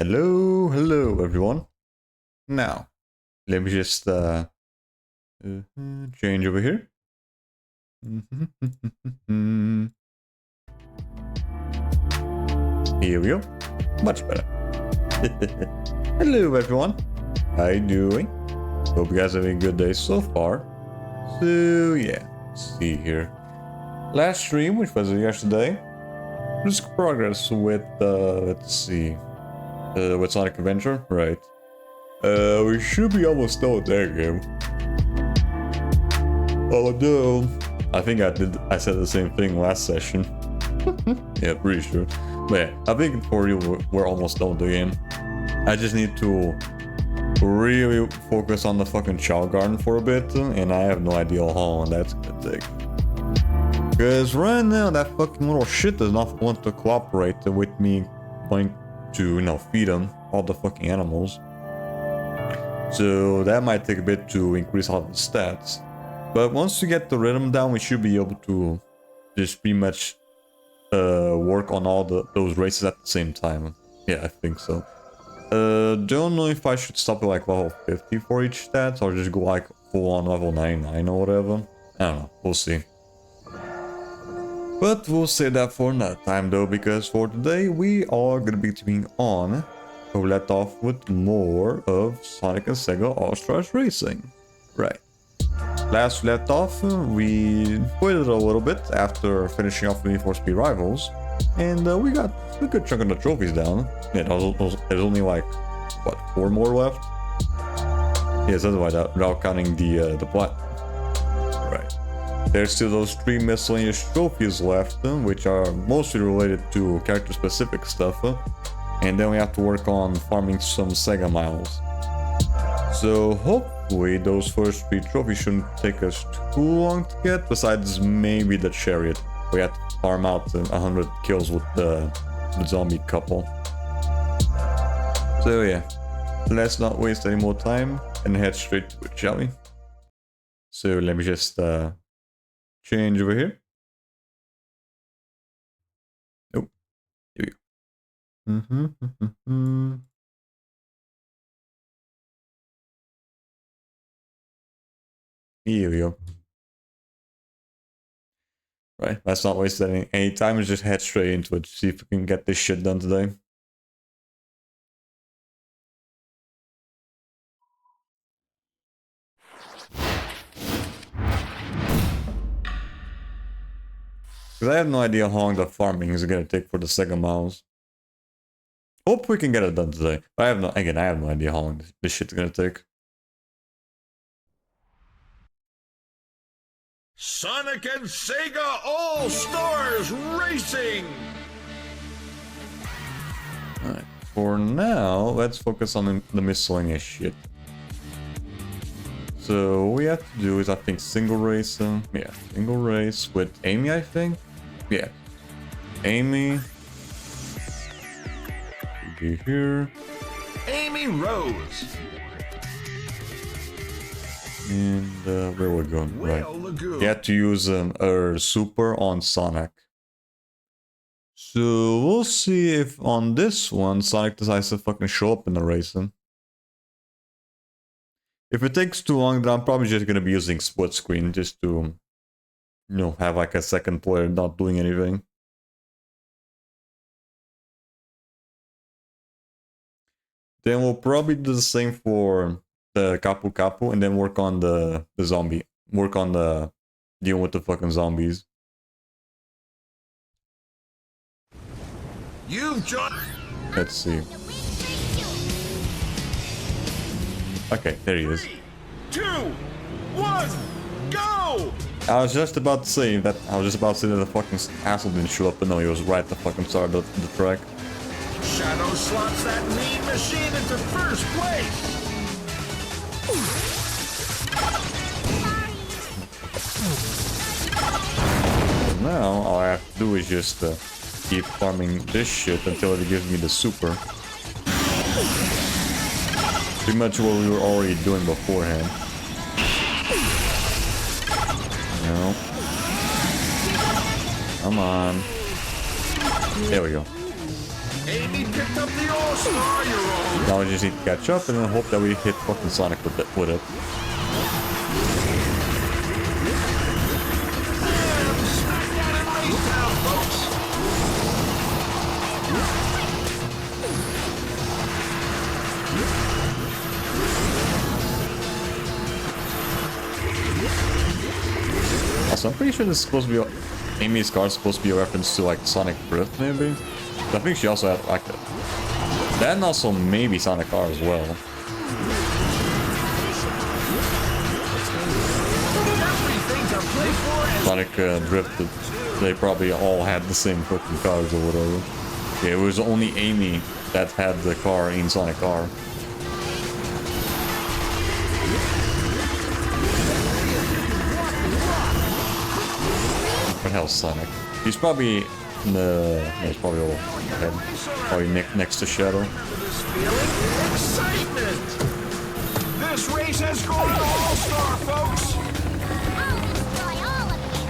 Hello everyone. Now, let me just change over here. Here we go. Much better. Hello everyone. How you doing? Hope you guys are having a good day so far. So yeah, let's see here. Last stream, which was yesterday, just progress with let's see, with Sonic Adventure, right? We should be almost done with that game. Although, I think I said the same thing last session. Yeah, pretty sure. But yeah, I think for real, we're almost done with the game. I just need to really focus on the fucking Child Garden for a bit, and I have no idea how long that's gonna take. Because right now, that fucking little shit does not want to cooperate with me wanting to, feed them, all the fucking animals. So that might take a bit to increase all the stats. But once you get the rhythm down, we should be able to just pretty much work on all those races at the same time. Yeah, I think so. Don't know if I should stop at like level 50 for each stats or just go like full on level 99 or whatever. I don't know, we'll see. But we'll say that for another time though, because for today we are gonna be continuing on. So we let off with more of Sonic and Sega All-Stars Racing. Right. Last we left off, we waited a little bit after finishing off Need for Speed Rivals, and we got a good chunk of the trophies down. Yeah, there's only like, what, 4 more left? Yeah, something like that, without counting the plat. Right. There's still those 3 miscellaneous trophies left, which are mostly related to character-specific stuff, and then we have to work on farming some Sega miles. So hopefully those first 3 trophies shouldn't take us too long to get, besides maybe the chariot. We have to farm out 100 kills with the zombie couple. So yeah, let's not waste any more time and head straight to it, shall we? So let me just change over here. Oh, here we go. Here we go. Right, let's not waste any time and just head straight into it. See if we can get this shit done today. Because I have no idea how long the farming is gonna take for the Sega miles. Hope we can get it done today. But I have no idea how long this shit's gonna take. Sonic and Sega All-Stars Racing! Alright, for now, let's focus on the miscellaneous shit. So what we have to do is, I think, single race with Amy, I think? Yeah. Amy. Be here. Amy Rose. And where we're going, right? Lagoon. You have to use her super on Sonic. So we'll see if on this one Sonic decides to fucking show up in the racing. If it takes too long, then I'm probably just gonna be using split screen just to, have like a second player not doing anything. Then we'll probably do the same for the Kapu Kapu and then work on the zombie. Work on the dealing with the fucking zombies. You've joined. Let's see. Okay, there he is. 3, 2, 1, go! I was just about to say that the fucking asshole didn't show up, but no, he was right at the fucking start of the track. Shadow slots that mean machine into first place! Now, all I have to do is just keep farming this shit until it gives me the super. Pretty much what we were already doing beforehand. Come on. There we go. Amy picked up the All-Star, you're all. Now we just need to catch up and then hope that we hit fucking Sonic with it. Smack that in race town, folks. Also, I'm pretty sure this is supposed to be Amy's car is supposed to be a reference to like Sonic Drift, maybe. I think she also had like that, and also maybe Sonic R as well. Sonic Drift, they probably all had the same fucking cars or whatever. Yeah, it was only Amy that had the car in Sonic R. What the hell's Sonic? He's probably in the... Yeah, he's probably all ahead. Probably next to Shadow. This feeling? Excitement! This race has gone all-star, folks! I'll destroy all of you!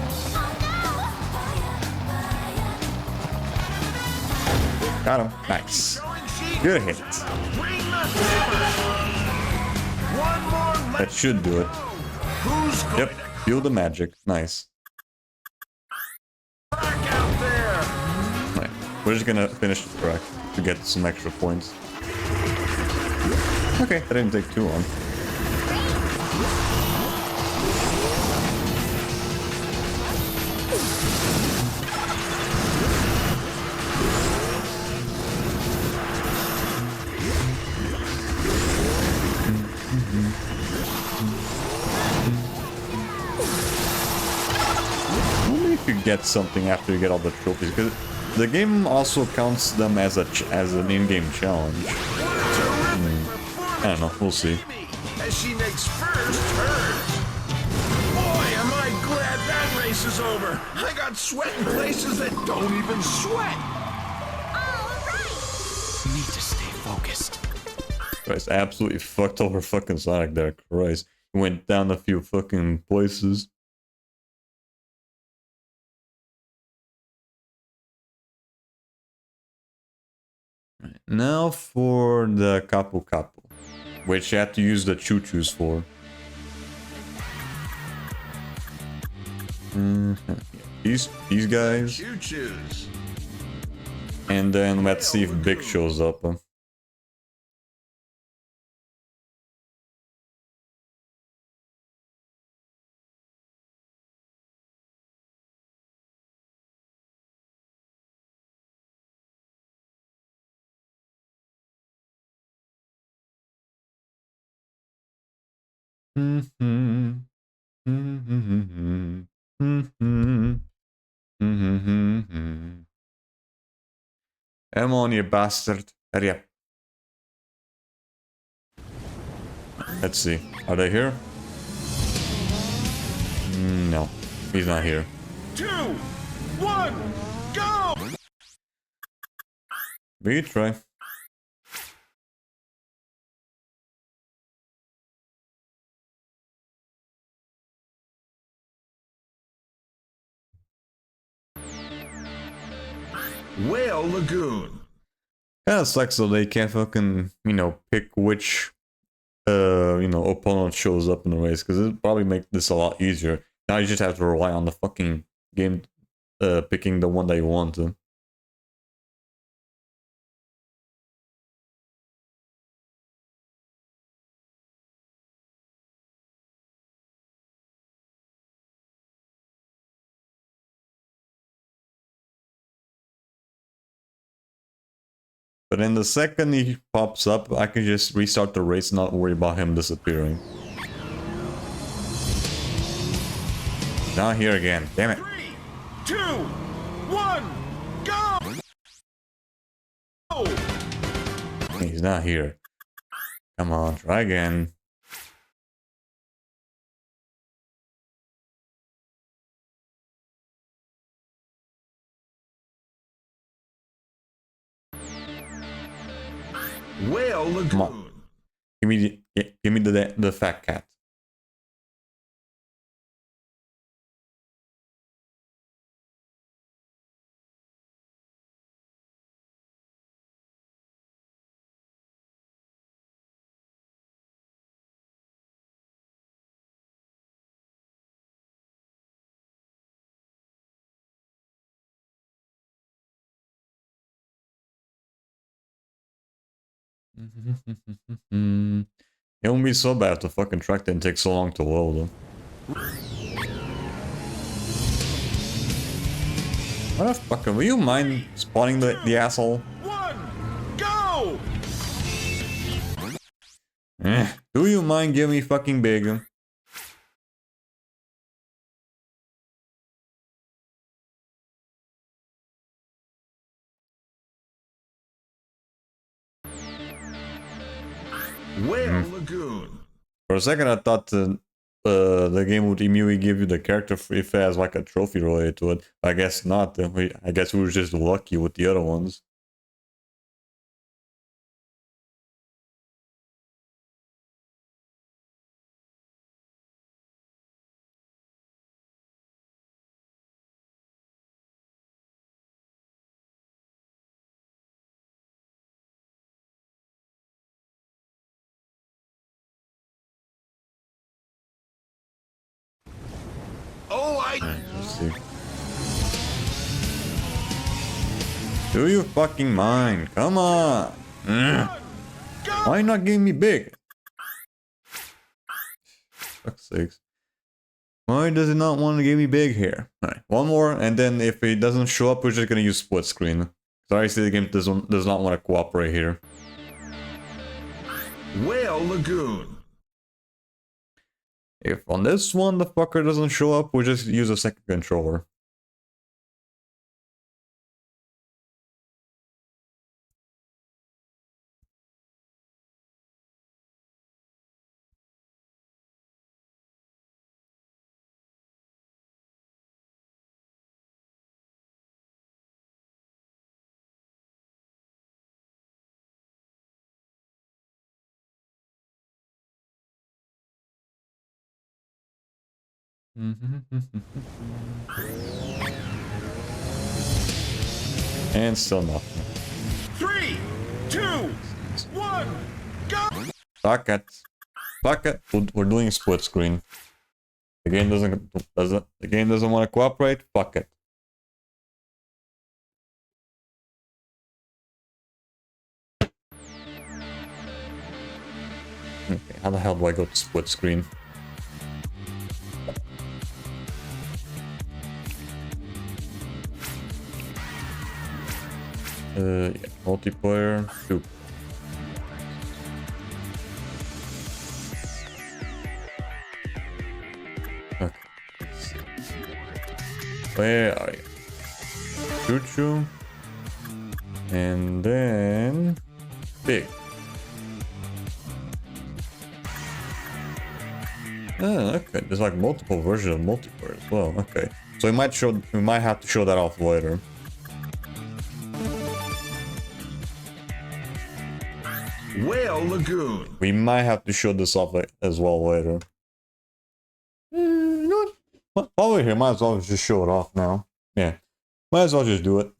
Oh Got him. Nice. Good hit. Bring the hammer! One more lap. That should do it. Who's going Yep. to Feel the magic. Nice. crack out there? Right. We're just gonna finish the track to get some extra points. Okay, that didn't take too long. Only if you get something after you get all the trophies, because the game also counts them as as an in-game challenge. I don't know, we'll see. As she makes first turn. Boy, am I glad that race is over. I got sweat in places that don't even sweat. Need to stay focused. Christ, absolutely fucked over fucking Sonic there, Christ. He went down a few fucking places. Right, now for the Capu Capu, which you have to use the choo-choos for. These guys. You choose. And then let's see if Big shows up. Come on, you bastard. Hurry up. Let's see. Are they here? No. He's not here. 2, 1, go! We try. Whale Lagoon. Yeah, it sucks so they can't fucking, pick which, opponent shows up in the race, because it'd probably make this a lot easier. Now you just have to rely on the fucking game, picking the one that you want to. But in the second he pops up, I can just restart the race, not worry about him disappearing. Not here again, damn it. 3, 2, 1, go! He's not here. Come on, try again. Whale Lagoon. Come on. Give me the fat cat. It won't be so bad if the fucking track didn't take so long to load. Motherfucker, will you mind spawning the asshole? One, go! Do you mind giving me fucking big? Whale Lagoon. For a second I thought the game would immediately give you the character if it has like a trophy related to it. I guess not. I guess we were just lucky with the other ones. Oh, Let's see. Do you fucking mind? Come on! Why not giving me big? Fuck's sakes. Why does it not want to give me big here? Alright, one more, and then if it doesn't show up, we're just gonna use split screen. Sorry, see the game does not want to cooperate here. Whale Lagoon. If on this one the fucker doesn't show up, we'll just use a second controller. And still nothing. 3, 2, 1, go! Fuck it. Fuck it. We're doing split screen. The game doesn't want to cooperate. Fuck it. Okay, how the hell do I go to split screen? Yeah, multiplayer, shoot. Okay. Where are you? Choo-choo. And then... big. Oh, okay. There's like multiple versions of multiplayer as well. Okay. So we might have to show that off later. Whale Lagoon. We might have to show this off as well later. You know what? While we're here, might as well just show it off now. Yeah. Might as well just do it.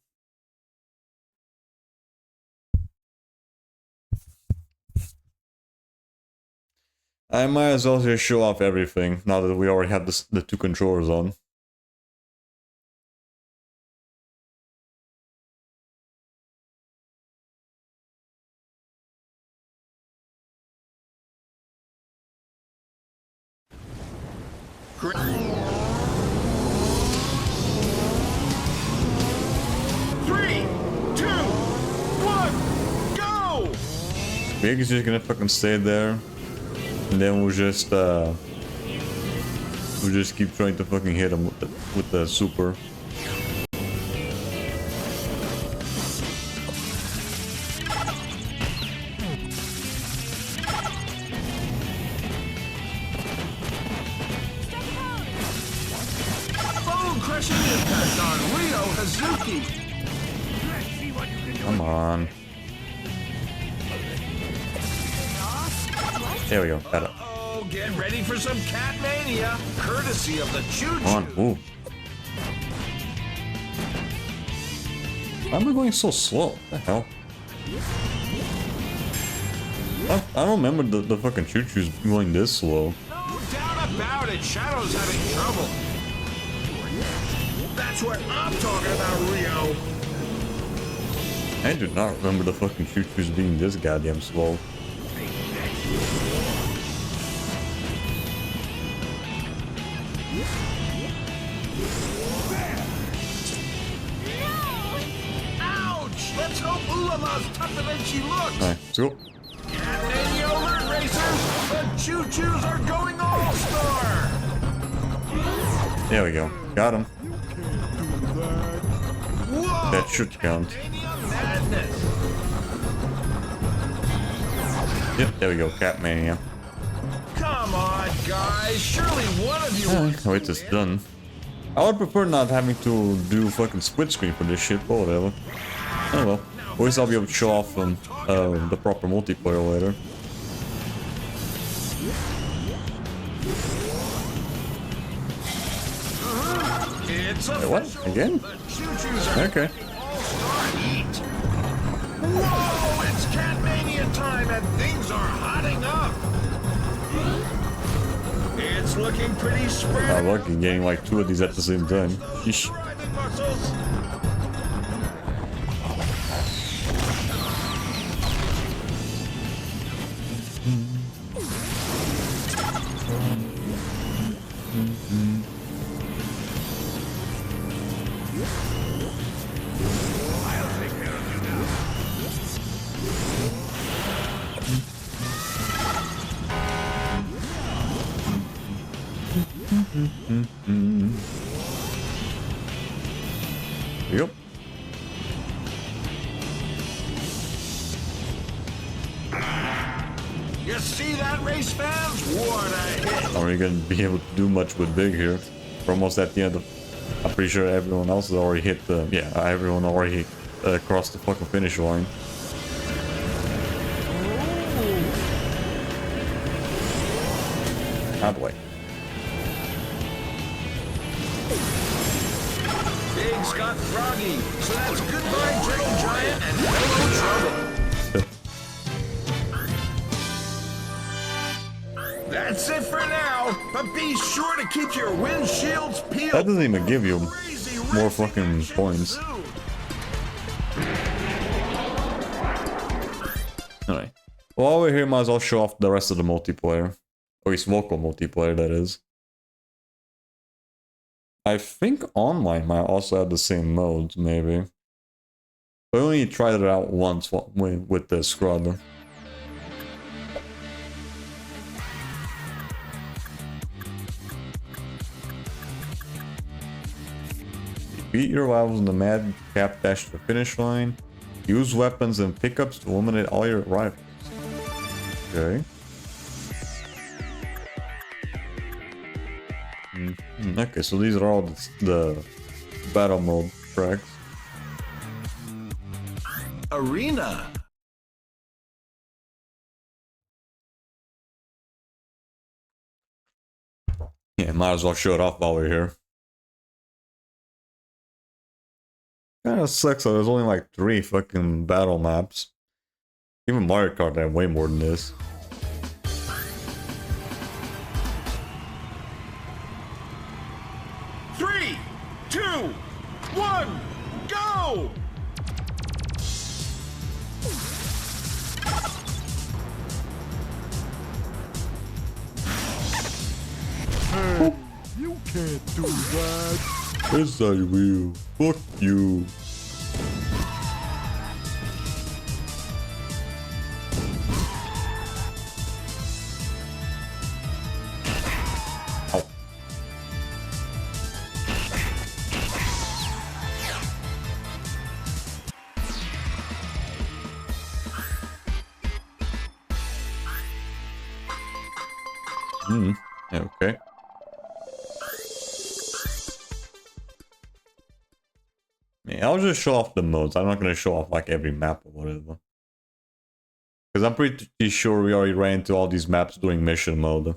I might as well just show off everything now that we already have the two controllers on. Three, two, one, go! Big is just gonna fucking stay there. And then we'll just keep trying to fucking hit him with the super. Crushing impact on Rio Hazuki. Come on. There we go. Got it. Oh, get ready for some cat mania, courtesy of the choo-choo. Come on. Ooh. Why am I going so slow? What the hell? I don't remember the fucking choo-choos going this slow. No doubt about it, Shadow's having trouble. That's what I'm talking about, Rio. I do not remember the fucking choo-choos being this goddamn slow. Ouch! Let's hope Ulama's tougher than she looks. Alright, let's go. Catmania alert, racers! The choo-choos are going all-star! There we go. Got him. Whoa! That should count. Catmania madness! Yep, there we go. Catmania. Come on, guys! Surely one of you wants Wait, this is done. I would prefer not having to do fucking split screen for this shit, but whatever. Oh well. At least I'll be able to show off the proper multiplayer later. It's Wait, what? official. Again? The choo-choos are Okay. getting all-star heat. Whoa! It's Catmania time and things are hotting up. It's looking pretty spread. I'm lucky getting like 2 of these at the same time. Sheesh. Driving muscles. Yep. You see that, race fans? What a hit! Are we gonna be able to do much with Big here? We're almost at the end of... I'm pretty sure everyone else has already hit the... Yeah, everyone already crossed the fucking finish line. Out of the way. Big's got froggy, so that's goodbye, Gentle Giant, and hello, trouble. That's it for now, but be sure to keep your windshields peeled. That doesn't even give you Crazy more racing fucking action points. soon. Alright. While we're here, might as well show off the rest of the multiplayer. Or at least local multiplayer, that is. I think online might also have the same modes, maybe. I only tried it out once with the squad. Beat your rivals in the mad cap dash to the finish line. Use weapons and pickups to eliminate all your rivals. Okay. Okay, so these are all the battle mode tracks. Arena. Yeah, might as well show it off while we're here. Kinda sucks though, there's only like 3 fucking battle maps. Even Mario Kart had way more than this. Three, two, one, go! You can't do that. Yes, I will. Fuck you. Ow. Okay. Yeah, I'll just show off the modes. I'm not gonna show off like every map or whatever. Because I'm pretty sure we already ran into all these maps doing mission mode.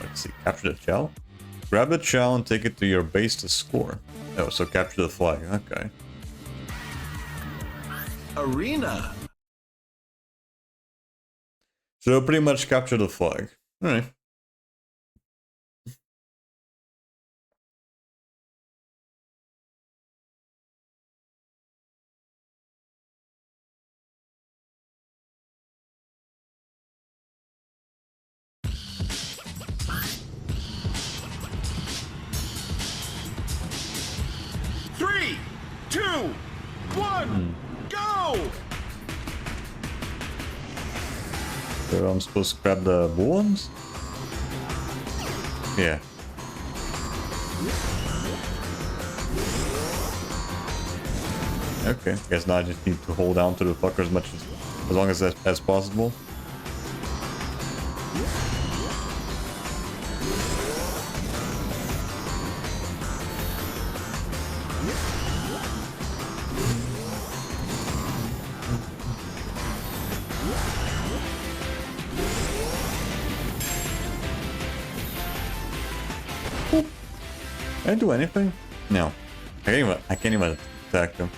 Let's see, capture the shell? Grab the shell and take it to your base to score. Oh, so capture the flag, okay. Arena. So pretty much capture the flag. Alright. 2, 1, go! So I'm supposed to grab the blue ones? Yeah. Okay, guess now I just need to hold down to the fucker as much as long as possible. Can I do anything? No. I can't even attack them.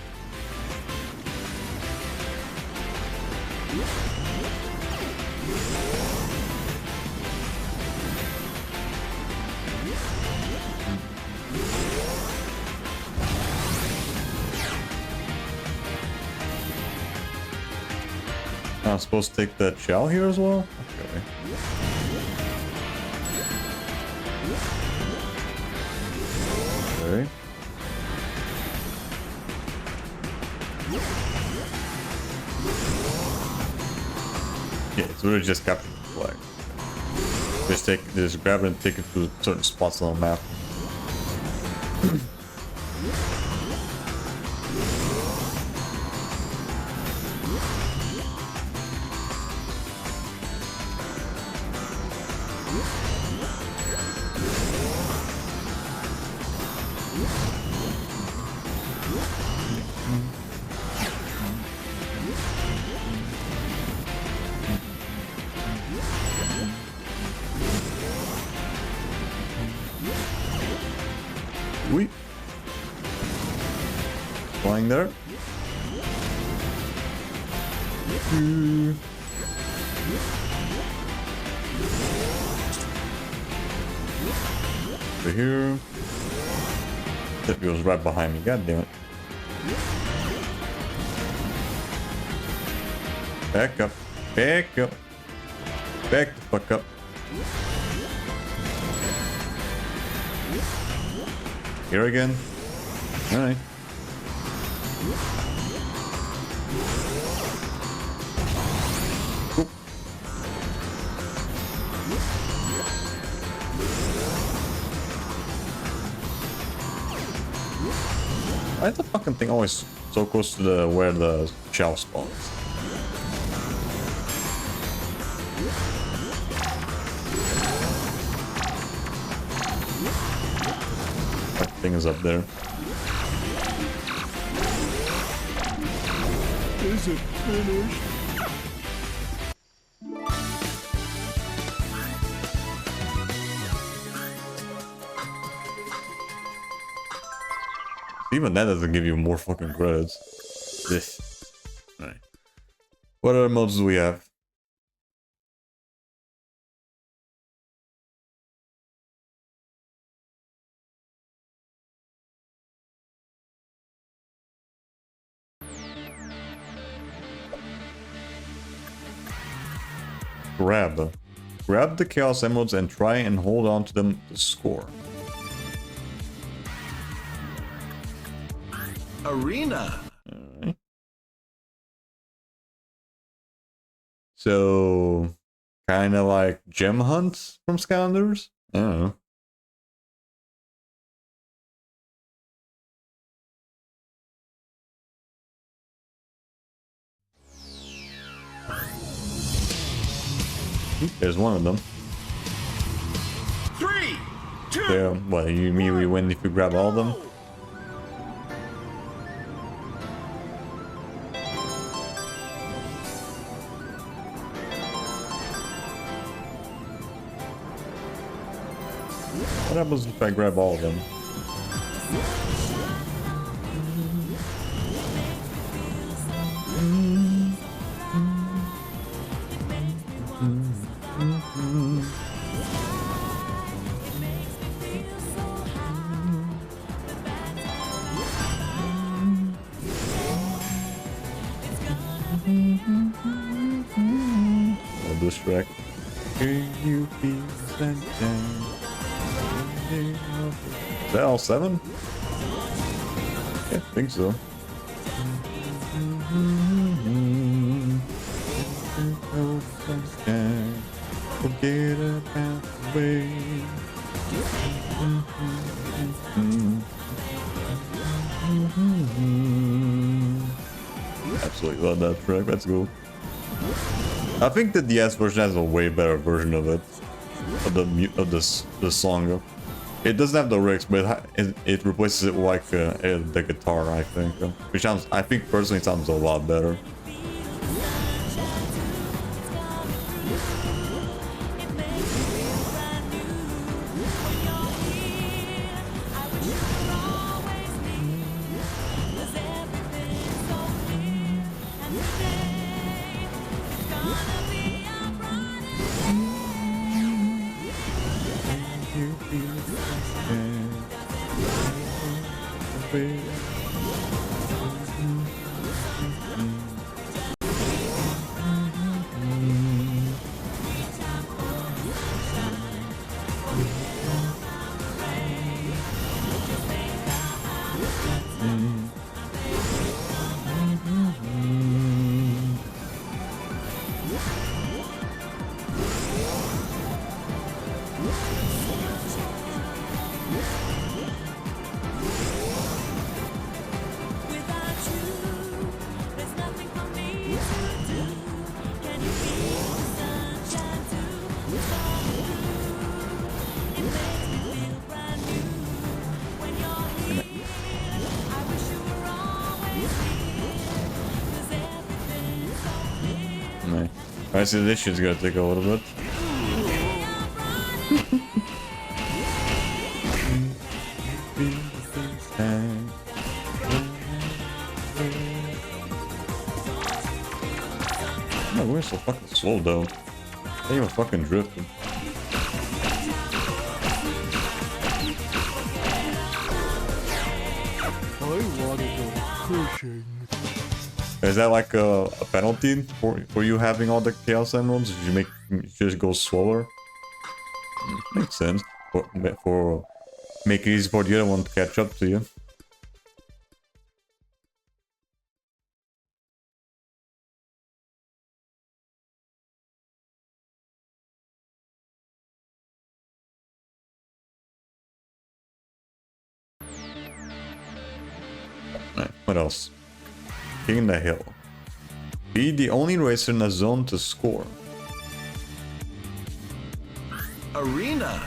I'm supposed to take the shell here as well? Okay. Okay. Yeah, it's really just capturing the flag. Just grab it and take it to certain spots on the map. We flying there. Over here. That goes right behind me. God damn it. Back up. Back up. Back the fuck up. Here again. Alright. Cool. Why is the fucking thing always so close to the where the shell spawns? That thing is up there. Is it finished? Even that doesn't give you more fucking credits. This. Alright. What other modes do we have? Grab. Grab the Chaos Emeralds and try and hold on to them to score. Arena. Alright. So, kind of like gem hunts from Scounders? I don't know. There's one of them. 3, 2, Yeah, well, you immediately win if you grab all of them. What happens if I grab all of them? I'll distract. Can you feel sunshine? Is that all 7? I think so. Forget about the way. Absolutely love that track. Let's go. I think the DS version has a way better version of it, of the song. It doesn't have the lyrics, but it replaces it with like the guitar. I think, which sounds, I think personally sounds a lot better. I see this shit's gonna take a little bit. Oh, we're so fucking slow though. They even fucking drifting. I wanna go fishing. Is that like a penalty for you having all the Chaos Emeralds? Did you just go slower? Makes sense. For make it easy for the other one to catch up to you. Alright, what else? King the Hill. Be the only racer in a zone to score. Arena.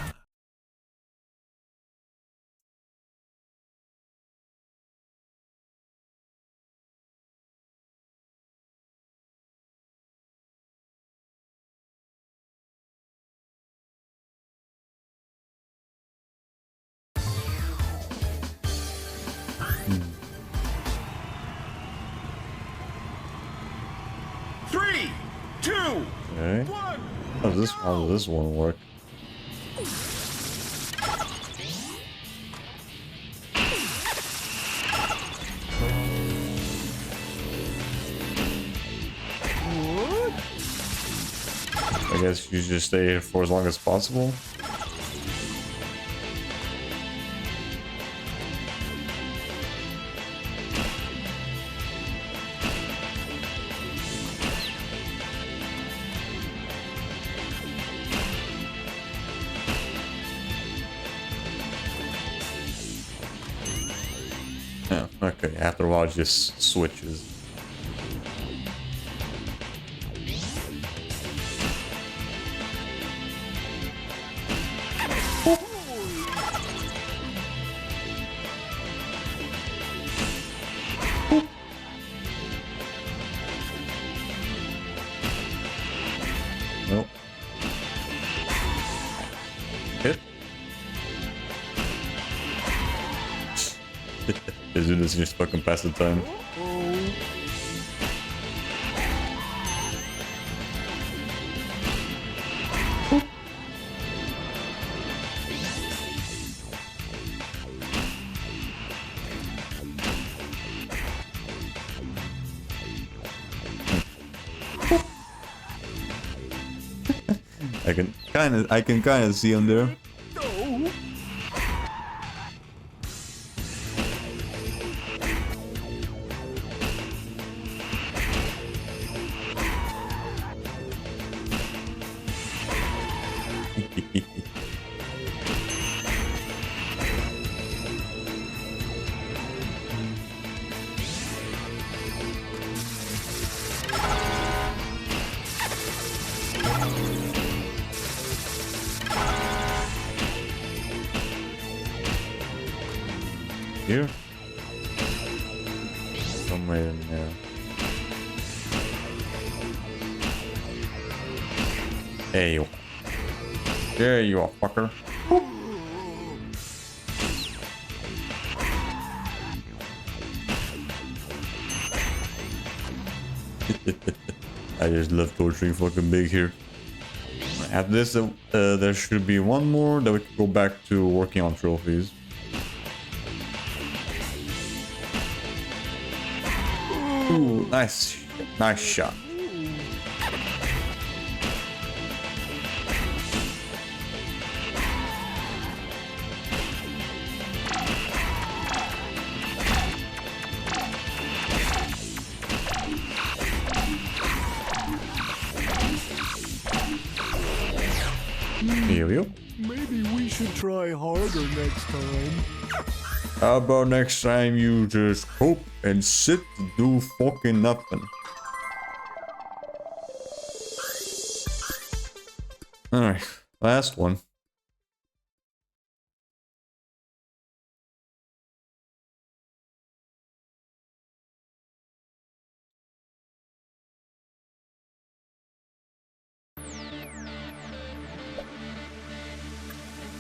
Three, two, Okay. one. How does this one work? I guess you just stay here for as long as possible. Yeah, okay, after a while it just switches. Nope. Hit. Is it just fucking pass the time? I can kind of see him there. Here? Somewhere in there. There you are. There you are, fucker. I just love torturing fucking Big here. After this, there should be one more, then we can go back to working on trophies. Ooh, nice shot. Here we go. Maybe we should try harder next time. How about next time you just hope and sit to do fucking nothing? Alright, last one.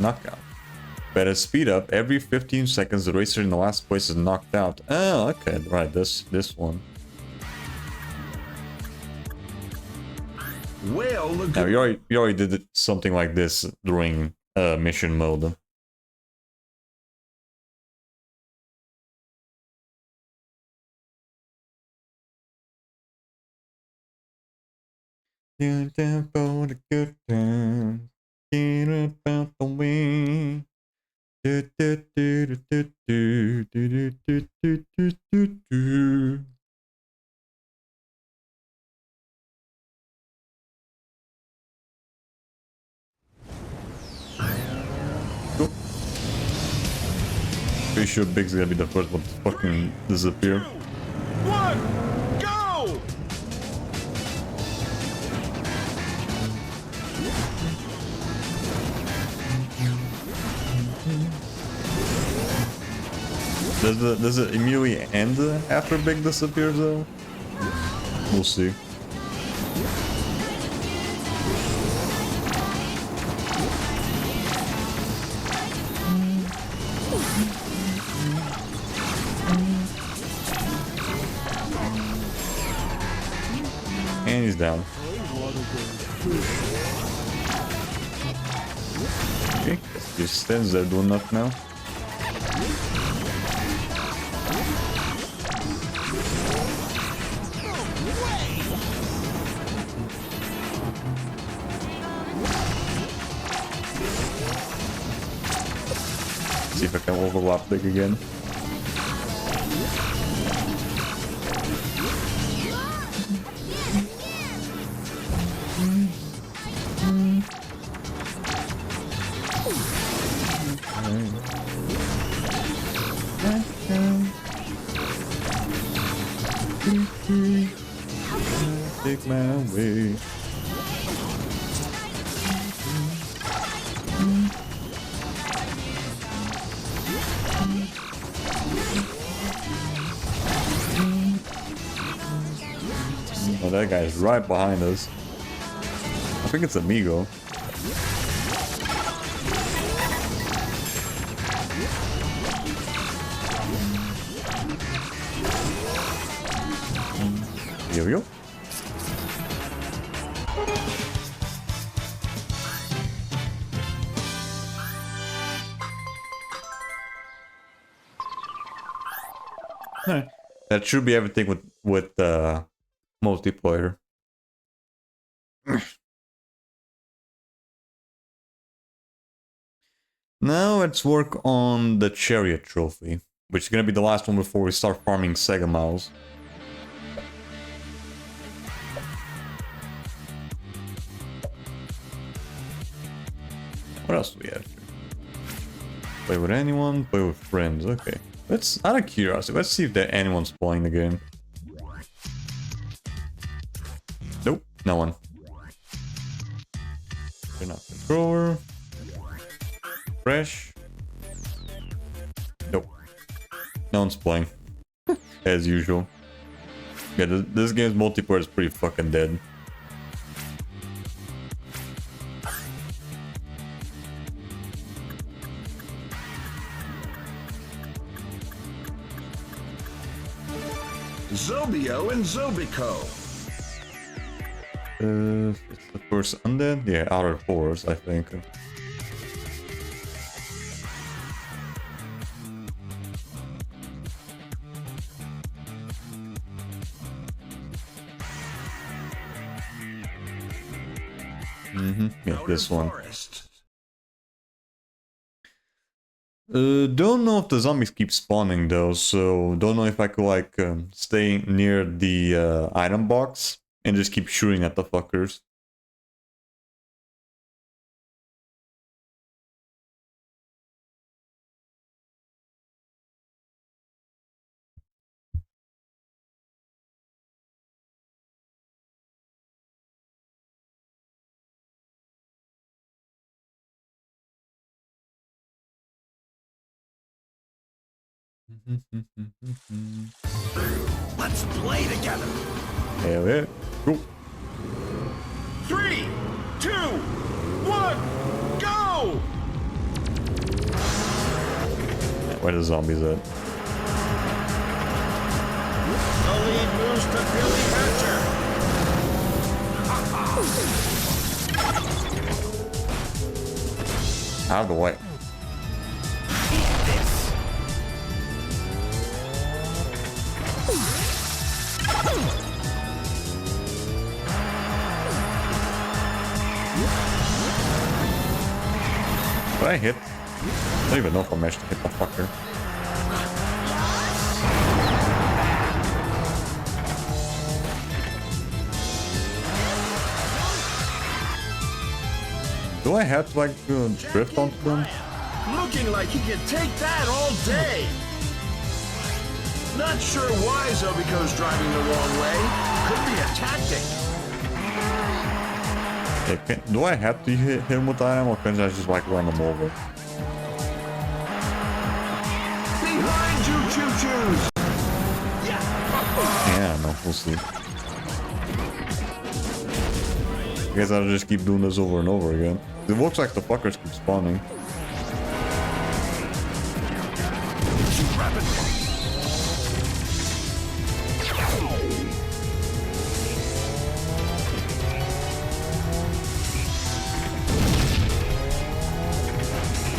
Knockout. Better speed up. Every 15 seconds, the racer in the last place is knocked out. Oh, okay, right. This one. Well, look Now, we already did something like this during mission mode. Down for the good times. Get about the way. Do, do, do, do, do, do, do, do, do, do, do. Cool. Pretty sure Big's gonna be the first one to fucking disappear. 1, go! Does it immediately end after Big disappears though? We'll see. And he's down. Okay, just stands there doing nothing now. See if I can overlap Big again. Take my way. Oh, that guy's right behind us. I think it's Amigo. Here we go. Alright. That should be everything with multiplayer. Now let's work on the Chariot trophy, which is gonna be the last one before we start farming Sega miles. What else do we have here? Play with anyone, play with friends. Okay. Let's, out of curiosity, let's see if there anyone's playing the game. Nope, no one. Turn off controller. Fresh. Nope. No one's playing. As usual. Yeah, this game's multiplayer is pretty fucking dead. Zobio and Zobico. It's the first undead? Yeah, Outer Force, I think. Yeah, this one. Don't know if the zombies keep spawning though, so don't know if I could like stay near the item box and just keep shooting at the fuckers. Let's play together. Hell yeah. Cool. 3, 2, 1, go! Where the zombies at? The lead moves to Billy Hatcher. Out of the way. Did I hit? I don't even know if I managed to hit the fucker. Do I have to like drift onto them? Looking like he could take that all day. Not sure why Zobico's driving the wrong way. Could be a tactic. Yeah, do I have to hit him with the item or can I just like run them over? Behind you, choo-choos. Yeah, no, we'll see. I guess I'll just keep doing this over and over again. It looks like the fuckers keep spawning.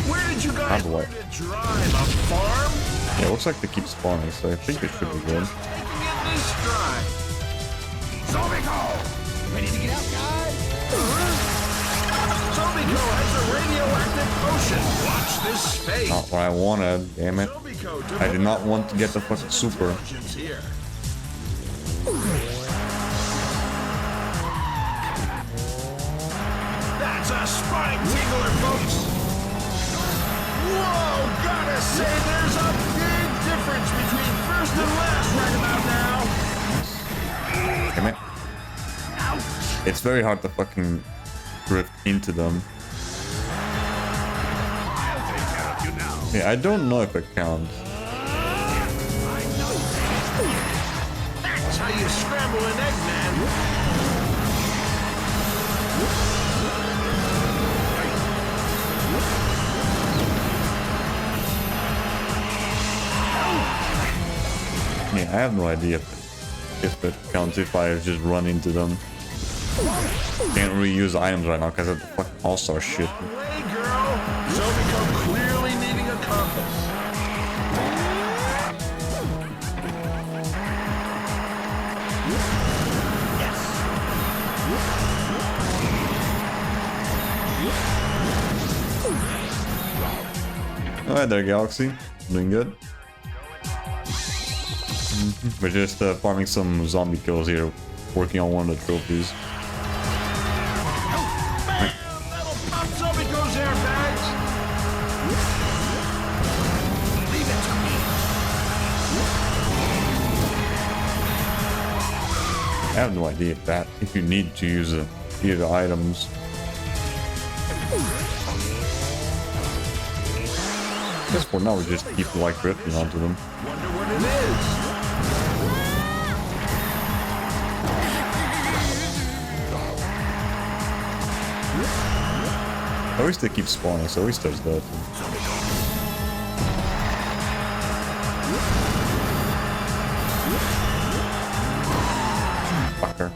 Where did you guys Out of the way. drive? A farm? Yeah, it looks like they keep spawning, so I think it should be good. Taking it in stride. Zobico! Ready to get out, guys? Zobico has a radioactive potion. Watch this space. Not what I wanted, damn it. Zobico I did not want to get the fucking super. here. That's a spine tingler, folks. Whoa, gotta say there's a big difference between first and last right about now. Damn it. It's very hard to fucking drift into them. Yeah, I don't know if it counts. That's how you scramble an egg, man. Yeah, I have no idea if it counts if I just run into them. Can't really use items right now because of the fucking all-star shit. Way, girl. Zobico clearly needing a compass. Alright there, Galaxy. Doing good. We're just farming some zombie kills here, working on one of the trophies. Bam! That'll pop Zobico's airbag. I have no idea if you need to use either items. I guess for now we just keep like drifting onto them. Wonder what it is. At least they keep spawning, so at least there's that. Fucker.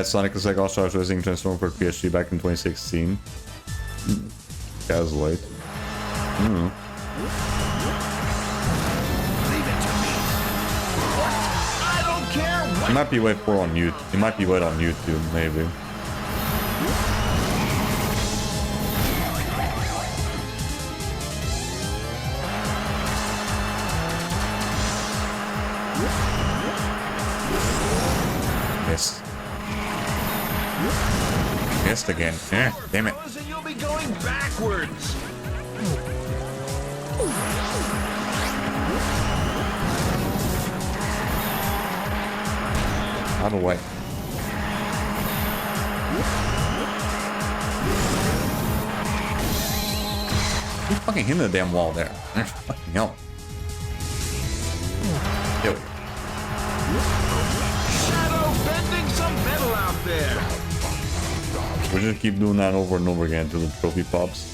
Sonic the Sega All-Stars Racing transformed for PS3 back in 2016. That was late. I don't care It what. might be wait for on YouTube. It might be wait on YouTube, maybe. Yes. Missed again. Damn it. And you'll be going backwards. Out of the way. You fucking hit the damn wall there. Fucking hell. Yo. Shadow bending some metal out there. We just keep doing that over and over again until the trophy pops.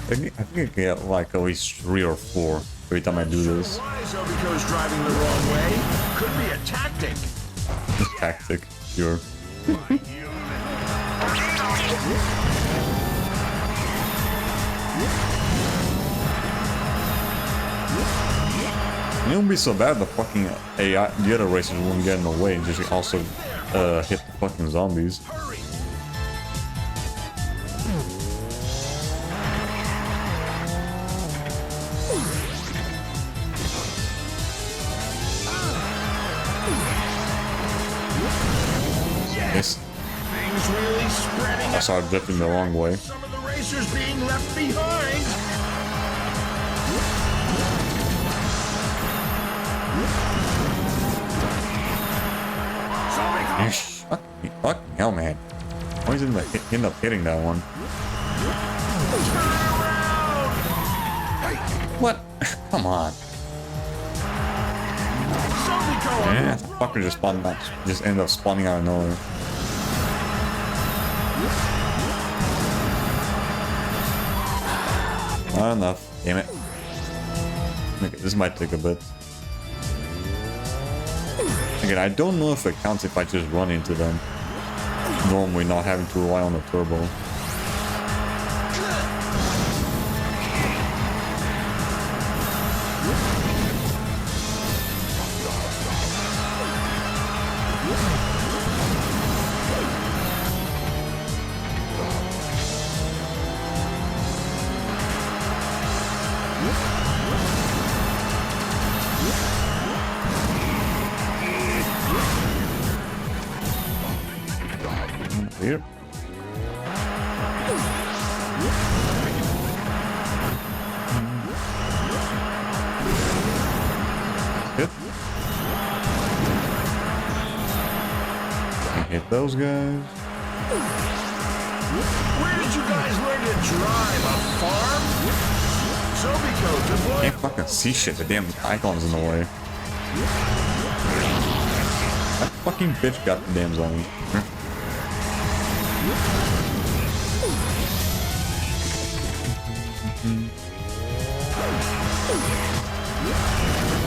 I think I can get like at least 3 or 4 every time I do this. Why Zobico's driving the wrong way? Could be a tactic. Tactic, sure. It wouldn't be so bad the fucking AI, the other racers wouldn't get in the way and just also hit the fucking zombies. Hurry. Yes. Things really spreading I started drifting the wrong way. Some of the racers being left behind. Fucking hell, man. Always end up hitting that one. What? Come on. Yeah, that fucker just spawned out. Just ended up spawning out of nowhere. Not enough. Damn it. Okay, this might take a bit. Again, I don't know if it counts if I just run into them. Normally not having to rely on the turbo. Here. Hit. Hit those guys. Where did you guys learn to drive? A farm? Zobico, deploy. Can't fucking see shit. The damn icon's in the way. That fucking bitch got the damn zombie.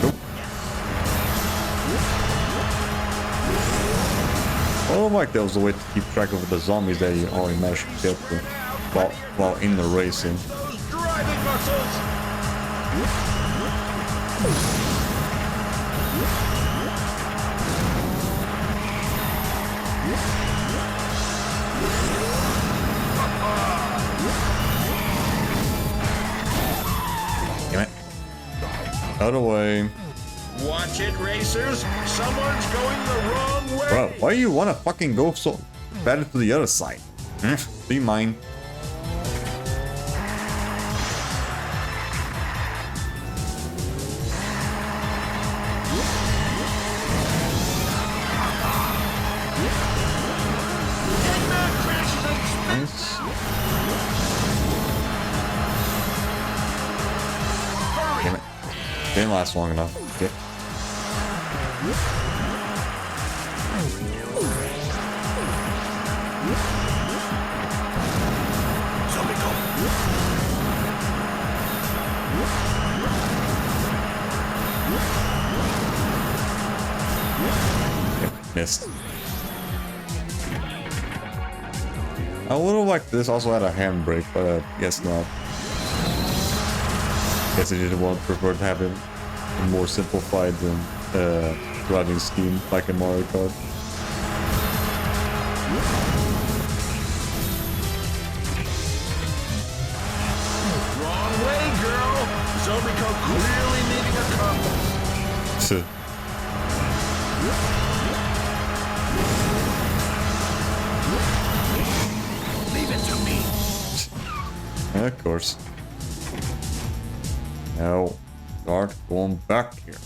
Nope. Oh, like that was the way to keep track of the zombies that you already managed to kill while in the racing. Those driving muscles. Out of the way. Watch it, racers. Someone's going the wrong way. Bro, why you wanna fucking go so bad to the other side? Be mine. Nice. Damn it. Didn't last long enough. Okay. Missed. I would have liked this also had a handbrake, but guess not. Guess I just would prefer to have it a more simplified than driving scheme like in Mario Kart. Wrong way, girl. Zobiko clearly needing a compass. Leave it to me. Of course. Now, start going back here.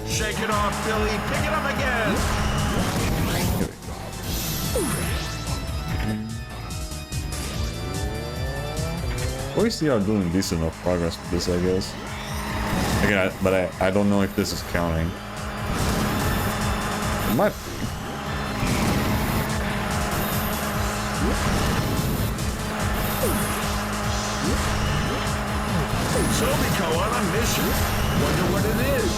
Shake it off, Billy. Pick it up again. Here we go. We still are doing decent enough progress with this, I guess. Again, but I don't know if this is counting. It might be. Zobiko on a mission. Wonder what it is.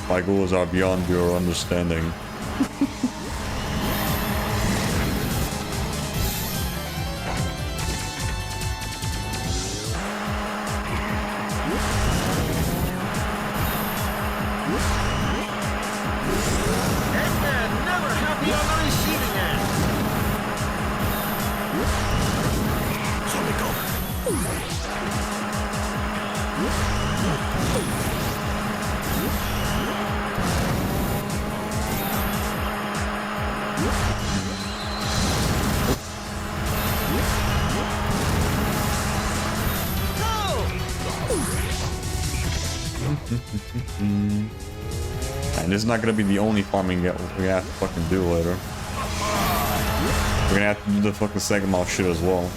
My goals are beyond your understanding. Eggman never happy on the receiving end. And this is not gonna be the only farming that we have to fucking do later. We're gonna have to do the fucking Sega Mall shit as well.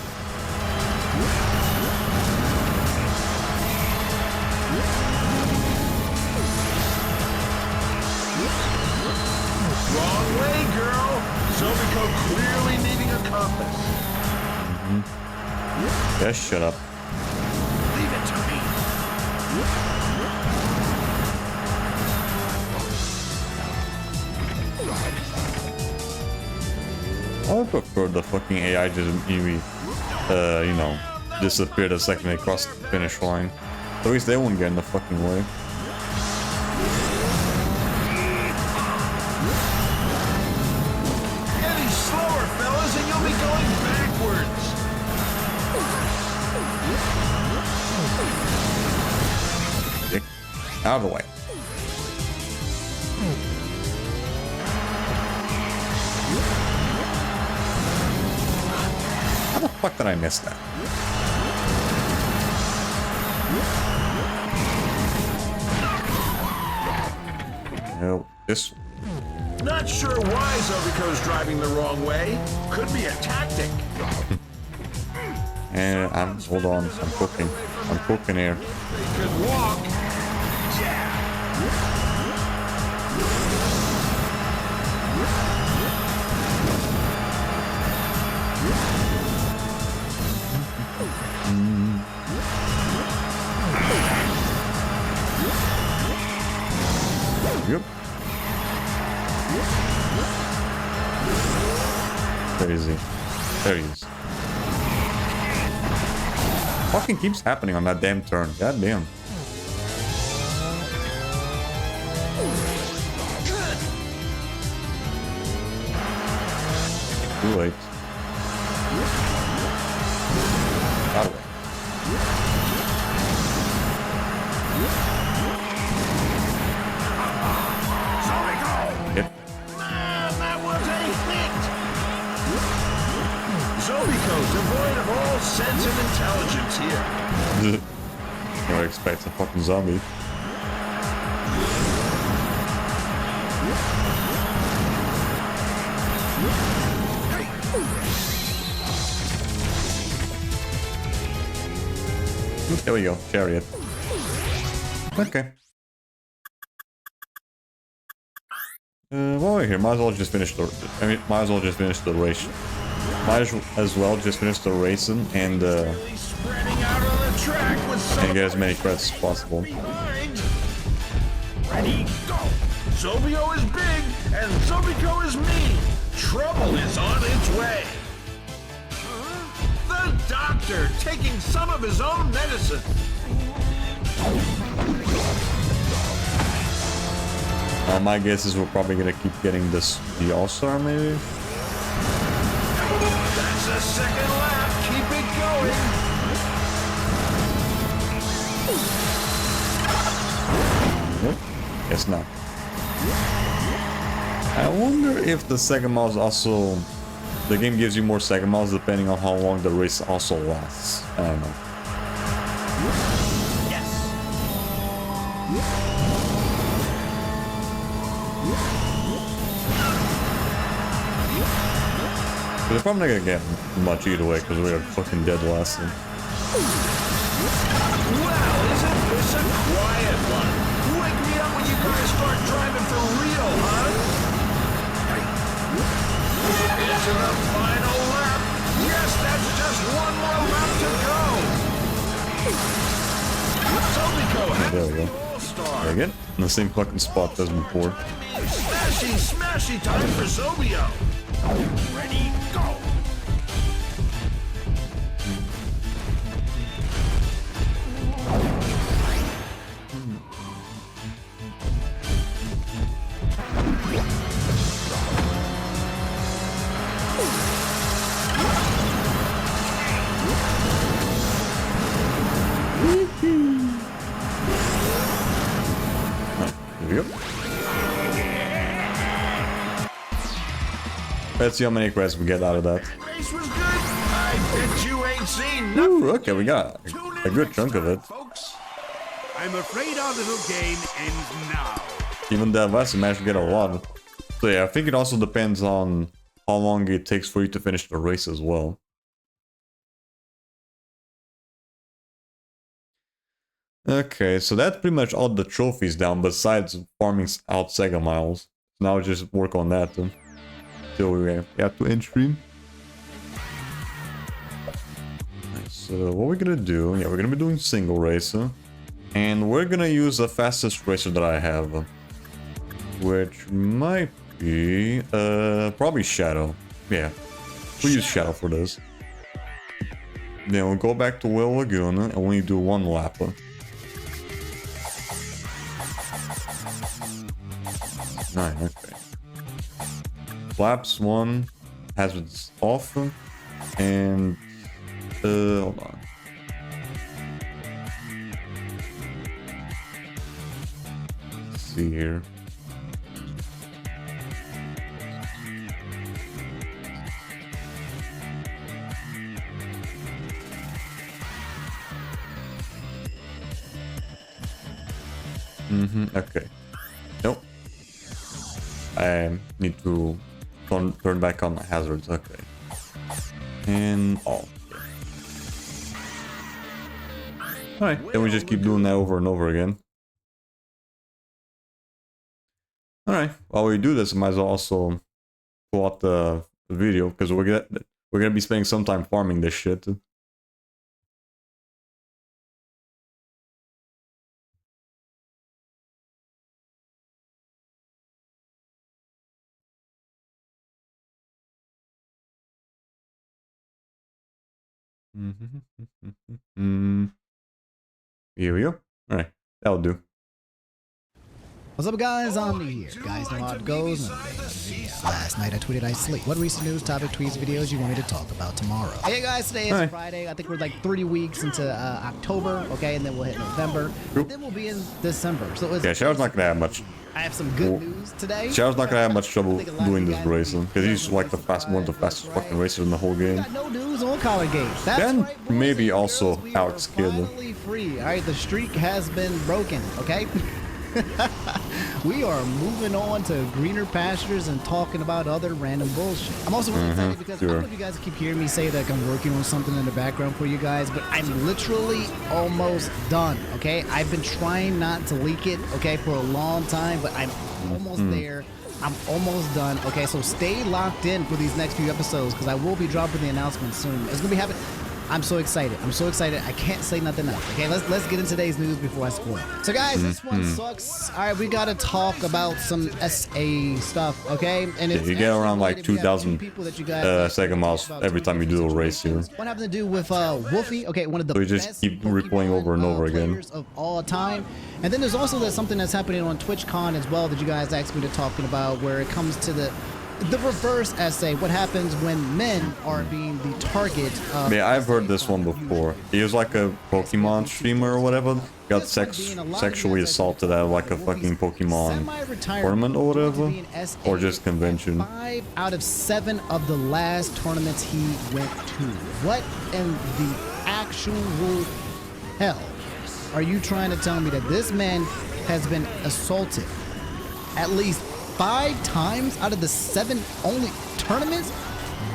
Wrong way, girl. Zobiko clearly needing a compass. Just shut up. Leave it to me. I would prefer the fucking AI just maybe, you know, disappear the second they cross the finish line. At least they won't get in the fucking way. Any slower, fellas, and you'll be going backwards. Dick. Out of the way. How the fuck did I miss that? No, this one. Not sure why Zobiko's driving the wrong way. Could be a tactic. And hold on, I'm cooking. I'm cooking here. They could walk. Yep. Crazy. There he is. Fucking keeps happening on that damn turn. God damn. Too late. Yep. Man, that was a hit! Zobico, devoid of all sense and intelligence here. You would expect a fucking zombie. There we go, chariot. Okay. While we're here, might as well just finish the. I mean, might as well just finish the race. Might as well just finish the racing and Really spreading out on the track with some get as many credits as possible. behind. Ready, go! Zobio is big and Zobico is mean. Trouble is on its way. The doctor taking some of his own medicine. My guess is we're probably gonna keep getting the All-Star maybe. That's a second lap. Keep it going. Nope. Guess not. I wonder if the second mouse also... The game gives you more second mouse depending on how long the race also lasts. I don't know. But they're probably not gonna get much either way because we are fucking dead last time. Well, isn't this a quiet one? Wake me up when you guys start driving for real, huh? Into the final lap. Yes, that's just one more lap to go. Zobico has There we go. the All-Star. Again, in the same fucking spot as before. Smashy, smashy time for Zobio. Ready, go. Here we go. Let's see how many credits we get out of that. Race was good. I bet you ain't seen nothing. Ooh, okay, we got a good chunk of it. Folks. I'm afraid our little game ends now. Even that last managed to get a lot. So yeah, I think it also depends on how long it takes for you to finish the race as well. Okay, so that's pretty much all the trophies down besides farming out Sega Miles. Now just work on that until we get to end stream. So what we're gonna do, yeah, we're gonna be doing single racer. And we're gonna use the fastest racer that I have. Which might be, probably Shadow. Yeah, we'll use Shadow for this. Then we'll go back to Whale Lagoon and only do one lap. Nine, okay. Flaps 1, hazards off, and hold on. Let's see here. Okay. Nope. I need to turn back on my hazards. Okay. And all. Alright, then we just keep doing that over and over again. Alright, while we do this, I might as well also pull out the video because we're gonna be spending some time farming this shit. Here we go. Alright, that'll do. What's up, guys? Omni here. Guys know how it goes. Last night I tweeted I sleep. What recent news, topic, tweets, videos you want me to talk about tomorrow? Hey guys, today is Friday. I think we're like 3 weeks into October, okay, and then we'll hit November. And then we'll be in December. So it's, Yeah, Shadow's not gonna have much. I have some good news today. Shadow's not gonna have much trouble doing this racing because he's like one of the fastest fucking racers in the whole game. Got no news on Collar Games. That's Then right, boys maybe and also girls, we are Alex Kidd. finally free. All right, the streak has been broken. Okay. We are moving on to greener pastures and talking about other random bullshit. I'm also really excited because I don't know if you guys keep hearing me say that I'm working on something in the background for you guys, but I'm literally almost done, okay? I've been trying not to leak it, okay, for a long time, but I'm almost there. I'm almost done, okay? So stay locked in for these next few episodes because I will be dropping the announcement soon. It's going to be happening. I'm so excited. I'm so excited. I can't say nothing else. Okay, let's get into today's news before I spoil. So guys, this one sucks. All right, we gotta talk about some SA stuff. Okay, and Yeah, you get around like 2,000 Sega miles every time you do a race here. One having to do with Wolfie. Okay, one of the So you just best keep replaying over and over again. players of all time. And then there's also something that's happening on TwitchCon as well that you guys asked me to talking about, where it comes to the reverse essay. What happens when men are being the target of... Yeah, I've heard this one before. He was like a Pokemon streamer or whatever. Got sexually assaulted at like a fucking Pokemon tournament or whatever. Or just convention. 5 out of 7 of the last tournaments he went to. What in the actual hell are you trying to tell me that this man has been assaulted at least 5 times out of the 7 only tournaments?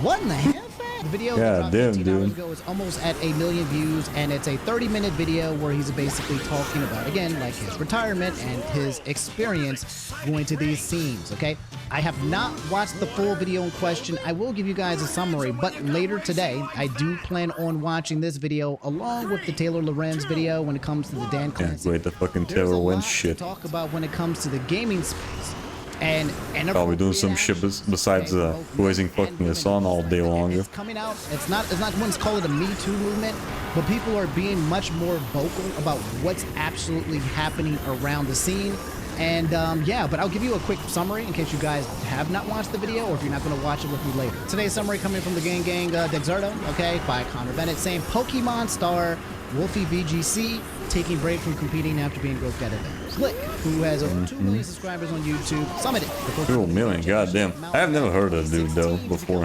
What in the hell? The video Yeah, damn, 15 dude. hours ago is almost at 1 million views, and it's a 30-minute video where he's basically talking about, again, like his retirement and his experience going to these scenes, okay? I have not watched the full video in question. I will give you guys a summary, but later today, I do plan on watching this video along with the Taylor Lorenz video when it comes to the Dan Yeah, Clancy. great, the fucking There's a Taylor lot Wins to shit. talk about when it comes to the gaming space. And Probably doing some shit besides wasting fucking his son all day longer. It's coming out. It's not one's call it a Me Too movement, but people are being much more vocal about what's absolutely happening around the scene. And yeah, but I'll give you a quick summary in case you guys have not watched the video or if you're not going to watch it with me later. Today's summary coming from the Gang Dexerto, okay, by Connor Bennett, saying Pokemon star Wolfie VGC taking break from competing after being roped out of it. Click, who has over 2 million subscribers on YouTube, summited. 2 million, goddamn. I have never heard of dude though before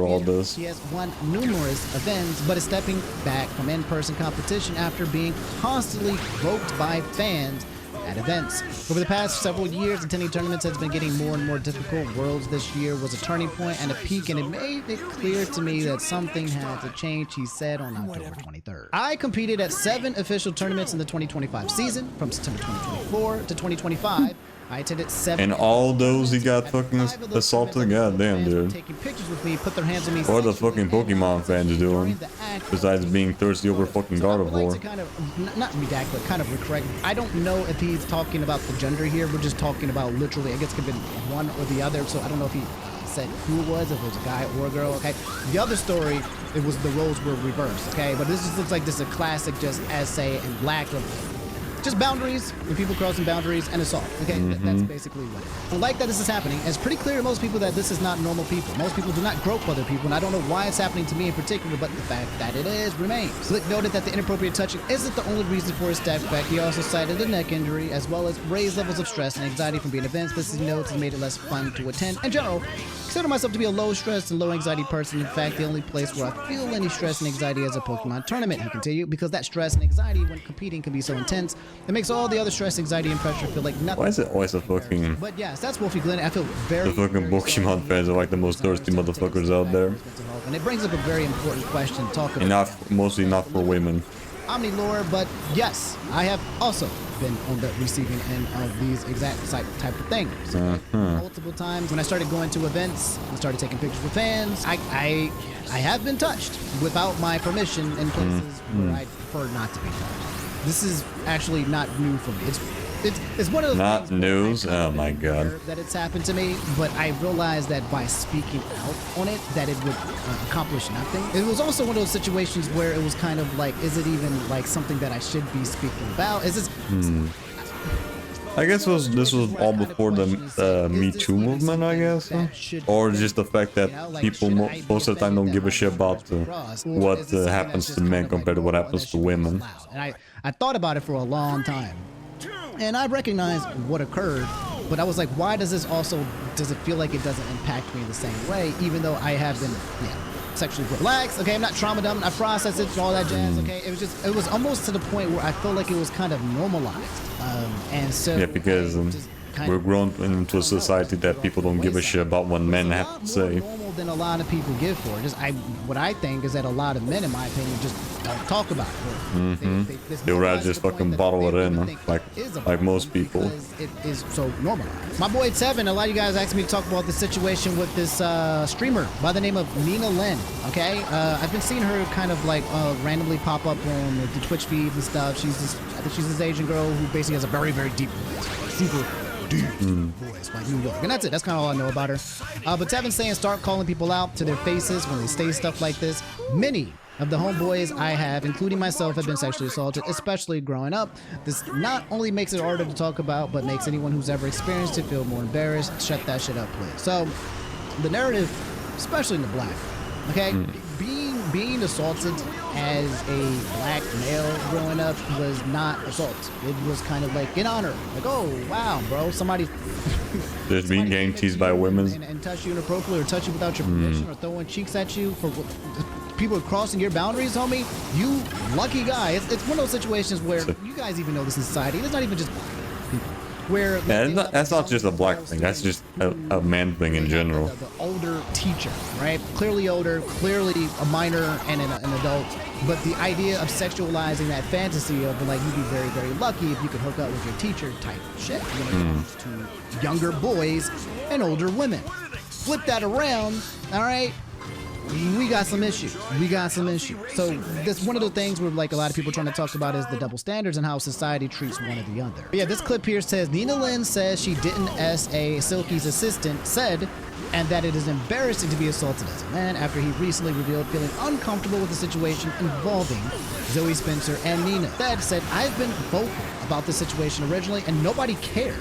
all this. He has won numerous events, but is stepping back from in-person competition after being constantly roped by fans at events. Over the past several years, attending tournaments has been getting more and more difficult. Worlds this year was a turning point and a peak, and it made it clear to me that something had to change, he said on October 23rd. I competed at 7 official tournaments in the 2025 season, from September 2024 to 2025. I attended 7. And all those he got fucking assaulted? Goddamn, dude. Taking pictures with me, put their hands on me. What are the fucking Pokemon fans doing? Besides being thirsty over fucking Gardevoir. Kind of, not redact, but kind of correct. I don't know if he's talking about the gender here. We're just talking about literally, I guess it could have been one or the other. So I don't know if he said who it was, if it was a guy or a girl, okay? The other story, it was the roles were reversed, okay? But this just looks like this is a classic just essay and lack of just boundaries and people crossing boundaries and assault. Okay, that's basically what it is. I like that this is happening. It's pretty clear to most people that this is not normal people. Most people do not grope other people, and I don't know why it's happening to me in particular, but the fact that it is remains. Slick noted that the inappropriate touching isn't the only reason for his step back. He also cited a neck injury as well as raised levels of stress and anxiety from being events. This, he notes, has made it less fun to attend. In general, I consider myself to be a low stress and low anxiety person. In fact, the only place where I feel any stress and anxiety is a Pokemon tournament, he continued, because that stress and anxiety when competing can be so intense, it makes all the other stress, anxiety, and pressure feel like nothing. Why is it always a fucking... But yes, that's Wolfie Glenn. I feel very... The fucking Pokemon fans are like the most thirsty motherfuckers out there. And it brings up a very important question to talk about. And not, mostly not for women. Omni lore, but yes, I have also been on the receiving end of these exact type of things. Multiple times when I started going to events, I started taking pictures with fans. I have been touched without my permission in places where I prefer not to be touched. This is actually not new for me. It's one of those Not things news? where I Oh my god. that it's happened to me, but I realized that by speaking out on it, that it would accomplish nothing. It was also one of those situations where it was kind of like, is it even like something that I should be speaking about? Is this... I guess this was all before the Me Too movement, I guess, or just the fact that people most of the time don't give a shit about what happens to men compared to what happens to women. And I thought about it for a long time, and I recognized what occurred, but I was like, why does it feel like it doesn't impact me the same way, even though I have been, sexually relaxed, okay, I'm not trauma dumb, I process it, all that jazz, okay, it was almost to the point where I felt like it was kind of normalized, and so yeah, because we're grown into a society that people don't give a shit about what men have to say. More normal than a lot of people give for it. What I think is that a lot of men, in my opinion, just don't talk about it. They'd rather just fucking bottle it in, like most people. It is so normalized. My boy Tevin, a lot of you guys asked me to talk about the situation with this streamer by the name of Nina Lynn. Okay, I've been seeing her kind of like randomly pop up on the Twitch feeds and stuff. I think she's this Asian girl who basically has a very, very deep voice, like super deep voice, like New York, and that's it. That's kind of all I know about her. But Tevin's saying start calling people out to their faces when they say stuff like this. Many of the homeboys I have, including myself, have been sexually assaulted, especially growing up. This not only makes it harder to talk about, but makes anyone who's ever experienced it feel more embarrassed. Shut that shit up, please. So, the narrative, especially in the black, okay, being assaulted as a black male growing up was not assault. It was kind of like in honor, like, oh wow, bro, somebody just being getting teased by women and touch you inappropriately, or touch you without your permission, or throwing cheeks at you for people crossing your boundaries, homie. You lucky guy. It's one of those situations where you guys even know this in society. It's not even just black people. Where that's not just a black thing. That's just a man thing in general. The older teacher, right? Clearly older, clearly a minor and an adult. But the idea of sexualizing that fantasy of like you'd be very, very lucky if you could hook up with your teacher type shit when it comes to younger boys and older women. Flip that around, all right? We got some issues. So this one of the things where like a lot of people are trying to talk about is the double standards and how society treats one or the other. But yeah, this clip here says Nina Lynn says she didn't SA Silky's assistant said, and that it is embarrassing to be assaulted as a man after he recently revealed feeling uncomfortable with the situation involving Zoe Spencer and Nina. That said, I've been vocal about this situation originally and nobody cared.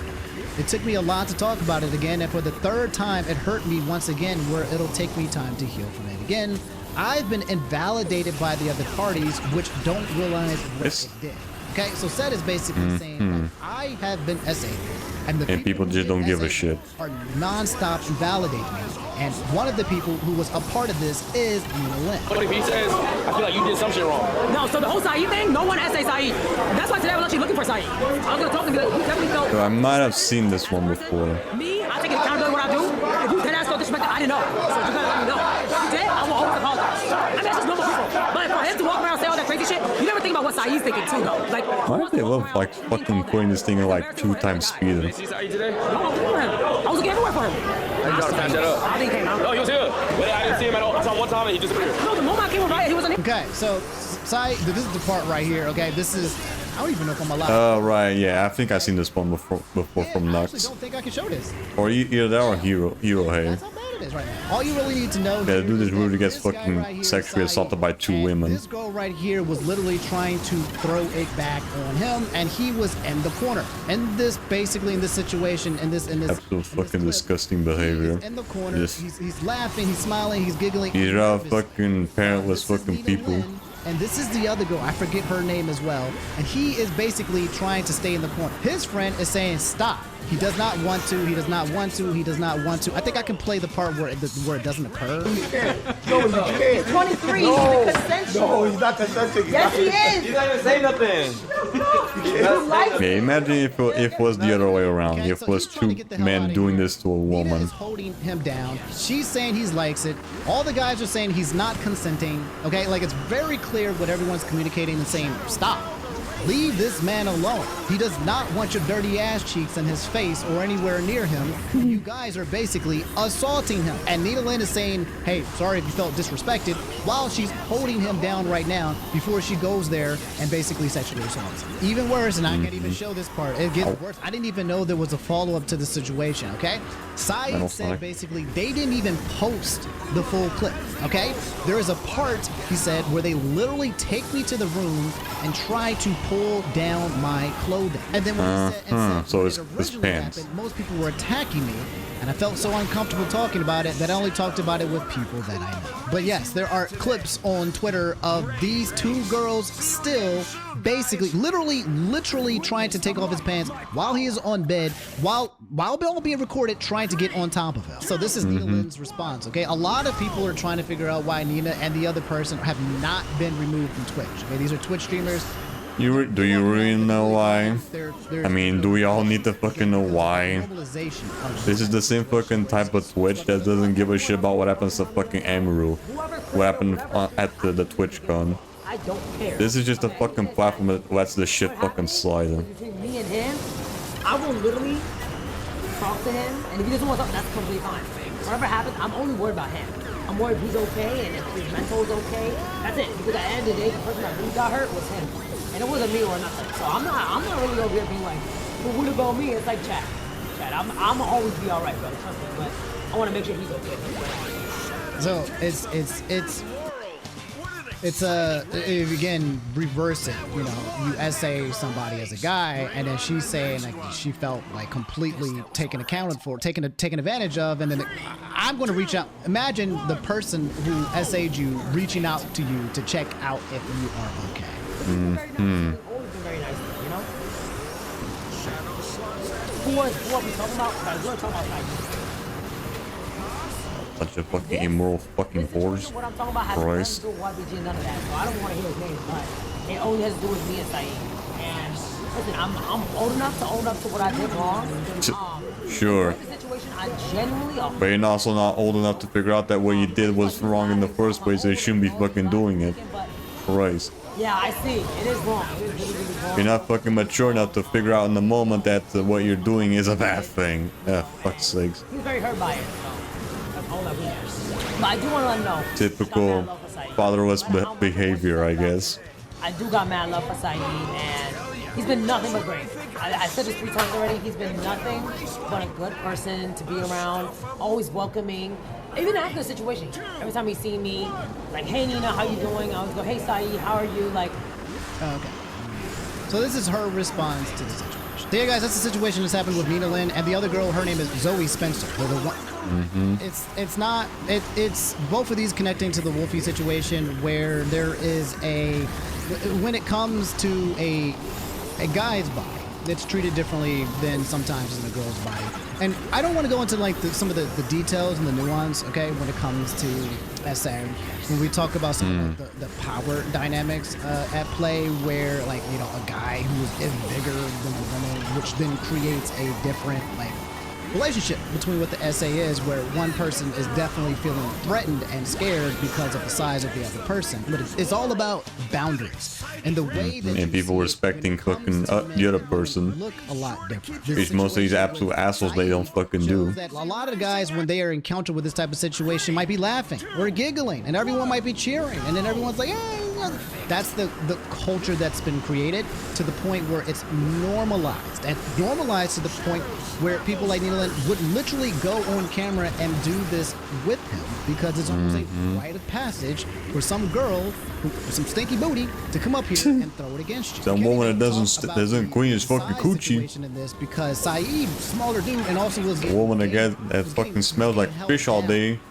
It took me a lot to talk about it again, and for the third time, it hurt me once again, where it'll take me time to heal from it again. I've been invalidated by the other parties, which don't realize what it did. Okay, so Seth is basically saying that I have been SA'd, and the people just don't give a shit. Are non-stop invalidating me. And one of the people who was a part of this is Nina Lynn. But if he says, I feel like you did some shit wrong. No, so the whole Saeed thing, no one SA Saeed. That's why today I was actually looking for Saeed. I was going to talk to him, he definitely felt... So I might have seen this one before. Me, I take accountability what I do. If you dead ass felt disrespected, I didn't know. So you gotta let me know. If you did, I will always apologize. I mean, that's just normal people. But for him to walk around and say all that crazy shit, you never think about what Saeed's thinking too, though. Like, why do they love like fucking putting this thing at like 2 times speed? Did you see Saeed today? No, I was looking for him. I was looking everywhere for him. I just gotta patch that up. I think he came out. No, he was here. But I didn't see him at all. I saw one time and he disappeared. No, the moment I came over, he wasn't here. Okay, so Saeed, this is the part right here, okay? This is, I don't even know if I'm allowed. Oh, right, yeah, I think I've seen this one before from Nux. I actually don't think I can show this. Or either that or Hero Hey. That's how bad it is right now. All you really need to know yeah, the dude is really gets fucking sexually assaulted by 2 women. This girl right here was literally trying to throw it back on him, and he was in the corner. And this, basically in this situation, in this absolute fucking disgusting behavior. He's in the corner, he's laughing, he's smiling, he's giggling. These are fucking parentless fucking people. And this is the other girl, I forget her name as well, and he is basically trying to stay in the corner. His friend is saying stop. He does not want to, he does not want to, he does not want to. I think I can play the part where it doesn't occur. No, you can't. 23, he's consensual. No, he's not consensual. Yes, he is. He didn't even say nothing. Okay, imagine if it was the other way around. Okay, if so it was he's trying to 2 get the hell men outta doing here. this to a Nina woman. is holding him down. She's saying he likes it. All the guys are saying he's not consenting. Okay, like it's very clear what everyone's communicating and saying, stop. Leave this man alone. He does not want your dirty ass cheeks in his face or anywhere near him. You guys are basically assaulting him. And Nina Lynn is saying, hey, sorry if you felt disrespected, while she's holding him down right now before she goes there and basically sexually assaults him. Even worse, and I can't even show this part. It gets worse. I didn't even know there was a follow-up to the situation, okay? Saeed said basically they didn't even post the full clip, okay? There is a part, he said, where they literally take me to the room and try to pull down my clothing. And then when he said so when it's it his originally pants. happened, most people were attacking me, and I felt so uncomfortable talking about it that I only talked about it with people that I know. But yes, there are clips on Twitter of these two girls still basically, literally trying to take off his pants while he is on bed, while all being recorded, trying to get on top of him. So this is Nina Lynn's response, okay? A lot of people are trying to figure out why Nina and the other person have not been removed from Twitch, okay? These are Twitch streamers. Do you really know why? I mean, do we all need to fucking know why? This is the same fucking type of Twitch that doesn't give a shit about what happens to fucking Amaru. What happened at the TwitchCon. I don't care. This is just a fucking platform that lets the shit fucking slide in. Between me and him, I will literally talk to him, and if he doesn't want something, that's completely fine. Whatever happens, I'm only worried about him. I'm worried if he's okay and if his mental is okay. That's it. Because at the end of the day, the person that really got hurt was him, and it wasn't me or nothing. So I'm not really over here being like, well, what about me? It's like chat. I'm always be all right, bro. Trust me. But I want to make sure he's okay. So it's again, reverse it. You know, you essay somebody as a guy, and then she's saying like she felt like completely taken advantage of, and then I'm going to reach out. Imagine the person who essayed you reaching out to you to check out if you are okay. Always been very nice, you know. Who are we talking about? We're talking about Such a fucking immoral fucking whores. What I'm talking about has Christ. nothing to do with YBG, none of that. So I don't want to hear his name, but it only has to do with me and Saeed. And listen, I'm old enough to own up to what I did wrong. Sure. The situation, I genuinely. But you're also not old enough to figure out that what you did was wrong in the first place. They shouldn't be fucking doing it. Christ. Yeah, I see. It is wrong. It is really, really wrong. You're not fucking mature enough to figure out in the moment that what you're doing is a bad thing. Yeah, fuck's sakes. He's very hurt by it. So that's all that we have. But I do want to let him know. Typical fatherless behavior, I guess. I do got mad love for Saeed, and he's been nothing but great. I said this 3 times already. He's been nothing but a good person to be around, always welcoming. Even after the situation, every time he see me, like, hey Nina, how you doing? I always go, hey Saeed, how are you? Like, okay. So this is her response to the situation. So yeah, guys, that's the situation that's happened with Nina Lynn and the other girl. Her name is Zoe Spencer. They're the one. It's both of these connecting to the Wolfie situation where there is when it comes to a guy's body, it's treated differently than sometimes in a girl's body. And I don't want to go into like some of the details and the nuance, okay, when it comes to SM. When we talk about some of the power dynamics at play, where like, you know, a guy who is bigger than a woman, which then creates a different like relationship between what the SA is, where one person is definitely feeling threatened and scared because of the size of the other person. But it's all about boundaries and the way that and people respecting fucking the other person. Look a lot different. Because most of these absolute assholes, they don't fucking do. That a lot of the guys, when they are encountered with this type of situation, might be laughing or giggling, and everyone might be cheering, and then everyone's like, "Hey!" That's the culture that's been created to the point where it's normalized, and normalized to the point where people like Nina Lynn would literally go on camera and do this with him, because it's almost a rite of passage for some girl with some stinky booty to come up here and throw it against you. Some woman that doesn't clean his fucking coochie. In this, because Saeed, smaller dude, and also was a woman that fucking smells like fish all day.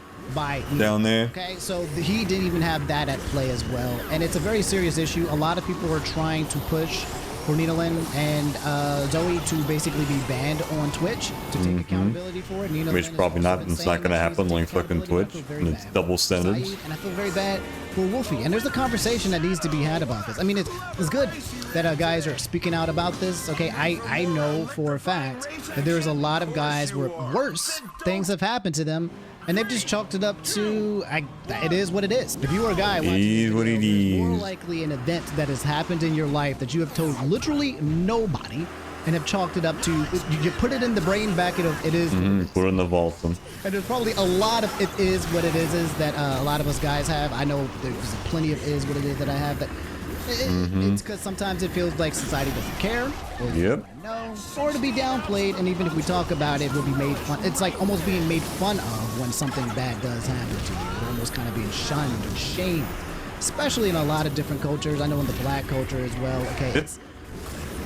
Down there. Okay, so he didn't even have that at play as well, and it's a very serious issue. A lot of people are trying to push for Nina Lynn and Zoe to basically be banned on Twitch to take accountability for it. Nina Which Lynn probably not. It's not gonna happen like fucking Twitch, and it's double standards. And I feel very bad for Wolfie. And there's a conversation that needs to be had about this. I mean, it's good that guys are speaking out about this. Okay, I know for a fact that there's a lot of guys where worse things have happened to them, and they've just chalked it up to, it is what it is. If you are a guy watching what it is, more is. likely an event that has happened in your life that you have told literally nobody and have chalked it up to, you put it in the brain bucket of it is. Put it in the vault. And there's probably a lot of it is what it is that a lot of us guys have. I know there's plenty of is what it is that I have, but it's because sometimes it feels like society doesn't care. Or or to be downplayed, and even if we talk about it, we'll be made fun. It's like almost being made fun of when something bad does happen to you. You're almost kind of being shunned or shamed, especially in a lot of different cultures. I know in the black culture as well. Okay,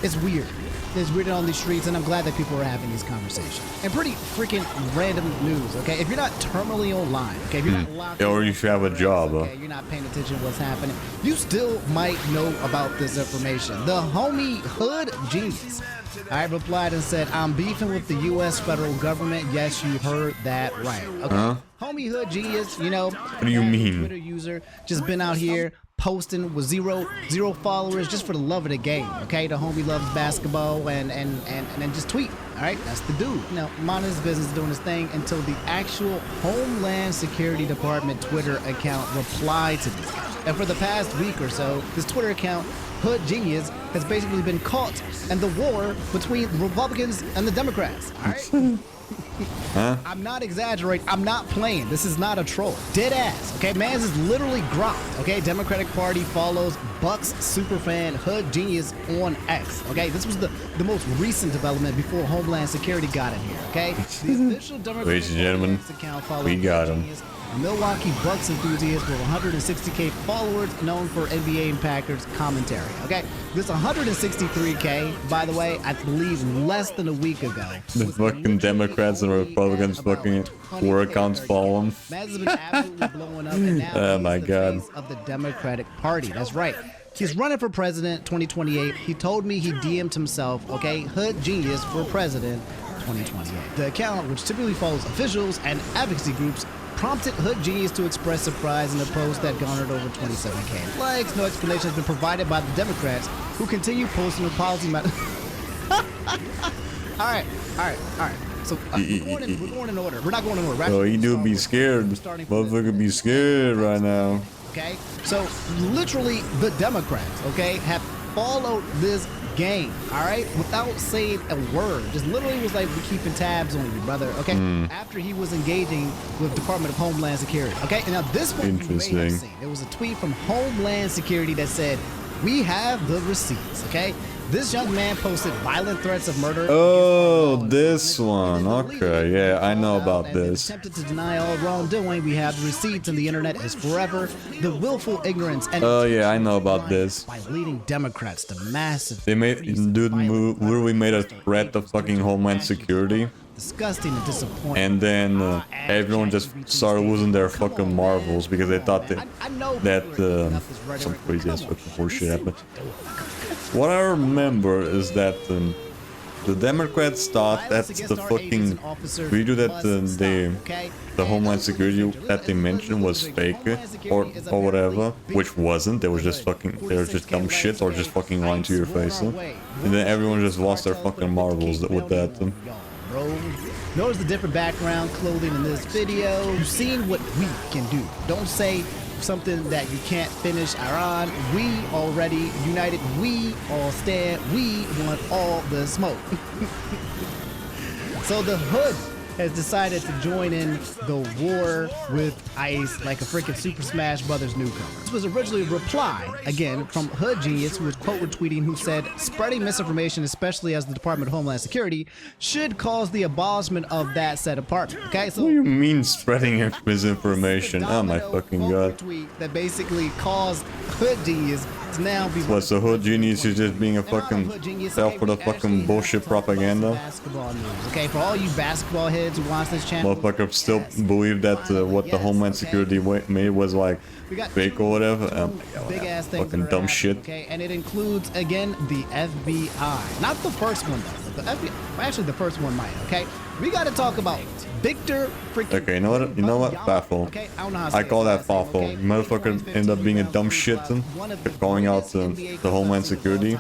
It's weird. It's weird on these streets, and I'm glad that people are having these conversations. And pretty freaking random news, okay? If you're not terminally online, okay, if you're not locked Or in, you should have a job. okay, you're not paying attention to what's happening, you still might know about this information. The homie Hood Genius, I replied and said, I'm beefing with the U.S. federal government. Yes, you heard that right. Okay. Homie Hood Genius, you know, What do you mean? Twitter user, just been out here posting with zero followers just for the love of the game. Okay, the homie loves basketball and then just tweet. All right, that's the dude. Now, minding his business, doing his thing until the actual Homeland Security Department Twitter account replied to this. And for the past week or so, this Twitter account, Hood Genius, has basically been caught in the war between the Republicans and the Democrats. All right. I'm not exaggerating. I'm not playing. This is not a troll. Dead ass. Okay, man's is literally grokked. Okay, Democratic Party follows Bucks superfan Hood Genius on X. Okay, this was the most recent development before Homeland Security got in here. Okay, the official Democratic Ladies and gentlemen, X account follows we got Hood him. Genius, a Milwaukee Bucks enthusiast with 160K followers, known for NBA and Packers commentary. Okay, this 163K, by the way, I believe less than a week ago. The fucking Democrats and Republicans fucking war accounts follow him. Maz has been absolutely blowing up, and now Oh he's my the God. face of the Democratic Party. That's right. He's running for president 2028. He told me he DM'd himself, okay, Hood Genius for president 2028. The account, which typically follows officials and advocacy groups, prompted Hood Genius to express surprise in a post that garnered over 27K likes. No explanation has been provided by the Democrats, who continue posting their policy matters. All right. So we're going in order. We're not going in order. Oh, he do be scared. Motherfucker be scared right now. Okay, so literally the Democrats, okay, have followed this game, all right, without saying a word. Just literally was like, we're keeping tabs on you, brother, okay? After he was engaging with Department of Homeland Security, okay? And now this one you may have Interesting. seen. There was a tweet from Homeland Security that said, we have the receipts, okay? This young man posted violent threats of murder. Oh, this one. Okay, yeah, I know about this. Attempted to deny all wrongdoing. We have the receipts, and the internet is forever. The willful ignorance and Oh yeah, I know about this. by leading Democrats to massive, They made dude literally made a threat of fucking Homeland Security, disgusting and disappointing. and then everyone just started losing their fucking marbles because they thought that some crazy ass fucking horseshit happened. What I remember is that the Democrats thought that the fucking video that the Homeland Security that they mentioned was fake or whatever, which wasn't. They were just dumb shit or just fucking lying to your face. And then everyone just lost their fucking marbles with that. Bro, notice the different background clothing in this video. You've seen what we can do. Don't say something that you can't finish. Iran, we already united. We all stand. We want all the smoke. So the Hood has decided to join in the war with ICE like a freaking Super Smash Brothers newcomer. This was originally a reply, again, from Hood Genius, who was quote retweeting, who said, spreading misinformation, especially as the Department of Homeland Security, should cause the abolishment of that said department. Okay, so What do you mean spreading misinformation? Oh my fucking god. tweet that basically caused Hood Genius to now be What, so Hood Genius is just being a fucking fell for the fucking bullshit propaganda? basketball news. Okay, for all you basketball heads who watch this channel, Motherfucker still believe that what the Homeland Security made was like fake or whatever. big ass things fucking that are dumb happening, shit. Okay, and it includes again the FBI, not the first one though. The FBI, well, actually the first one might. Okay, we got to talk about Victor freaking. Okay, you know what? Baffle. Okay, I don't know how to I say call it. that Fafo. Motherfucker ended up being a dumb shit and kept calling out the Homeland Security,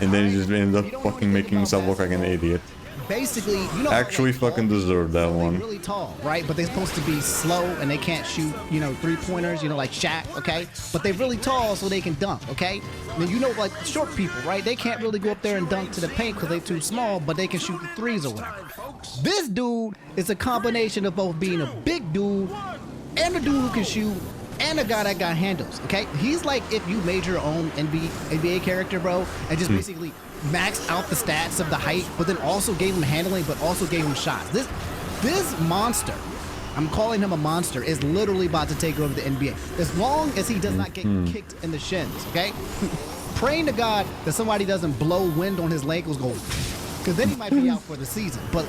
and then he just ended up fucking making himself look like an idiot. Basically, you know, Actually fucking deserved that they're one. really tall, right? But they're supposed to be slow and they can't shoot, you know, 3-pointers, you know, like Shaq, okay? But they're really tall so they can dunk, okay? And you know, like short people, right? They can't really go up there and dunk to the paint because they're too small, but they can shoot the threes or whatever. This dude is a combination of both being a big dude and a dude who can shoot and a guy that got handles, okay? He's like if you made your own NBA character, bro, and just basically maxed out the stats of the height, but then also gave him handling, but also gave him shots. This monster, I'm calling him a monster, is literally about to take over the NBA. As long as he does not get kicked in the shins, okay? praying to God that somebody doesn't blow wind on his ankles, because then he might be out for the season. But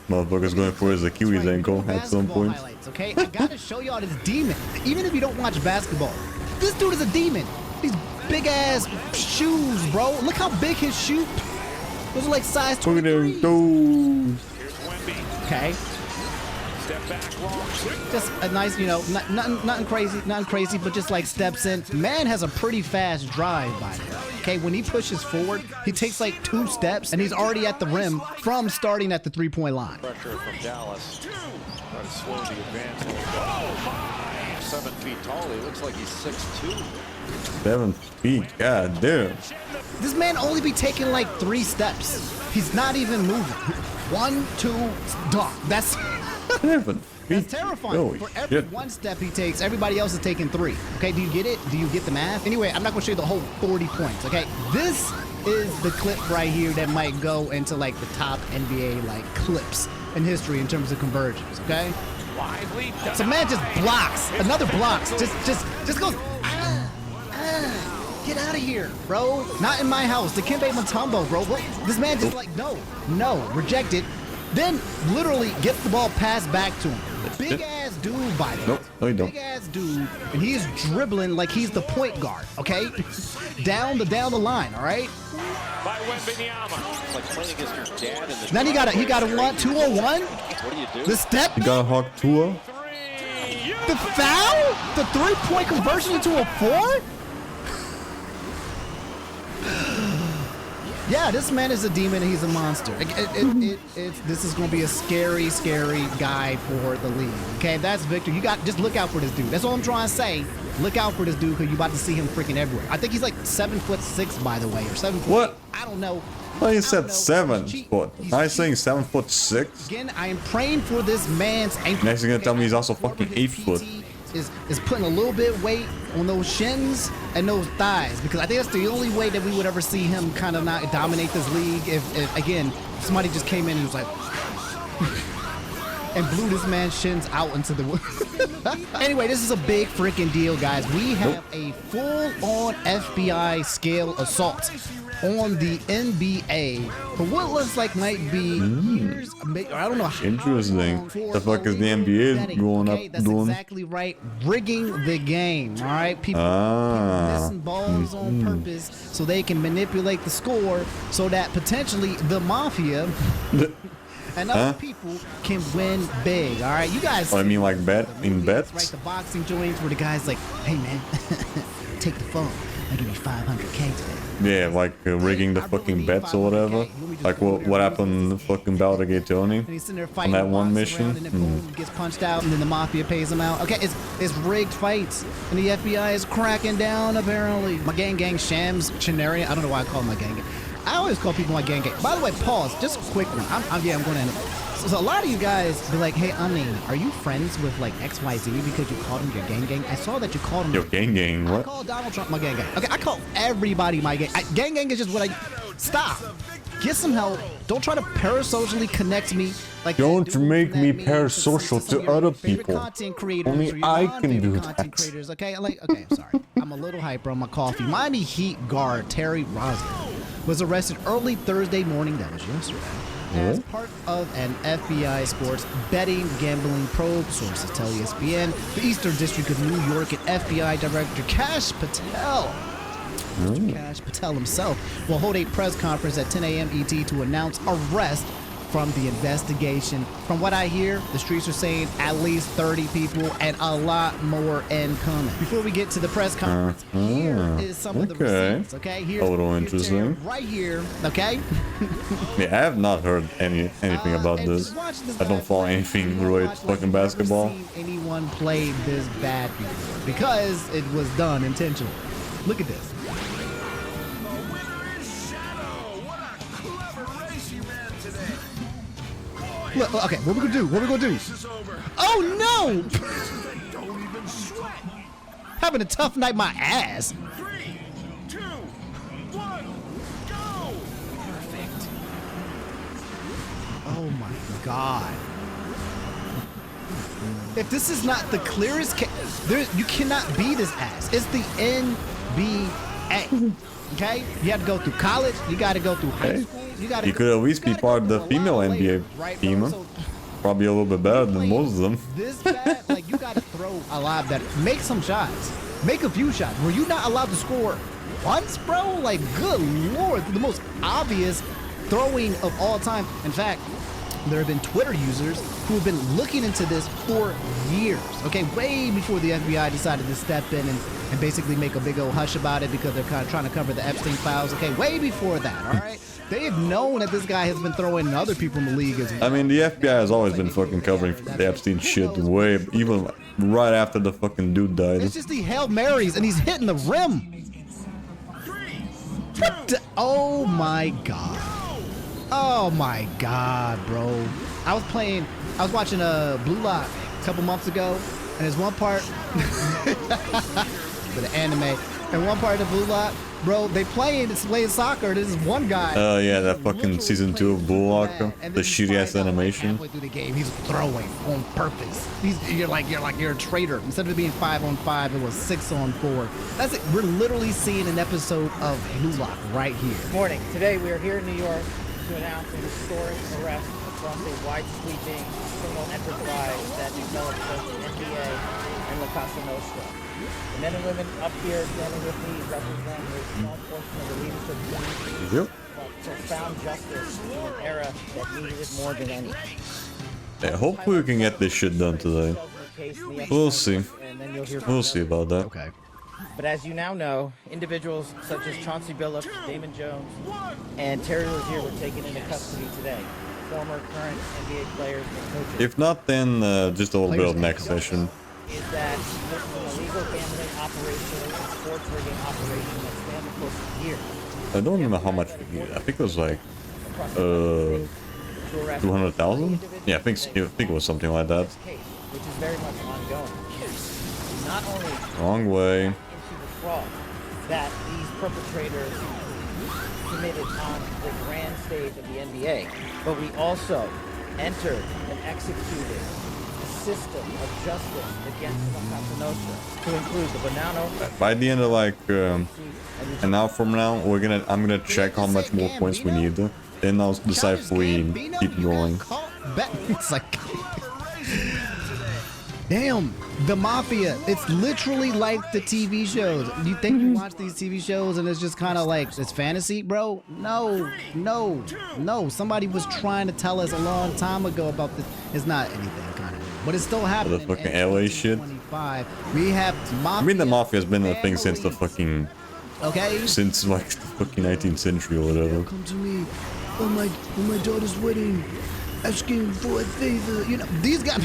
motherfucker's going for his Achilles ankle at some point. Highlights, okay, I gotta show y'all this demon. Even if you don't watch basketball, this dude is a demon. These big ass shoes, bro. Look how big his shoe. Those are like size 23. Look at them toes. Okay. Just a nice, you know, nothing crazy, but just like steps in. Man has a pretty fast drive, by the way. Okay, when he pushes forward, he takes like 2 steps and he's already at the rim from starting at the 3-point line. Pressure from Dallas. Try to slow the advance. 7 feet tall. He looks like he's 6'2". 7 feet, god damn. This man only be taking like 3 steps. He's not even moving. 1, 2, dog. That's 7 feet. That's terrifying. Holy For every shit. 1 step he takes, everybody else is taking 3. Okay, do you get it? Do you get the math? Anyway, I'm not gonna show you the whole 40 points. Okay, this is the clip right here that might go into like the top NBA like clips in history in terms of conversions. Okay. So man just blocks, another blocks, just goes. Get out of here, bro. Not in my house. The Dikembe Mutombo, bro. This man just like, no, reject it. Then literally gets the ball passed back to him. Big ass dude, by the way. Nope, no you don't. Big ass dude, and he's dribbling like he's the point guard, okay? down the line, all right? By Wembanyama. It's like playing against your dad in the Then he got a 2-on-1. What do you do? The step, You got a hawk Tua? the foul, the 3-point conversion into a 4. Yeah, this man is a demon and he's a monster. This is going to be a scary guy for the league. Okay, that's Victor. You got just look out for this dude. That's all I'm trying to say. Look out for this dude because you're about to see him freaking everywhere. I think he's like 7'6", by the way, or 7 foot. What? I don't know. Well, you said 7 foot. I was saying 7'6". Again, I am praying for this man's ankle. Next you're gonna tell me he's also fucking 8 foot. Is putting a little bit weight on those shins and those thighs, because I think that's the only way that we would ever see him kind of not dominate this league if again somebody just came in and was like and blew this man's shins out into the wood. Anyway, this is a big freaking deal, guys. We have a full-on FBI scale assault on the NBA for what looks like might be years. I don't know how Interesting. long. The fuck is the NBA going up That's doing? exactly right. Rigging the game. All right, people missing balls on purpose so they can manipulate the score so that potentially the mafia and other people can win big. All right, you guys. Oh, I mean like bet in bets? Right, the boxing joints where the guy's like, "Hey man, take the phone. I'll give you 500K today." Yeah, like rigging the fucking bets or whatever. Like what happened in the fucking battle against Tony And he's sitting there on fighting that one walks around, mission. and then boom, gets punched out, and then the mafia pays him out. Okay, it's rigged fights, and the FBI is cracking down. Apparently, my gang shams Chenaria. I don't know why I call him my gang. I always call people my gang. By the way, pause. Just a quick one. I'm going to end it. So a lot of you guys be like, "Hey, Ani, are you friends with like XYZ because you called him your gang? I saw that you called him Yo, gang, I what? call Donald Trump my gang. Okay, I call everybody my gang. Gang is just what I... Stop. Get some help. Don't try to parasocially connect me. Like Don't make me connect parasocial some of to your other favorite people. Content creators, Only or your I can non-favorite do content that. Creators, okay, I'm sorry. I'm a little hyper on my coffee. Miami Heat guard Terry Rozier was arrested early Thursday morning. That was yesterday. As part of an FBI sports betting gambling probe, sources tell ESPN. The Eastern District of New York and FBI Director Kash Patel, Mr. Kash Patel himself, will hold a press conference at 10 a.m. ET to announce arrest from the investigation. From what I hear, the streets are saying at least 30 people and a lot more incoming. Before we get to the press conference, here is some of the receipts, okay? Here's A little interesting. right here, okay? Yeah, I have not heard anything about And this. just watch this I don't bad follow boy. anything You related watch to like fucking you've never basketball. seen anyone play this bad before, because it was done intentionally. Look at this. Look, okay, what we gonna do? Oh no! Having a tough night, my ass. 3, 2, 1, go! Oh my god. If this is not the clearest case, you cannot be this ass. It's the NBA. Hey, okay? You have to go through college. You got to go through high Hey, school. You got to. you could at least be part of the female NBA team. Huh? Probably a little bit better than most of them. This bad, like you got to throw a lot better. Make some shots. Make a few shots. Were you not allowed to score once, bro? Like, good lord, the most obvious throwing of all time. In fact, there have been Twitter users who have been looking into this for years, okay, way before the FBI decided to step in and basically make a big old hush about it because they're kind of trying to cover the Epstein files, okay, way before that, all right? They have known that this guy has been throwing other people in the league as well. I mean, the FBI has always been fucking covering for the Epstein shit way, even right after the fucking dude died. It's just the Hail Marys, and he's hitting the rim. Oh my god. Oh my god, bro. I was watching Blue Lock a couple months ago, and there's one part with an anime, and one part of Blue Lock, bro, it's playing soccer. This is one guy. Oh yeah, that fucking season 2 of Blue Lock, the shitty ass animation. Halfway through the game, he's throwing on purpose. You're a traitor. Instead of it being 5-on-5, it was 6-on-4. That's it. We're literally seeing an episode of Blue Lock right here. Morning. Today we are here in New York to announce a historic arrest across a wide-sweeping criminal enterprise that developed both the NBA and La Casa Nostra. The men and women up here standing with me represent a small portion of the leadership community, Yep. profound justice in an era that needed it more than any. Yeah, hopefully we can get this shit done today. We'll see. We'll see about that. Okay. But as you now know, individuals such as Chauncey Billups, Damon Jones, and Terry Rozier were taken into custody today. Former, current NBA players and coaches. If not, then just a little bit of next session. Is that this is an illegal gambling operation and sports rigging operation that spanned the course of years. I don't remember how much we needed. I think it was like 200,000. Yeah, I think it was something like that. Which is very much ongoing. Not only Wrong way. into the fraud that these perpetrators committed on the grand stage of the NBA, but we also entered and executed a system of justice against La Casa Nostra to include the Bonanno. By the end of like an hour from now, I'm gonna check how much more points we need. Then I'll decide if we keep going. It's like, damn, the Mafia. It's literally like the TV shows. You think you watch these TV shows and it's just kind of like, it's fantasy, bro? No. Somebody was trying to tell us a long time ago about this. It's not anything kind of new, but it's still happening. The fucking LA shit. We have Mafia. I mean, the Mafia has been a thing since the fucking... Okay. Since like the fucking 19th century or whatever. Come to me on my daughter's wedding, asking for a favor. You know, these guys,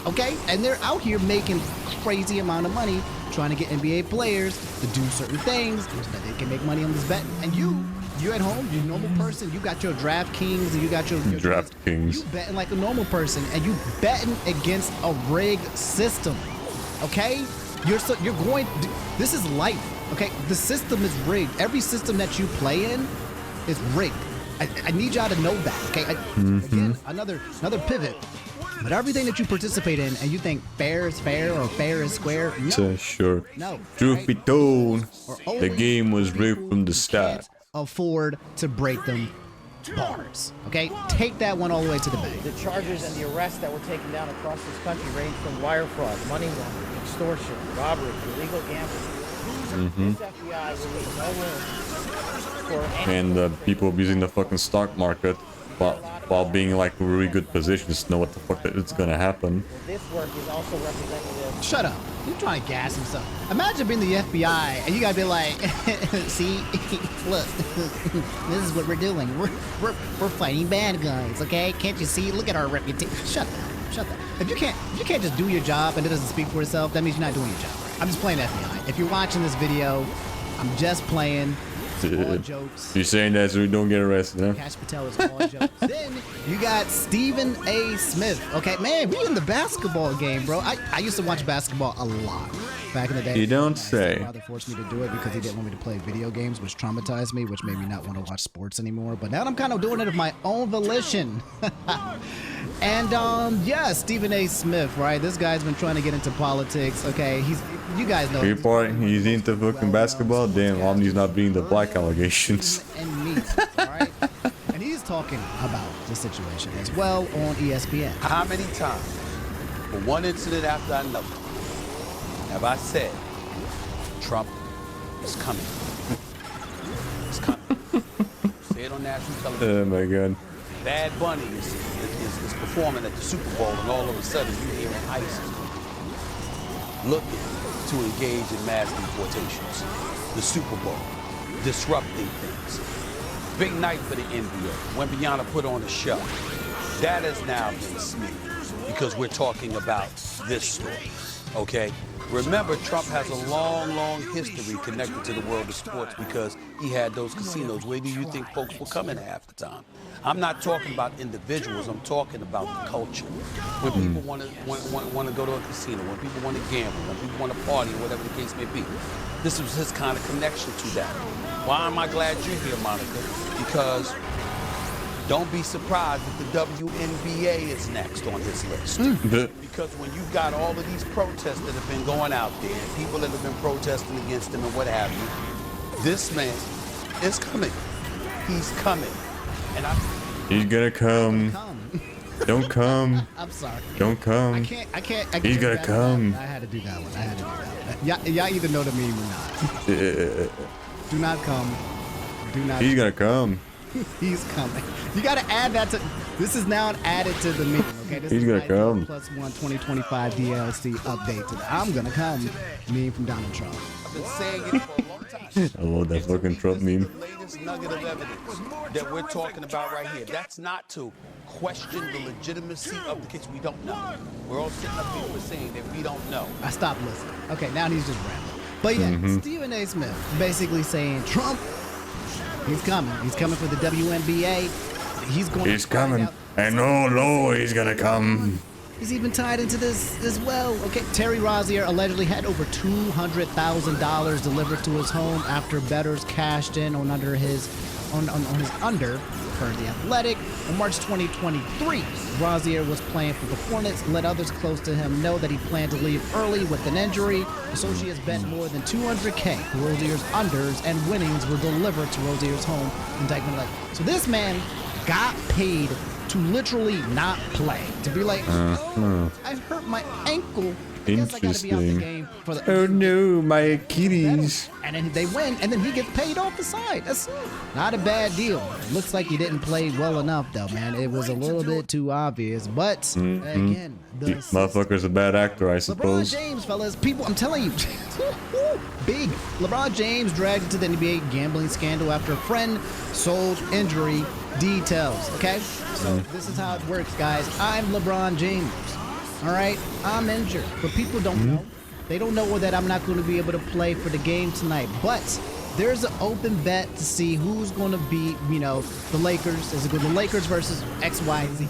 okay? And they're out here making crazy amount of money trying to get NBA players to do certain things so that they can make money on this bet. And you at home, you're a normal person. You got your DraftKings and you got your DraftKings. You betting like a normal person, and you betting against a rigged system, okay? You're going. This is life, okay? The system is rigged. Every system that you play in is rigged. I need y'all to know that, okay? Again, another pivot. But everything that you participate in and you think fair is fair or fair is square, no. Sure. No. Truth be told, the game was rigged from the start. Afford to break them bars, okay? Take that one all the way to the bank. The charges and the arrests that were taken down across this country range from wire fraud, money laundering, extortion, robbery, illegal gambling. This FBI will leave no room for any And people abusing the fucking stock market while being in like really good positions to know what the fuck is gonna happen. This work is also representative. Shut up. You're trying to gas himself. Imagine being the FBI and you gotta be like, see, look, this is what we're doing. We're fighting bad guys, okay? Can't you see? Look at our reputation. Shut that. If you can't just do your job and it doesn't speak for itself, that means you're not doing your job right. I'm just playing FBI. If you're watching this video, I'm just playing. It's all jokes. You're saying that so we don't get arrested, huh? Cash Patel is all jokes. Then you got Stephen A. Smith. Okay, man, we in the basketball game, bro. I used to watch basketball a lot back in the day. You don't say. My father forced me to do it because he didn't want me to play video games, which traumatized me, which made me not want to watch sports anymore. But now I'm kind of doing it of my own volition. And yeah, Stephen A. Smith, right? This guy's been trying to get into politics. Okay, you guys know. He's into fucking basketball. Damn, Omni's not being the black allegations. And meat, all right? And he's talking about the situation as well on ESPN. How many times, for one incident after another, have I said Trump is coming? It's coming. Say it on national television. Oh my god. Bad Bunny is performing at the Super Bowl, and all of a sudden you hear ICE looking to engage in mass deportations. The Super Bowl, disrupting things. Big night for the NBA. When Rihanna put on a show, that has now been smeared because we're talking about this story. Okay? Remember, Trump has a long, long history connected to the world of sports because he had those casinos. Where do you think folks were coming half the time? I'm not talking about individuals. I'm talking about the culture. When people want to go to a casino, when people want to gamble, when people want to party, whatever the case may be. This was his kind of connection to that. Why am I glad you're here, Monica? Because don't be surprised if the WNBA is next on his list. Because when you've got all of these protests that have been going out there, and people that have been protesting against him and what have you, this man is coming. He's coming. And he's gonna come. Don't come. I'm sorry. Don't come. I can't. He's gonna come. I had to do that one. Y'all either know the meme or not. Do not come. Do not. He's gonna come. He's coming. You gotta add that to. This is now added to the meme. Okay. This He's is gonna come. +1 2025 DLC update to the I'm gonna come meme from Donald Trump. I've been saying it for a long time. I love that fucking Trump meme. The latest nugget of evidence that we're talking about right here. That's not to question the legitimacy of the case. We don't know. We're all sitting up here we're saying that we don't know. I stopped listening. Okay, now he's just rambling. But yeah, Stephen A. Smith basically saying Trump, he's coming. He's coming for the WNBA. He's coming. And oh Lord, he's gonna come. He's even tied into this as well. Okay, Terry Rozier allegedly had over $200,000 delivered to his home after bettors cashed in on his under per The Athletic. In March 2023, Rozier was playing for the Hornets, let others close to him know that he planned to leave early with an injury. Associates bet more than $200K. Rozier's unders and winnings were delivered to Rozier's home in Dykeman Lake. So this man got paid to literally not play. To be like, oh, I hurt my ankle. I guess I gotta be out the game for the oh no, my Achilles. And then they win, and then he gets paid off the side. That's not a bad deal. Looks like he didn't play well enough, though, man. It was a little bit too obvious. But again, the motherfucker's a bad actor, I suppose. LeBron James, fellas, people, I'm telling you, big. LeBron James dragged into the NBA gambling scandal after a friend sold injury details. Okay, so this is how it works, guys. I'm LeBron James. All right, I'm injured, but people don't know. They don't know that I'm not going to be able to play for the game tonight. But there's an open bet to see who's going to beat, the Lakers. Is it going to the Lakers versus X, Y, and Z?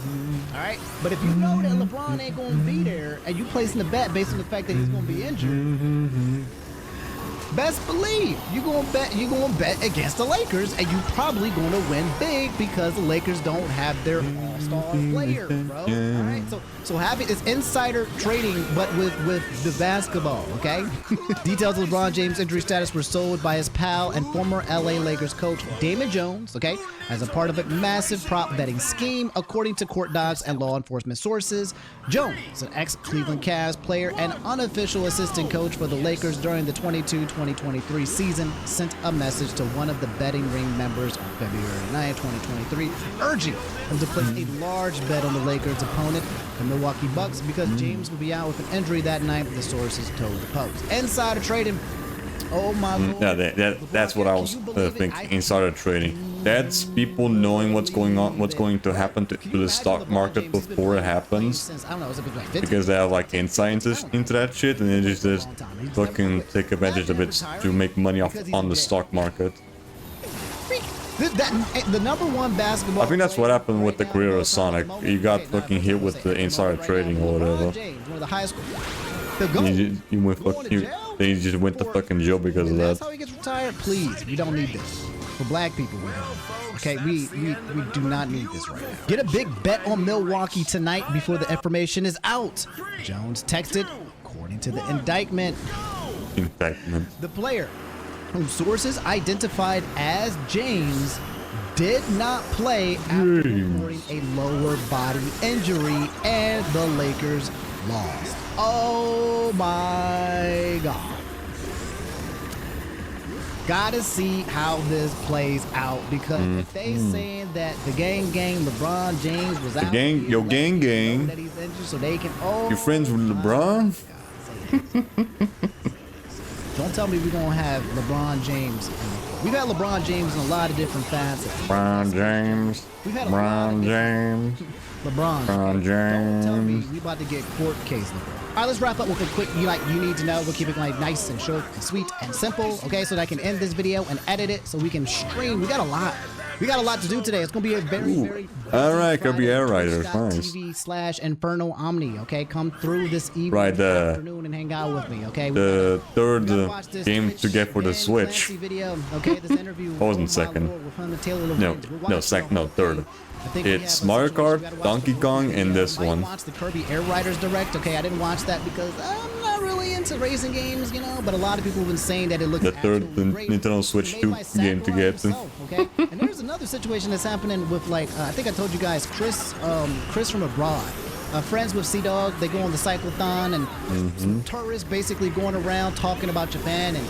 All right, but if you know that LeBron ain't going to be there, and you placing the bet based on the fact that he's going to be injured, best believe you're gonna bet against the Lakers, and you probably gonna win big because the Lakers don't have their all-star player, bro. All right, so having this insider trading, but with the basketball, okay? Details of LeBron James' injury status were sold by his pal and former LA Lakers coach Damon Jones, okay, as a part of a massive prop betting scheme, according to court docs and law enforcement sources. Jones, an ex-Cleveland Cavs player and unofficial assistant coach for the Lakers during the 22-2023 season, sent a message to one of the betting ring members on February 9, 2023, urging him to place a large bet on the Lakers' opponent, the Milwaukee Bucks, because James would be out with an injury that night, the sources told the Post. Insider trading. Oh my Lord. Yeah, that's what I was thinking. Insider trading. That's people knowing what's going on, what's going to happen to the stock market before it happens. Because they have like insight into that shit, and they just fucking take advantage of it to make money off on the stock market. The number one basketball. I think that's what happened with the career of Sonic. You got fucking hit with the insider trading or whatever. Then you just went to fucking jail because of that. That's how he gets retired. Please, we don't need this. For black people, we don't. Okay, we do not need this right now. Get a big bet on Milwaukee tonight before the information is out. Jones texted, according to the indictment. The player, whose sources identified as James, did not play after reporting a lower body injury, and the Lakers lost. Oh my God. Gotta see how this plays out, because if they saying that the gang, LeBron James was out. Gang. That he's injured, so they can. Oh, You friends with LeBron? don't tell me we're gonna have LeBron James. We got LeBron James in a lot of different facets. LeBron James. We've had a LeBron James. LeBron James. Don't tell me we about to get court case LeBron. All right, let's wrap up with a quick you need to know. We'll keep it like nice and short and sweet and simple, okay? So that I can end this video and edit it so we can stream. We got a lot. We got a lot to do today. It's gonna be a very All right, Kirby Air Riders, nice. TV/Inferno Omni, okay? Come through this evening, Right, afternoon, and hang out with me, okay? The third game to get for the Switch. Video, okay? This interview Wasn't second. No, third. It's Mario Kart, Donkey Kong, and this one. Watch the Kirby Air Riders Direct. Okay, I didn't watch that because I'm not really into racing games, you know. But a lot of people have been saying that it looks The third Nintendo Switch 2 game to get. Okay, and there's another situation that's happening with like I think I told you guys, Chris from abroad. Friends with Sea Dog, they go on the cyclothon, and some tourists basically going around talking about Japan, and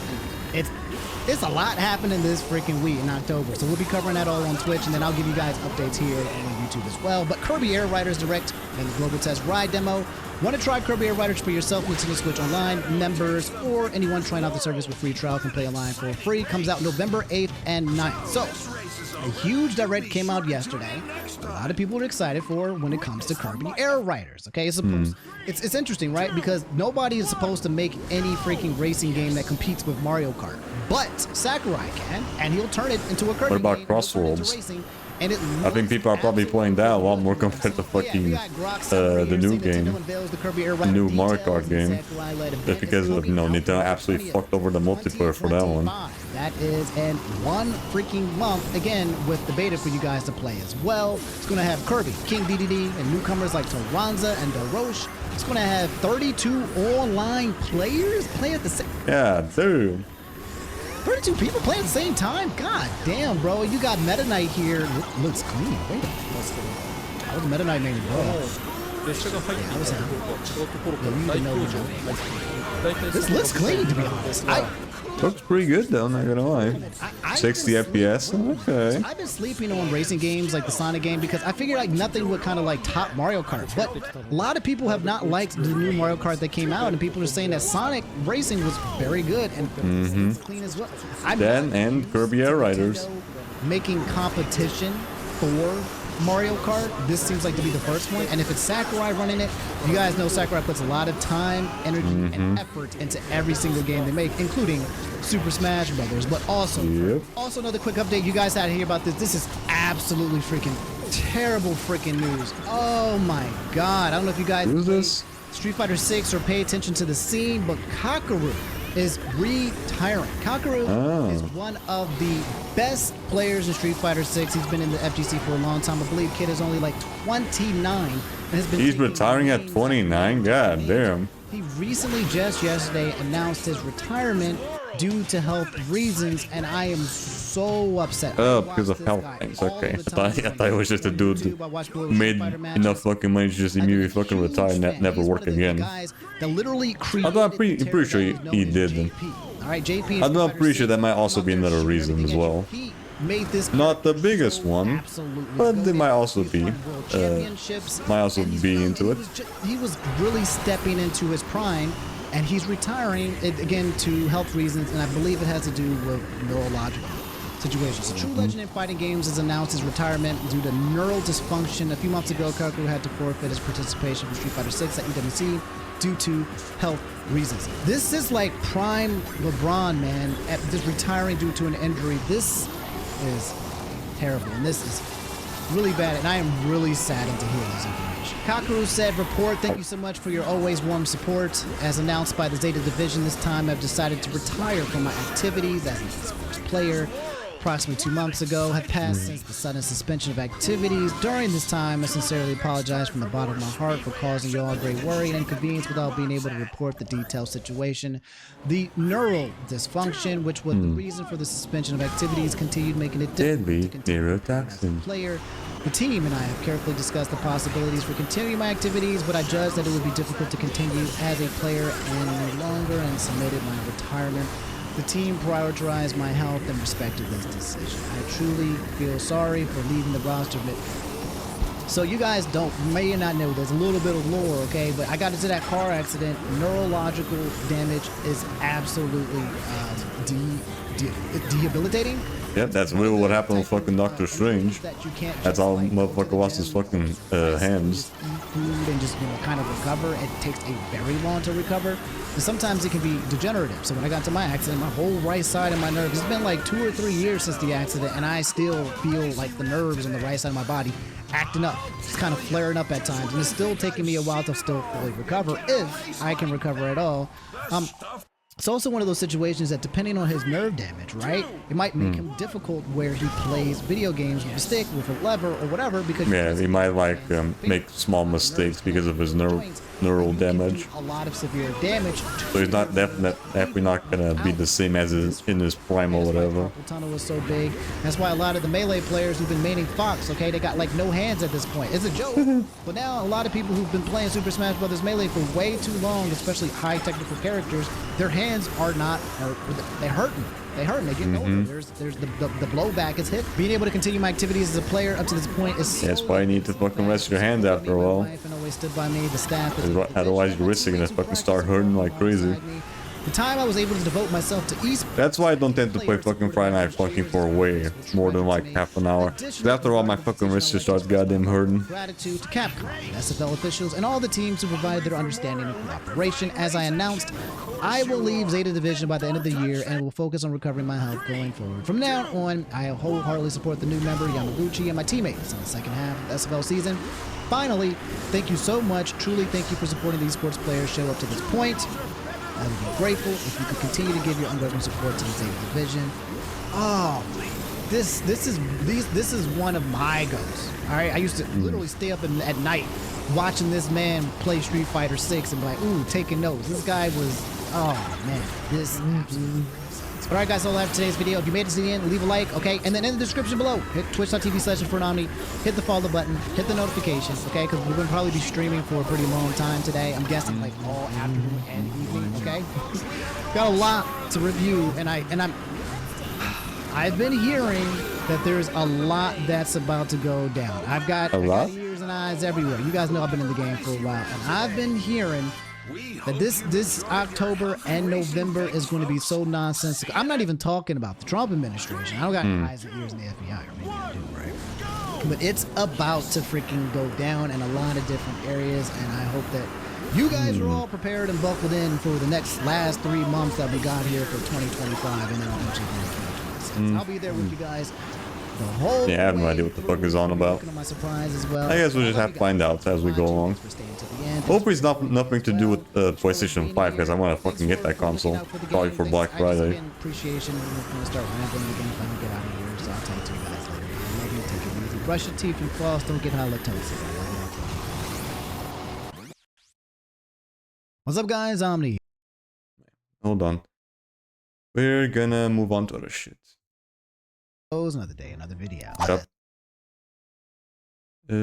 it's a lot happening this freaking week in October. So we'll be covering that all on Twitch, and then I'll give you guys updates here on YouTube as well. But Kirby Air Riders Direct and the Global Test Ride demo. Want to try Kirby Air Riders for yourself? Nintendo Switch Online members or anyone trying out the service with free trial can play online for free. Comes out November 8th and 9th. So a huge direct came out yesterday. A lot of people are excited for when it comes to Kirby Air Riders. Okay, it's interesting, right? Because nobody is supposed to make any freaking racing game that competes with Mario Kart, but Sakurai can, and he'll turn it into a Kirby What about game. Crossworlds? And I think people are probably playing that a lot more compared to fucking the new game, the new Mario Kart game. That's because of, Nintendo absolutely fucked over the multiplayer for that one. That is in 1 freaking month, again, with the beta for you guys to play as well. It's going to have Kirby, King DDD, and newcomers like Taranza and Darosh. It's going to have 32 online players play at the same... Yeah, dude. 32 people playing at the same time? God damn, bro. You got Meta Knight here. Looks clean. Wait a minute. How was Meta Knight named, bro? This looks clean, to be honest. Looks pretty good though, not gonna lie. 60 FPS, okay. I've been sleeping on racing games like the Sonic game because I figured like nothing would kind of like top Mario Kart. But a lot of people have not liked the new Mario Kart that came out, and people are saying that Sonic racing was very good and it's clean as well. Then and Kirby Air Riders making competition for Mario Kart, this seems like to be the first one. And if it's Sakurai running it, you guys know Sakurai puts a lot of time, energy, and effort into every single game they make, including Super Smash Brothers. But also, also another quick update. You guys had to hear about this. This is absolutely freaking terrible freaking news. Oh my God. I don't know if you guys played Street Fighter 6 or pay attention to the scene, but Kakaroo is retiring. Kakaroo is one of the best players in Street Fighter 6. He's been in the FGC for a long time. I believe Kid is only like 29 and has been. He's retiring at 29. God damn. He recently, just yesterday, announced his retirement due to health reasons, and I am so upset. Oh, because of health things. Okay, I thought it was just a dude who made enough fucking money to just immediately fucking retire and never work again. I'm pretty sure he did. All right, JP. I'm not pretty sure that might also be another reason as well. Made this not the biggest one, but they might also be into it. He was really stepping into his prime, and he's retiring again to health reasons, and I believe it has to do with neurological situations. A true legend in fighting games has announced his retirement due to neural dysfunction. A few months ago, Kakaroo had to forfeit his participation in Street Fighter 6 at EWC due to health reasons. This is like prime LeBron, man, just retiring due to an injury. This is terrible, and this is really bad, and I am really saddened to hear this information. Kakaroo said, report, thank you so much for your always warm support. As announced by the Zeta Division, this time I've decided to retire from my activities as an esports player. approximately 2 months ago have passed since the sudden suspension of activities. During this time, I sincerely apologize from the bottom of my heart for causing you all great worry and inconvenience without being able to report the detailed situation. The neural dysfunction, which was the reason for the suspension of activities, continued making it difficult to continue as a player. The team and I have carefully discussed the possibilities for continuing my activities, but I judged that it would be difficult to continue as a player any longer and submitted my retirement. The team prioritized my health and respected this decision. I truly feel sorry for leaving the roster. So you guys may not know, there's a little bit of lore, okay? But I got into that car accident. Neurological damage is absolutely debilitating. Yep, that's really what happened with fucking Doctor Strange. That's how motherfucker lost his fucking hands. Eat food and just, kind of recover. It takes a very long to recover. And sometimes it can be degenerative. So when I got to my accident, my whole right side of my nerves, it's been like 2 or 3 years since the accident, and I still feel like the nerves on the right side of my body acting up. It's kind of flaring up at times, and it's still taking me a while to still fully recover, if I can recover at all. It's also one of those situations that, depending on his nerve damage, right, it might make him difficult where he plays video games with a stick, with a lever, or whatever, because he might like make small mistakes because of his neural damage. A lot of severe damage. So he's not definitely not gonna be the same as in his prime or whatever. The tunnel was so big. That's why a lot of the Melee players who've been maining Fox, okay, they got like no hands at this point. It's a joke. But now a lot of people who've been playing Super Smash Bros. Melee for way too long, especially high technical characters, their hands are not, they're hurting. They hurt and they get older. There's the blowback is hit. Being able to continue my activities as a player up to this point is so. That's why you need to fucking rest your hands after a while. And always stood by me. The staff. Otherwise, your wrists are gonna fucking start hurting like crazy. The time I was able to devote myself to esports. That's why I don't tend to play fucking Friday Night fucking for way more than like half an hour. Because after all, my fucking wrist just starts goddamn hurting. Gratitude to Capcom, SFL officials, and all the teams who provided their understanding and cooperation. As I announced, I will leave Zeta Division by the end of the year and will focus on recovering my health going forward. From now on, I wholeheartedly support the new member Yamaguchi and my teammates in the second half of the SFL season. Finally, thank you so much. Truly, thank you for supporting the esports players show up to this point. I would be grateful if you could continue to give your unwavering support to the Zeta Division. Oh, this is one of my goals. All right, I used to literally stay up at night watching this man play Street Fighter 6 and be like, ooh, taking notes. This guy was, oh man, this absolutely. All right, guys, that's all I have for today's video. If you made it to the end, leave a like, okay? And then in the description below, hit twitch.tv/InfernoOmni, hit the follow button, hit the notifications, okay? Because we're going to probably be streaming for a pretty long time today. I'm guessing like all afternoon and evening, okay? Got a lot to review, and I've been hearing that there's a lot that's about to go down. I got ears and eyes everywhere. You guys know I've been in the game for a while, and I've been hearing that this October and November is going to be so nonsensical. I'm not even talking about the Trump administration. I don't got eyes and ears in the FBI, or maybe I do, right? But it's about to freaking go down in a lot of different areas, and I hope that you guys are all prepared and buckled in for the last 3 months that we got here for 2025, and then eventually 2026. I'll be there with you guys the whole I have no idea what the fuck is on about. My surprise as well. I guess we'll just have to find out as we go along. Hopefully it's nothing to do with PlayStation 5, because I want to fucking get that console. Probably for Black Friday. Appreciation. We're going to start rambling again if I don't get out of here, so I'll talk to you guys later. I love you. Take it easy. Brush your teeth and floss. Don't get halitosis. What's up, guys? Omni. Hold on. We're gonna move on to other shit. Another day, another video. Yep. Let's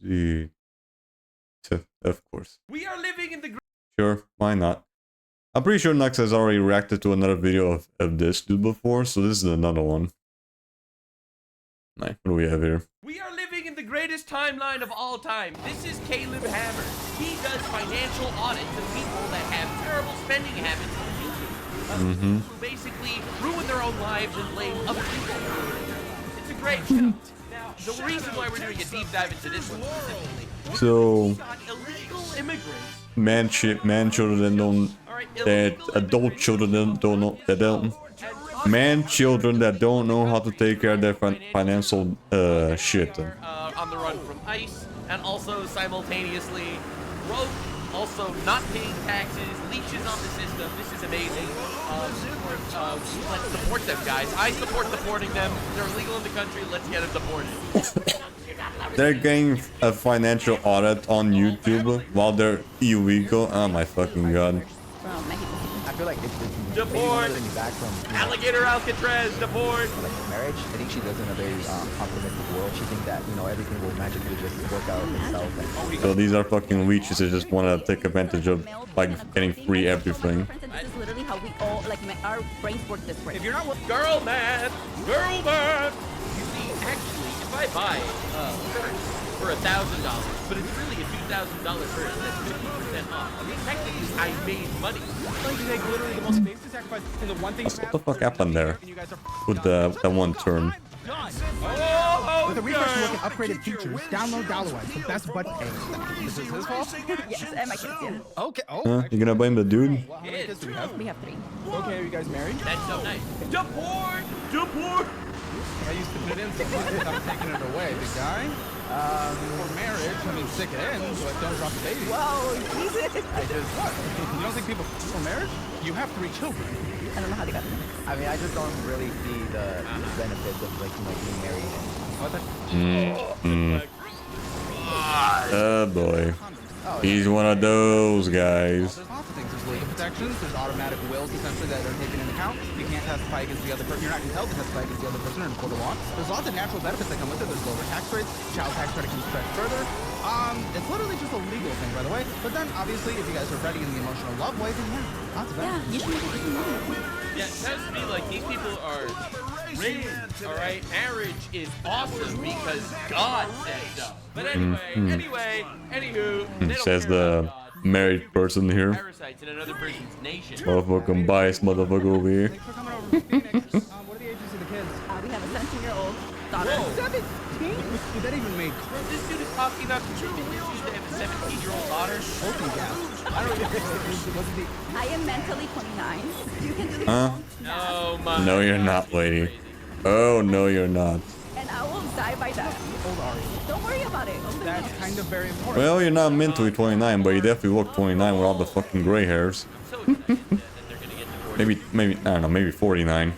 see. Of course. We are living in the. Sure, why not? I'm pretty sure Nux has already reacted to another video of this dude before, so this is another one. Nice. What do we have here? We are living in the greatest timeline of all time. This is Caleb Hammer. He does financial audits of people that have terrible spending habits on YouTube. Who basically ruin their own lives and blame other people. It's a great show. Now, the reason why we're doing a deep dive into this one specifically, so illegal immigrants, man children that don't, that adult children that don't know, man children that don't know how to take care of their financial shit. On the run from ICE, and also simultaneously wrote Also, not paying taxes, leeches on the system. This is amazing. Let's support them, guys. I support supporting them. They're illegal in the country. Let's get them deported. They're getting a financial audit on YouTube while they're illegal. Oh my fucking god. I feel like it's Deport! back from Alligator Alcatraz, deport! like marriage. I think she lives in a very optimistic world. She thinks that, you know, everything will magically just work out of itself. And So these are fucking leeches that just want to take advantage of like getting free everything. This is literally how we all, like, our brains work this way. If you're not girl math, you see, actually, if I buy a purse for $1,000, but it's really a $2,000 purse, that's 50% off. I mean, technically, I made money. Like literally the most basic sacrifice and the one thing What the fuck happened there with that one turn? with a refresh look at upgraded features, download Dollarwise, the best budget. This is his fault? Yes, and my kids, yeah. Okay. Oh. Huh? You gonna blame the dude? How many kids do we have? We have 3. Okay, are you guys married? That's so nice. Deport! Deport! I used to put it in so much I'm taking it away. The guy? For marriage, I mean, stick it in, but don't drop the baby. Whoa, Jesus. I just, what? You don't think people for marriage? You have 3 children. I don't know how they got them. I mean, I just don't really see the benefits of, like, you know, being married. Oh boy. He's one of those guys. There's lots of things. There's legal protections. There's automatic wills, essentially, that are taken into account. You can't testify against the other person. You're not compelled to testify against the other person in a court of law. There's lots of natural benefits that come with it. There's lower tax rates. Child tax credit can be stretched further. It's literally just a legal thing, by the way. But then, obviously, if you guys are ready in the emotional love way, then yeah, lots of benefits. You should make it. Yeah, it sounds to me like these people are raised, all right? Marriage is awesome because God said so. But anyway, anywho, they don't Says care about the God. married person here. Parasites in another person's nation. Motherfucking biased motherfucker over here. Thanks for coming over from Phoenix. What are the ages of the kids? We have a 17-year-old daughter. Whoa. 17? Did that even make Bro, this dude is talking about contributing issues to have a 17-year-old daughter. Open gas? I don't know. What's the... I am mentally 29. You can do the Huh? Oh my. No, you're not, lady. Oh, no, you're not. And I will die by that. How old are you? Don't worry about it. Open That's it. kind of very important. Well, you're not mentally 29, but you definitely look 29 with all the fucking gray hairs. So excited that they're gonna get deported. Maybe, I don't know, maybe 49.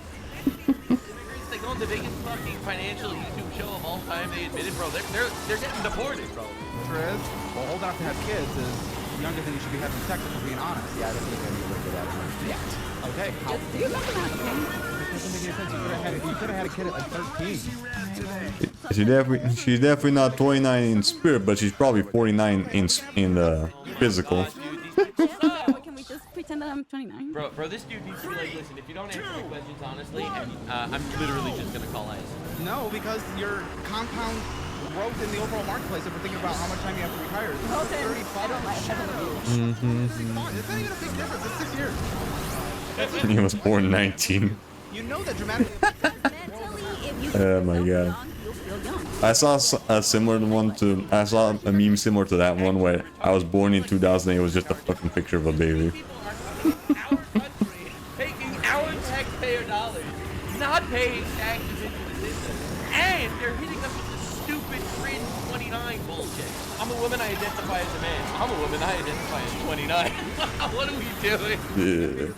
They go on the biggest fucking financial YouTube show of all time. They admitted, bro, they're getting deported, bro. Is, well, old enough to have kids is younger than you should be having sex, if we're being honest. Yeah, I don't think I'm going to that one. Yeah. Okay. How? Just do nothing, okay? It doesn't make any sense. You could have had a kid at like 13. She's definitely not 29 in spirit, but she's probably 49 in the physical. Why can we just pretend that I'm 29? Bro, this dude needs to be like, listen, if you don't answer my questions honestly, I'm literally just gonna call ICE. No, because your compound growth in the overall marketplace, if we're thinking about how much time you have to retire, is Okay. 35. I don't like it. It's not even a big difference. It's 6 years. He was born 19. You know that dramatically. Mentally, if you Oh my god. young, you'll feel young. I saw a similar one to. I saw a meme similar to that one where I was born in 2000 and it was just a fucking picture of a baby. Our country taking our taxpayer dollars, not paying taxes into the system, and they're hitting us with this stupid fringe 29 bullshit. I'm a woman, I identify as a man. I'm a woman, I identify as 29. What are we doing? Yeah.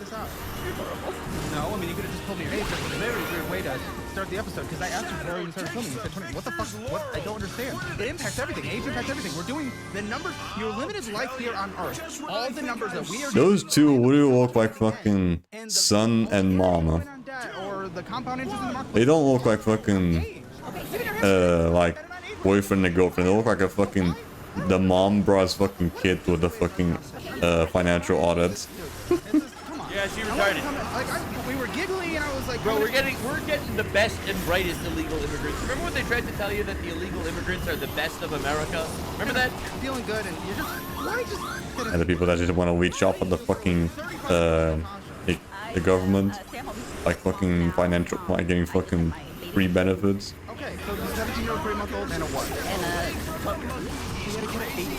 No, I mean, you could have just told me your age. That's a very weird way to start the episode, because I asked you before you started filming. You said 20. What the fuck? What? I don't understand. It impacts everything. Age impacts everything. We're doing the numbers. Your limited life here on Earth. All the numbers that we are Those two would look like fucking son and mama. or the compound interest in the market. They don't look like fucking like boyfriend and girlfriend. They look like a fucking the mom brought his fucking kid with the fucking financial audits. Yeah, she retarded. We were giggling, and I was like, Bro, we're getting the best and brightest illegal immigrants. Remember when they tried to tell you that the illegal immigrants are the best of America? Remember that? Feeling good, and you're just why just. And the people that just want to leech off of the fucking the government, like fucking financial, like getting fucking free benefits. Okay, so the 17-year-old, 3-month-old, and a what? And You gotta get an 18.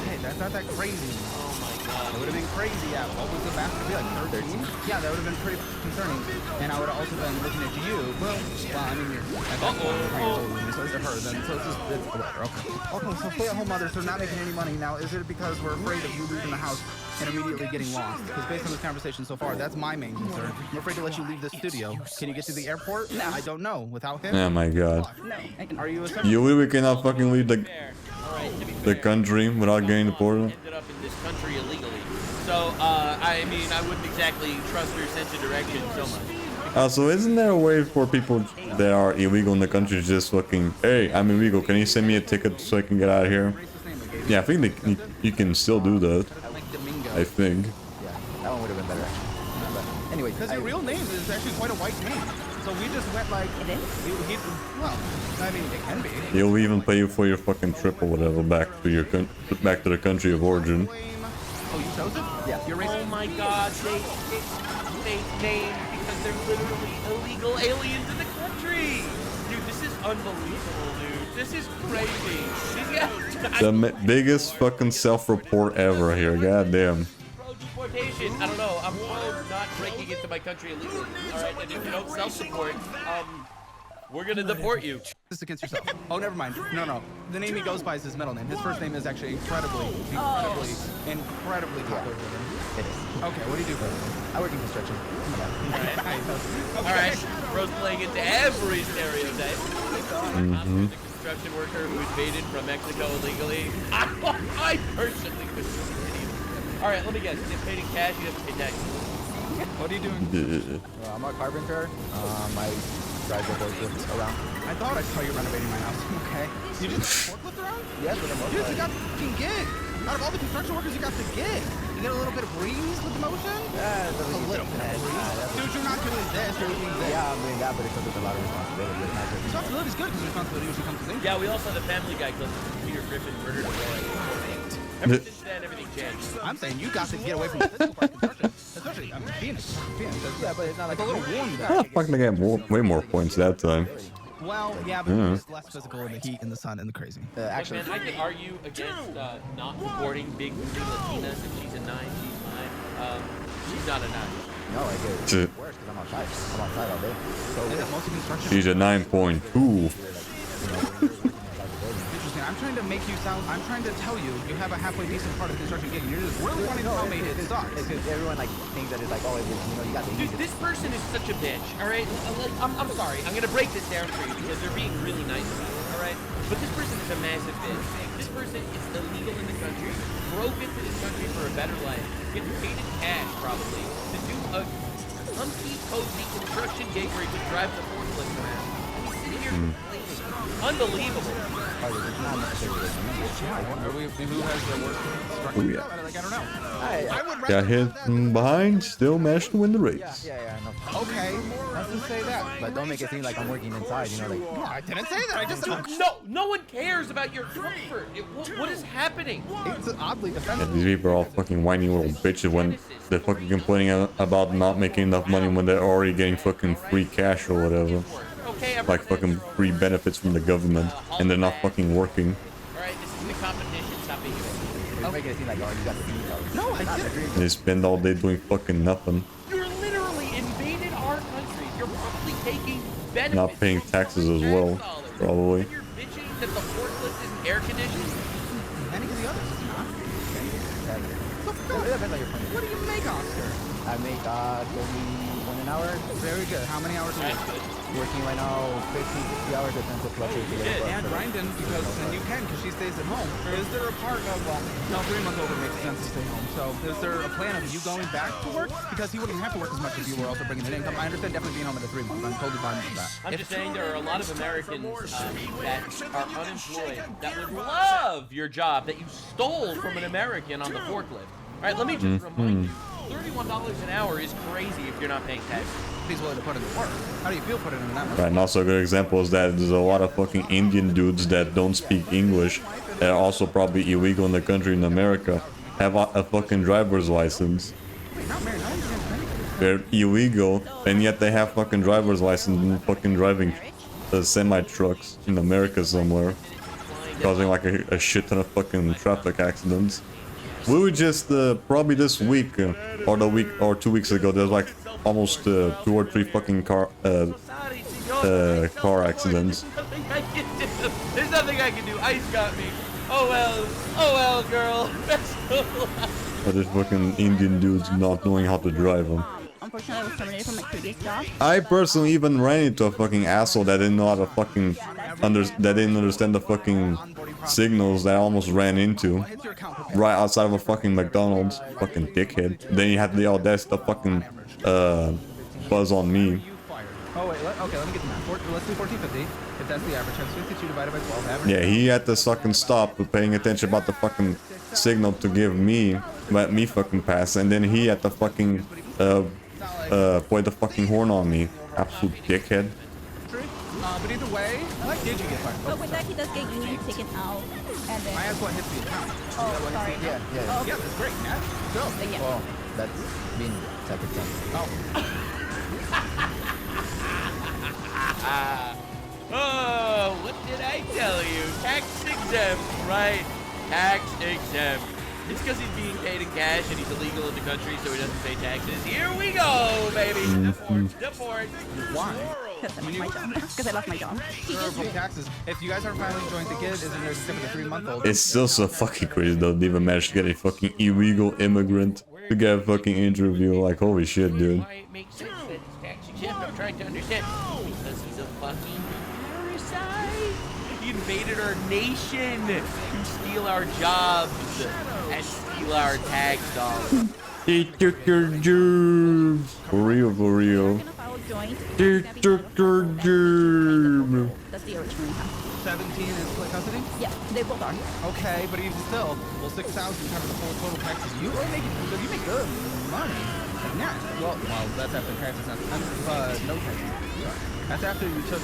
Okay, that's not that crazy. Oh my It would have been crazy. Yeah. What was the master be like? 13? Yeah, that would have been pretty concerning. And I would have also been looking at you. Well, I mean, you're at that point, 3 years older than me, so it's her. Then, so it's just whatever. Okay. Okay. So stay-at-home mothers are not making any money now. Is it because we're afraid of you leaving the house and immediately getting lost? Because based on this conversation so far, that's my main concern. I'm afraid to let you leave the studio. Can you get to the airport? No. I don't know. Without him? Oh my god. No. Are you a You really cannot fucking leave the country without getting deported? Ended up in this country illegally. So, I mean, I wouldn't exactly trust your sense of direction so much. So isn't there a way for people that are illegal in the country to just fucking, hey, I'm illegal, can you send me a ticket so I can get out of here? Yeah, I think you can still do that. I think. Yeah, that one would have been better actually. But anyway, because your real name is actually quite a white name. So we just went like, well, I mean, it can be. He'll even pay you for your fucking trip or whatever back to your back to the country of origin. Oh, you chose it? Yeah. You're Oh my god, they named because they're literally illegal aliens in the country. Dude, this is unbelievable, dude. This is crazy. These guys, The biggest fucking self-report ever here, goddamn. deportation. I don't know. I'm not breaking into my country illegally. All right, and if you don't self-support, we're gonna deport you. This against yourself. Oh, never mind. No. The name he goes by is his middle name. His first name is actually incredibly popular with him. It is. Okay, what do you do for him? I work in construction. All right. Bro's playing into every stereotype. I'm the construction worker who invaded from Mexico illegally. I personally could. All right, let me guess. He's paid in cash. He doesn't pay taxes. What are you doing? I'm a carpenter. I drive the forklift around. I thought I saw you renovating my house. Okay. You just forklift around? Yes, for the most Dude, part. you got the fucking gig. Out of all the construction workers, you got the gig. You get a little bit of breeze with the motion? Yeah, a little bit of breeze. Dude, you're not doing this. You're doing this. Yeah, I'm doing that, but it comes with a lot of responsibility. It's not just... Responsibility is good because responsibility usually comes with income. Yeah, we also have the Family Guy clip. Peter Griffin murdered a boy. Ever since then, everything changed. I'm saying you got to get away from the physical part of construction. Especially, I'm Phoenix. Yeah, but it's not like a little warm there. Ah, fucking I got way more points that time. Well, yeah, but it's less physical in the heat and the sun and the crazy. Actually, man, I could argue against not supporting big movie Latinas. If she's a 9, she's 9. She's not a 9. No, I get it. Worse because I'm outside. I'm outside all day. So is it mostly construction? She's a 9.2. Interesting. I'm trying to make you sound. I'm trying to tell you, you have a halfway decent part of the construction gig. You're just really wanting to tell me it sucks. It's because everyone like thinks that it's like, oh, you got the Dude, this person is such a bitch. All right, I'm sorry. I'm gonna break this down for you because they're being really nice about it. All right, but this person is a massive bitch. This person is illegal in the country, broke into this country for a better life, gets paid in cash probably to do a hunky cozy construction gig where he can drive the forklift around. And he's sitting here complaining. Unbelievable. Who has the worst construction? Oh, yeah. Like, I don't know. I would Got hit from behind, still managed to win the race. Yeah, no. Okay, let's say that. But don't make it seem like I'm working inside, you know, like... No, I didn't say that. I just... No one cares about your comfort. What is happening? It's oddly Yeah, defensive. these people are all fucking whiny little bitches when they're fucking complaining about not making enough money when they're already getting fucking free cash or whatever. Like fucking free benefits from the government, and they're not fucking working. Alright, this is the competition. Stop being a You're making it seem like, oh, you got the details. No, I didn't. They spend all day doing fucking nothing. You're literally invaded our country. You're probably taking benefits. Not paying taxes as well, probably. And you're bitching that the forklift isn't air conditioned. Any of the others is not. What do you make, Oscar? I make 31 an hour. Very good. How many hours a week? Working right now 50, 60 hours, depends on fluctuate to get And grinding because then you can because she stays at home. Is there a part of no 3-month-old makes sense to stay home? So is there a plan of you going back to work because he wouldn't have to work as much if you were also bringing in income? I understand definitely being home at the 3 months. I'm totally fine with that. I'm just saying there are a lot of Americans that are unemployed that would love your job that you stole from an American on the forklift. All right, let me just remind you, $31 an hour is crazy if you're not paying taxes. He's willing to put in the work. How do you feel putting in that much? Right, and also a good example is that there's a lot of fucking Indian dudes that don't speak English, that are also probably illegal in the country in America, have a fucking driver's license. They're illegal, and yet they have fucking driver's license and fucking driving semi-trucks in America somewhere, causing like a shit ton of fucking traffic accidents. We were just probably this week or the week or 2 weeks ago. There's like almost 2 or 3 fucking car accidents. There's nothing I can do. Ice got me. Oh well, girl. But there's fucking Indian dudes not knowing how to drive them. Unfortunately, I was terminated from my previous job. I personally even ran into a fucking asshole that didn't know how to fucking that didn't understand the fucking signals that I almost ran into right outside of a fucking McDonald's. Fucking dickhead. Then he had the audacity to fucking buzz on me. Oh wait, okay, let me get the math. Let's do 1450. If that's the average, times 52 divided by 12. Average. Yeah, he had to fucking stop paying attention about the fucking signal to give me, let me fucking pass, and then he had to fucking play the fucking horn on me. Absolute dickhead. But either way, why did you get fired? But with that, he does get union taken out, and then. I asked what hits the account. Oh, sorry. Yeah. Oh, Yeah, that's great, Nat. Go. yeah. Well, that's been second time. Oh, what did I tell you? Tax exempt, right? Tax exempt. It's because he's being paid in cash and he's illegal in the country, so he doesn't pay taxes. Here we go, baby. Deport. Why? Because I lost my job. Because I lost my job. Sure, pay taxes. If you guys aren't finally joined the kid, isn't there except for the 3-month-old? It's still so fucking crazy though. They even managed to get a fucking illegal immigrant to get a fucking interview. Like, holy shit, dude. Why it makes sense that he's tax exempt? I'm trying to understand. Because he's a fucking parasite. He invaded our nation to steal our jobs and steal our tax dollars. He took your jobs. For real, for real. He took your jobs. That's the original income. 17 is split custody? Yeah, they both are. Okay, but even still, will 6,000 cover the full total taxes you are making? Because you make good money. Like, yeah. Well, that's after taxes. No taxes. Sorry. That's after you took.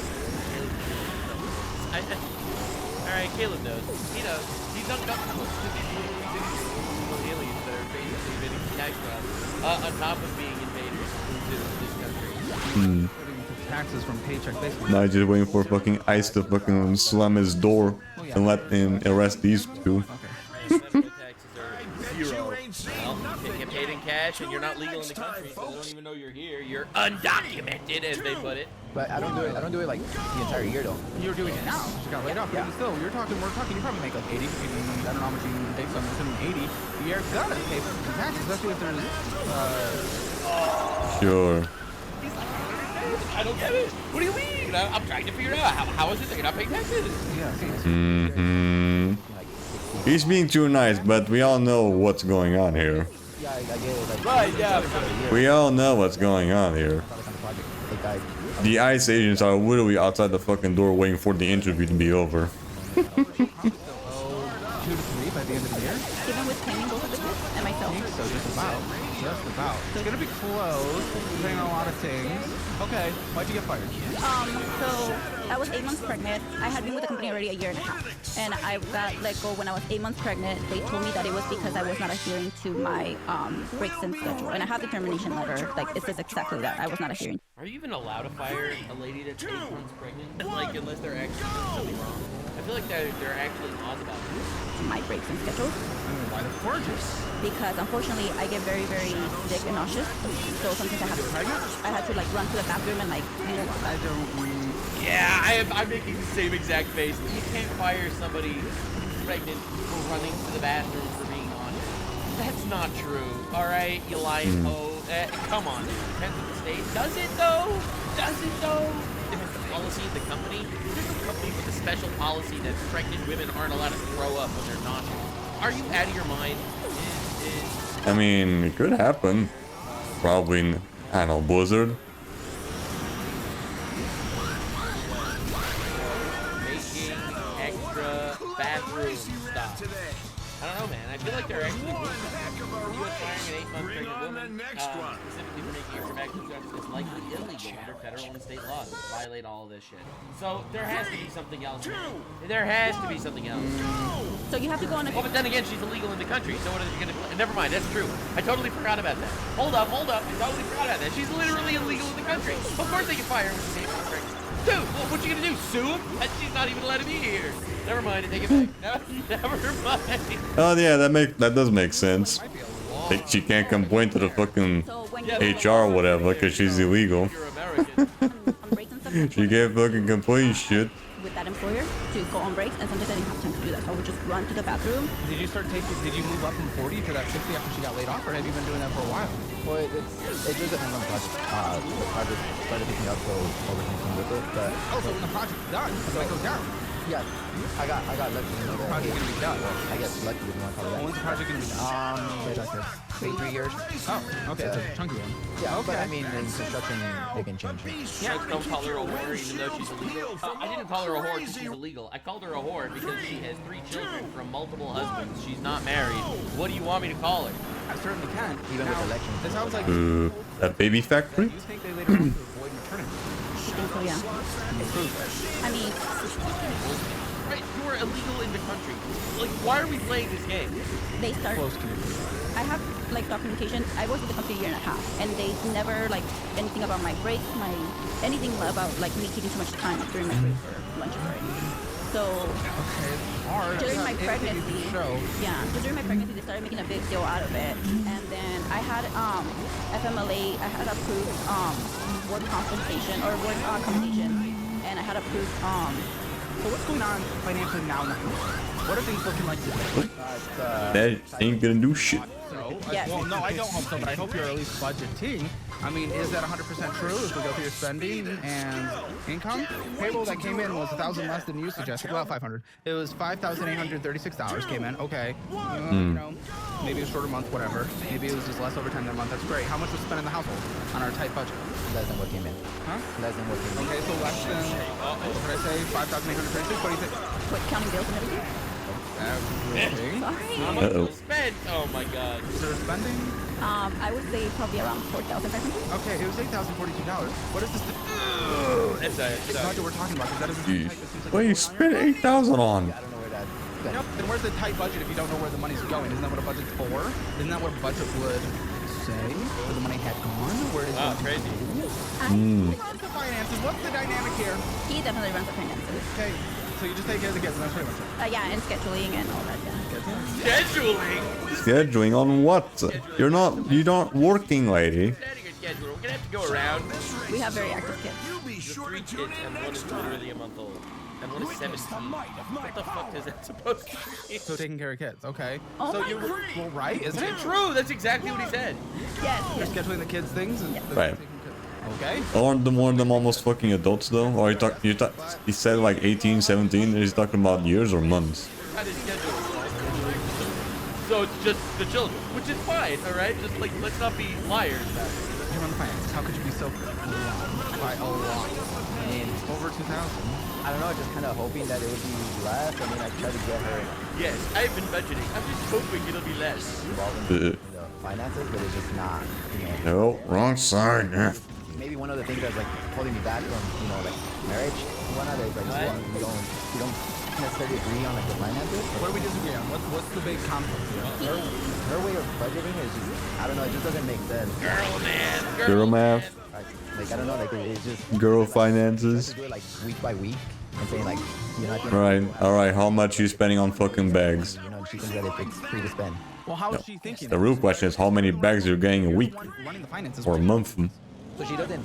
Alright, Caleb knows. He knows. He's uncomfortable with these illegal aliens that are basically invading the tax fraud. On top of being invaders into this country. Taxes from paycheck basically. Now he's just waiting for fucking ICE to fucking slam his door and let him arrest these two. Zero. Well, you get paid in cash and you're not legal in the country, so they don't even know you're here. You're undocumented, as they put it. But I don't do it like the entire year though. You're doing it now. You got laid off. Yeah. But still, we're talking. You probably make like 80. I don't know how much you take, so I'm assuming 80. You're gonna pay for some taxes, especially if there's. Sure. I don't get it. What do you mean? I'm trying to figure it out. How is it that you're not paying taxes? Mm-hmm. He's being too nice, but we all know what's going on here. Yeah, I get it. Like, right, yeah. We all know what's going on here. The ICE agents are literally outside the fucking door waiting for the interview to be over. 2 to 3 by the end of the year. Even with claiming both of the kids and myself. So just about. It's gonna be close, depending on a lot of things. Okay, why'd you get fired? So I was 8 months pregnant. I had been with the company already a year and a half, and I got let go when I was 8 months pregnant. They told me that it was because I was not adhering to my breaks in schedule, and I have the termination letter. Like it says exactly that I was not adhering. Are you even allowed to fire a lady that's 8 months pregnant? Like, unless they're actually doing something wrong? I feel like they're actually laws about it. My breaks in schedule. Why the gorgeous? Because unfortunately I get very, very sick and nauseous. So sometimes I have to like run to the bathroom and like. I don't. Yeah, I'm making the same exact face. You can't fire somebody who's pregnant for running to the bathroom for being honest. That's not true. All right, you lying hoe. Come on. It depends on the state. Does it though? Does it though? If it's the policy of the company, there's a company with a special policy that pregnant women aren't allowed to throw up when they're nauseous. Are you out of your mind? I mean, it could happen. Probably in, I don't know, Blizzard. Making extra bathroom stuff. I don't know, man. I feel like they're actually doing that. U.S. firing an 8-month pregnant woman, specifically for making extra bathroom stuff, is likely illegal under federal and state laws. Violate all of this shit. So there has to be something else. There has to be something else. So you have to go on a. Well, but then again, she's illegal in the country. So what are you gonna? Never mind. That's true. I totally forgot about that. Hold up. I totally forgot about that. She's literally illegal in the country. Of course they can fire her when she's 8 months pregnant. Dude, what you gonna do? Sue him? She's not even letting me here. Never mind. I take it back. Never mind. Oh yeah, that does make sense. Like, she can't complain to the fucking HR or whatever because she's illegal. She can't fucking complain shit. With that employer to go on breaks, and sometimes I didn't have time to do that, so I would just run to the bathroom. Did you move up from 40 to that 60 after she got laid off, or have you been doing that for a while? Well, it just depends on the project. The project started picking up, so overthinking with it. But so when the project's done, it goes down. Yeah, I got lucky. You know, the project gonna be done. I guess lucky if you want to call it that. When's the project gonna be done? Like 3 years. Oh, okay, it's a chunky one. Yeah, but I mean, in construction, they can change it. Yeah, don't call her a whore even though she's illegal. I didn't call her a whore because she's illegal. I called her a whore because she has 3 children from multiple husbands. She's not married. What do you want me to call her? I certainly can. Even with elections. It sounds like That baby factory? you think they later on to avoid maternity. I think so, yeah. I mean, right, you are illegal in the country. Like, why are we playing this game? they start. I have like documentation. I was with the company a year and a half, and they never like anything about my breaks, anything about like me taking too much time during my breaks or lunch break. So during my pregnancy, so during my pregnancy, they started making a big deal out of it, and then I had FMLA. I had approved work compensation or work accommodation, and I had approved So what's going on financially now in the house? What are things looking like today? That ain't gonna do shit. Yes. Well, no, I don't hope so, but I hope you're at least budgeting. I mean, is that 100% true if we go through your spending and income? Payroll that came in was 1,000 less than you suggested. Well, 500. It was $5,836 came in. Okay. You know, maybe a shorter month, whatever. Maybe it was just less overtime than a month. That's great. How much was spent in the household on our tight budget? Less than what came in. Huh? Less than what came in. Okay, so less than, what did I say? 5,836? What do you think? What, counting bills and everything? Everything. How much was spent? Oh my god. Is there spending? I would say probably around $4,500. Okay, it was $8,042. What is this? It's budget we're talking about, because that doesn't seem tight. This seems like What you spent 8,000 on? I don't know where that. Nope, then where's the tight budget if you don't know where the money's going? Isn't that what a budget's for? Isn't that what a budget would say? Where the money had gone? Where it is Wow, going crazy. Who runs the finances? What's the dynamic here? He definitely runs the finances. Okay, so you just take care of the kids, and that's pretty much it. Yeah, and scheduling and all that. Yeah. Scheduling? Scheduling on what? You're not working, lady. Schedule. We're gonna have to go around. We have very active kids. There's 3 kids, and one is literally a month old. And one is 17. What the fuck is that supposed to be? So taking care of kids, okay. Oh so my you're God. well, right, isn't it? True, that's exactly what he said. Yes. You're scheduling the kids things? And Right. Okay. Aren't the more of them almost fucking adults though? Or he said like 18, 17, he's talking about years or months? How does schedule work? So it's just the children, which is fine, alright? Just like, let's not be liars. You run the finances. How could you be so by a lot? I mean, Over 2,000. I don't know, just kind of hoping that it would be less. I mean, I tried to get her Yes, I've been budgeting. I'm just hoping it'll be less. involved in the finances, but it's just not, you No, know. wrong side. Maybe one of the things that's like holding me back from, you know, like marriage and whatnot is like we don't necessarily agree on like the finances. What do we disagree on? What's the big conflict here? Her way of budgeting is just, I don't know, it just doesn't make sense. Girl math, Like, I don't know, like it's just girl finances. to do it like week by week and saying like, you know, Alright, how much you spending on fucking bags? you know, she thinks that it's free to spend. Well, how is she thinking? The real question is how many bags you're getting a week Running the finances. or a month. So she doesn't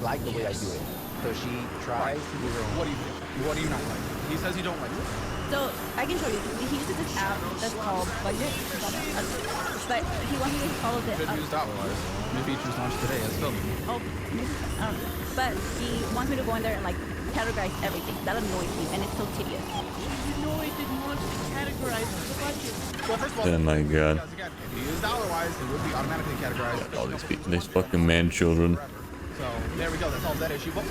like the way I do it. So she tries to do her own. What do you think? What do you not like? He says you don't like it. So I can show you. He uses this app that's called Budget, but he wants me to follow the. Good news dollar-wise. Maybe you choose launch today. It's still. Oh, I don't know. But he wants me to go in there and like categorize everything. That annoys me, and it's so tedious. You know I didn't want to categorize the budget. Well, first of all, Oh my god. again, if you use dollar-wise, it would be automatically categorized. All these fucking man children. So there we go. That solves that issue. But I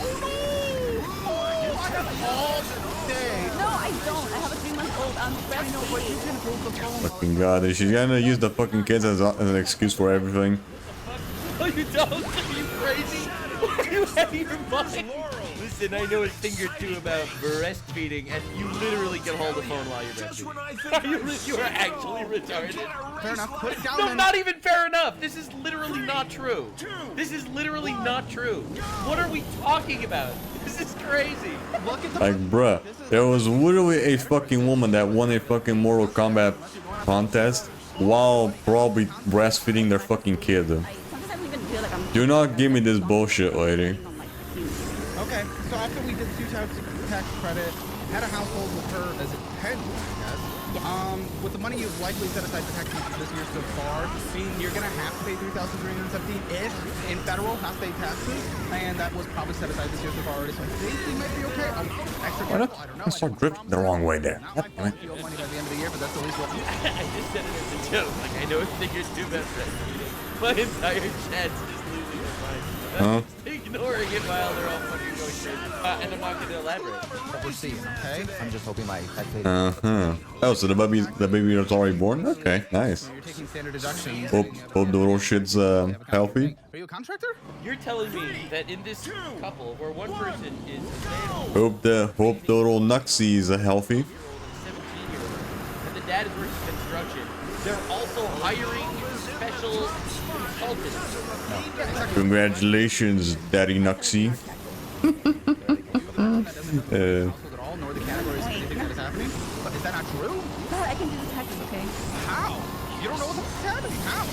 have all day. No, I don't. I have a 3-month-old. I'm breastfeeding. But you can hold the phone. Fucking god, she's gonna use the fucking kids as an excuse for everything. Oh, you don't? Are you crazy? Are you out of your mind? Listen, I know a thing or two about breastfeeding, and you literally can hold a phone while you're breastfeeding. You are actually retarded. Fair enough. Put it down. No, then. not even fair enough. This is literally not true. This is literally not true. What are we talking about? This is crazy. Look at the. Like, bruh, there was literally a fucking woman that won a fucking Mortal Kombat contest while probably breastfeeding their fucking kid. Sometimes I even feel like I'm. Do not give me this bullshit, lady. Okay, so after we did 2 tax credit, had a household with her as a head, I guess. With the money you've likely set aside for taxes this year so far, I mean, you're gonna have to pay $3,317-ish in federal, not state taxes, and that was probably set aside this year so far already. So I think we might be okay. Extra careful, I don't know. I start drifting the wrong way there. Not like you owe money by the end of the year, but that's at least what. I just said it as a joke. Like, I know a thing or two about breastfeeding. My entire chat's just losing their mind. I'm just ignoring it while they're all fucking going crazy. And I'm not going to elaborate. What we're seeing, okay? I'm just hoping my pet lady. Oh, so the baby was already born? Okay, nice. You're taking standard deductions. Hope the little shit's healthy. Are you a contractor? You're telling me that in this couple, where one person is a stay-at-home Hope the little nuxie is healthy. 17-year-old, and the dad is working construction, they're also hiring special consultants. Congratulations, Daddy Nuxie. Nor the categories of anything that is happening. But is that not true? God, I can do the taxes, okay? How? You don't know what's happening. How?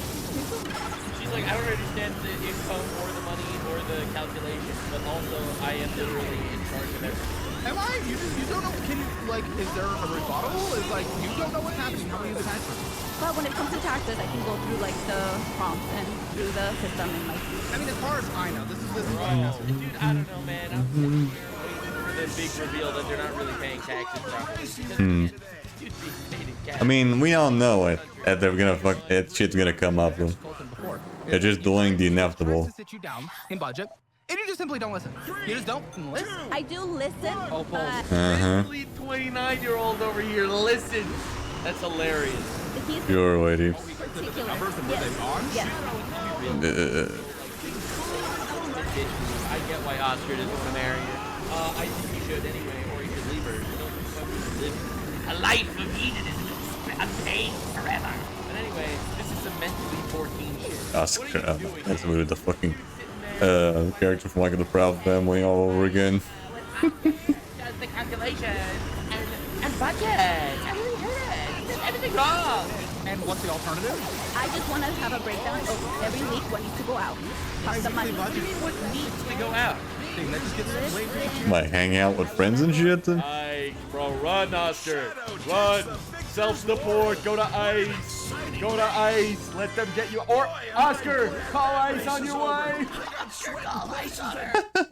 She's like, I don't understand the income or the money or the calculation, but also I am literally in charge of everything. Am I? You don't know? Can you, like, is there a rebuttal? Is like, you don't know what's happening. How are you the tax person? But when it comes to taxes, I can go through like the prompts and through the system and like. I mean, as far as I know, this is Dude, I don't know, man. I'm sitting here waiting for the big reveal that they're not really paying taxes properly. Dude, being paid in cash. I mean, we all know it. That they're gonna that shit's gonna come up. They're just delaying the inevitable. Sit you down in budget, and you just simply don't listen. You just don't listen. I do listen, but. Literally 29-year-old over here, listen. That's hilarious. Pure lady. Particular. I Yes. get why Oscar doesn't want to marry her. I think he should anyway, or he should leave her. You don't fucking live a life of hedonism and pain forever. But anyway, this is some mentally 14 shit. Oscar, that's with the fucking character from like the Proud Family all over again. Does the calculations and budget. Everything wrong. And what's the alternative? I just want to have a breakdown of every week what needs to go out. Cost the money. What needs to go out? Might hang out with friends and shit. Ike, bro, run, Oscar. Run. Self-support. Go to ICE. Go to ICE. Let them get you. Or, Oscar, call ICE on your way.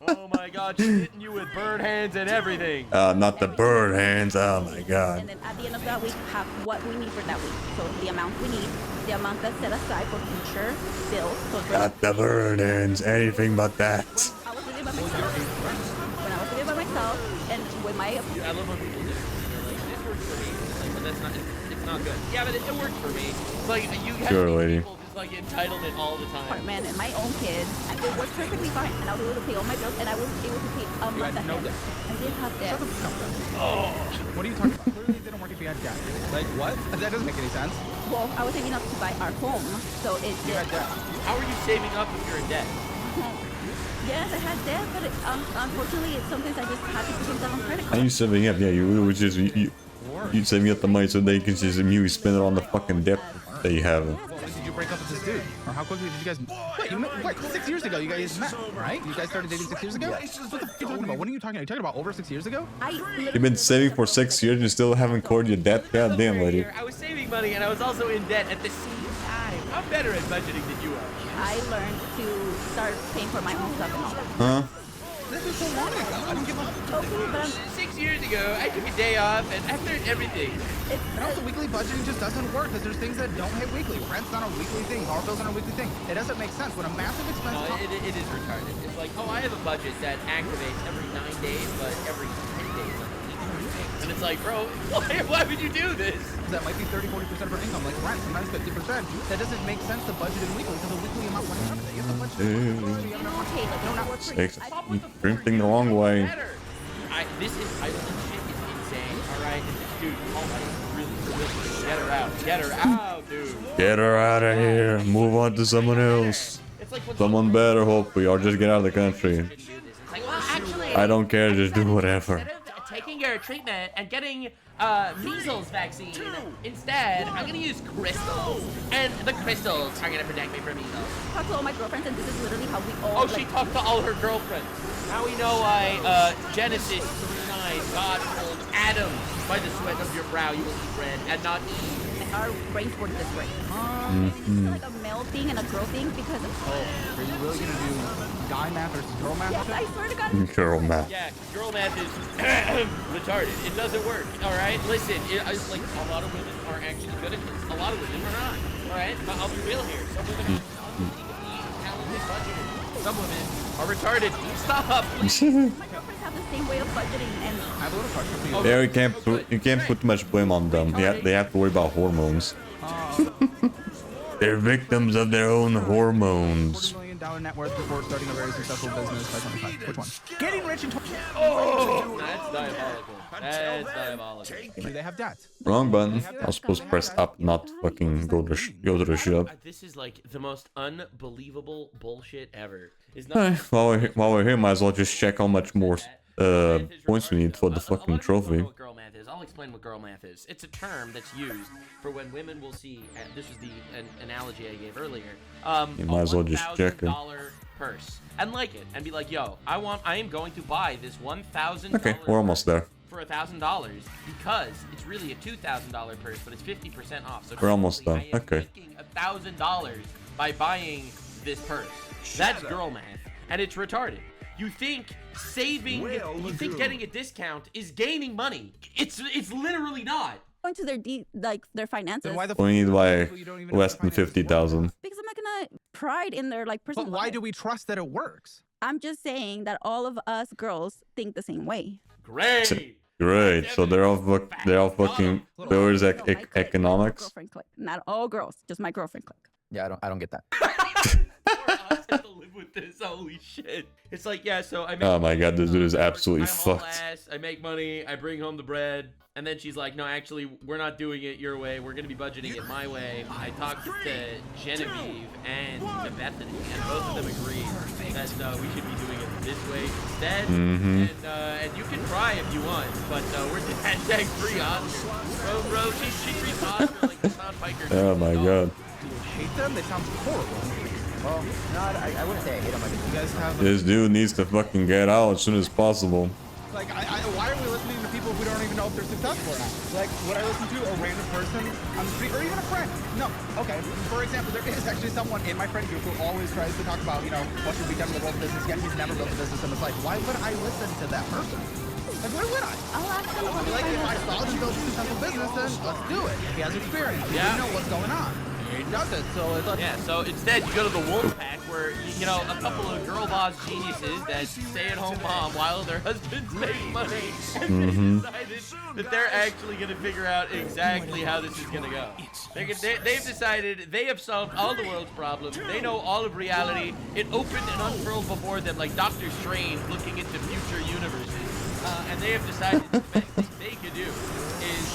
Oh my god, she's hitting you with bird hands and everything. Not the bird hands. Oh my god. And then at the end of that week, have what we need for that week. So the amount we need, the amount that's set aside for future bills. So Not the bird hands. Anything but that. I was living by myself. When I was living by myself, and with my. I love when people do this. Like, this works for me. Like, but that's not. It's not good. Yeah, but it works for me. It's like you have Sure, lady. people just like entitlement all the time. Apartment and my own kids, and it worked perfectly fine. And I was able to pay all my bills, and I was able to pay a month ahead. I didn't have debt. Oh, what are you talking about? Clearly, it didn't work if you had debt. Like what? That doesn't make any sense. Well, I was saving up to buy our home, so it You had debt. How are you saving up if you're in debt? Yes, I had debt, but unfortunately, sometimes I just had to put them on credit And card. you saving up? Yeah, you was just you saving up the money so they can just immediately spend it on the fucking debt that you have. When did you break up with this dude? Or how quickly did you guys... Wait, 6 years ago you guys met, right? You guys started dating 6 years ago? What the f are you talking about? When are you talking? Are you talking about over 6 years ago? You've been saving for 6 years and you still haven't cleared your debt? God damn, lady. I was saving money and I was also in debt at the same time. I'm better at budgeting than you are. I learned to start paying for my own stuff and all that. Huh? This is so long ago. I don't give a... Okay, but 6 years ago, I took a day off and I've learned everything. And also, weekly budgeting just doesn't work because there's things that don't hit weekly. Rent's not a weekly thing. Power bills aren't a weekly thing. It doesn't make sense. When a massive expense... No, it is retarded. It's like, oh, I have a budget that activates every 9 days, but every 10 days on a weekly thing. And it's like, bro, why would you do this? That might be 30-40% of our income, like rent, sometimes 50%. That doesn't make sense to budget in weekly because the weekly amount wouldn't happen. You have to budget. okay, like, fuck's sake. You drifting the wrong way. This entitlement shit is insane, alright? Dude, oh my, really, get her out. Get her out, dude. Get her out of here. Move on to someone else. Someone better, hopefully, or just get out of the country. Like, well, actually, I don't care, just do whatever. instead of taking your treatment and getting measles vaccine, instead, I'm gonna use crystals. And the crystals are gonna protect me from measles. Talk to all my girlfriends, and this is literally how we all. Oh, she talked to all her girlfriends. Now we know why Genesis 3:9, God told Adam, by the sweat of your brow you will eat bread and not Eve. Our brains work this way. Is it like a male thing and a girl thing? Because Are you really gonna do guy math versus girl math? yes, I swear to God. Girl math. Yeah, girl math is retarded. It doesn't work. All right, listen. It's like a lot of women are actually good at this. A lot of women are not. All right, I'll be real here. Some women are talented budgeters. Some women are retarded. Stop. My girlfriends have the same way of budgeting, and I have a little question for you. Yeah, you can't put too much blame on them. Yeah, they have to worry about hormones. They're victims of their own hormones. $40 million net worth before starting a very successful business by 25. Which one? Getting rich in Oh, that's diabolical. That's diabolical. Do they have debt? Wrong button. I was supposed to press up, not fucking go to the shop. This is like the most unbelievable bullshit ever. Is Alright, while we're here, might as well just check how much more points we need for the fucking trophy. What girl math is. I'll explain what girl math is. It's a term that's used for when women will see, and this is the analogy I gave earlier, You might as well just check it. $1,000 purse and like it and be like, yo, I am going to buy this $1,000 Okay, we're almost there. for $1,000 because it's really a $2,000 purse, but it's 50% off. So We're almost done. I am Okay. making $1,000 by buying this purse. That's girl math, and it's retarded. You think getting a discount is gaining money? It's literally not. going to their finances. Then why the We need like you don't even know less the than finances 50,000. Because I'm not gonna pride in their like personal. But why life. do we trust that it works? I'm just saying that all of us girls think the same way. Great. Great. So they're all fucking pillars economics. Girlfriend clique. Not all girls, just my girlfriend clique. Yeah, I don't get that. Us have to live with this. Holy shit. It's like, yeah, so I make Oh my god, this dude is absolutely I'm all fucked. ass, I make money, I bring home the bread, and then she's like, no, actually, we're not doing it your way, we're gonna be budgeting it my way. I talked to Genevieve and to Bethany, and both of them agreed that we should be doing it this way instead. And you can try if you want, but we're hashtag free Oscar. Bro, she treats Oscar like the Sound Biker. Oh my god. Do you hate them? They sound horrible. Well, no, I wouldn't say I hate them. You guys have This dude needs to fucking get out as soon as possible. like why are we listening to people we don't even know if they're successful or not? Like, would I listen to a random person on the street or even a friend? No. Okay. For example, there is actually someone in my friend group who always tries to talk about, what should be done with the world business, yet he's never built a business in his life. Why would I listen to that person? Like, why would I? I'll ask them. I'd be like, if I saw him build a successful business, then let's do it. If he has experience, we know what's going on. He does it, so it's like... Yeah, so instead you go to the wolf pack where, a couple of girl boss geniuses that stay at home mom while their husbands make money. And they decided that they're actually going to figure out exactly how this is going to go. They've decided they have solved all the world's problems. They know all of reality. It opened and unfurled before them like Doctor Strange looking into future universes. And they have decided the best thing they could do is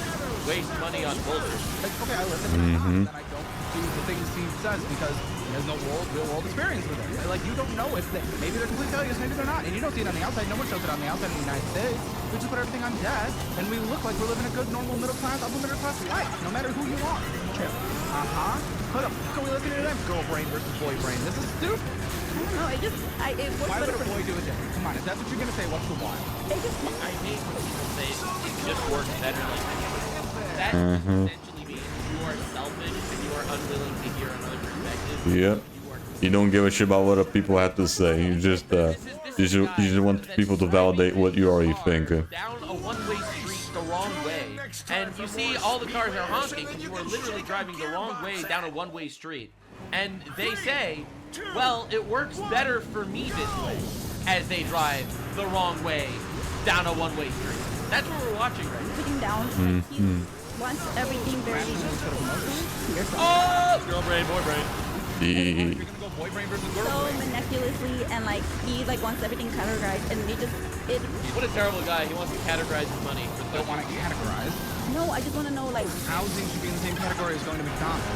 waste money on bullshit. Like, okay, I listen to him, and I don't do the things he says because he has no real world experience with it. Like, you don't know if maybe they're complete failures, maybe they're not, and you don't see it on the outside. No one shows it on the outside in the United States. We just put everything on debt, and we look like we're living a good, normal, middle class, upper middle class life, no matter who you are. What the fuck are we listening to them? Girl brain versus boy brain. This is stupid. I don't know. It works Why would better a for boy do it different? Come on, if that's what you're gonna say, what's the why? I hate when people say it just works better like that. That essentially means you are selfish and you are unwilling to hear another perspective. Yep. You don't give a shit about what other people have to say. You just you just want people to validate what you already think. Down a one-way street the wrong way, and you see all the cars are honking because you are literally driving the wrong way down a one-way street. And they say, well, it works better for me this way, as they drive the wrong way down a one-way street. That's what we're watching right now. Sitting down. He wants everything very. Oh, girl brain, boy brain. If you're gonna go boy brain versus girl so brain. meticulously, and like he like wants everything categorized, and it. What a terrible guy. He wants to categorize his money. Don't want to categorize. No, I just want to know like Housing should be in the same category as going to McDonald's.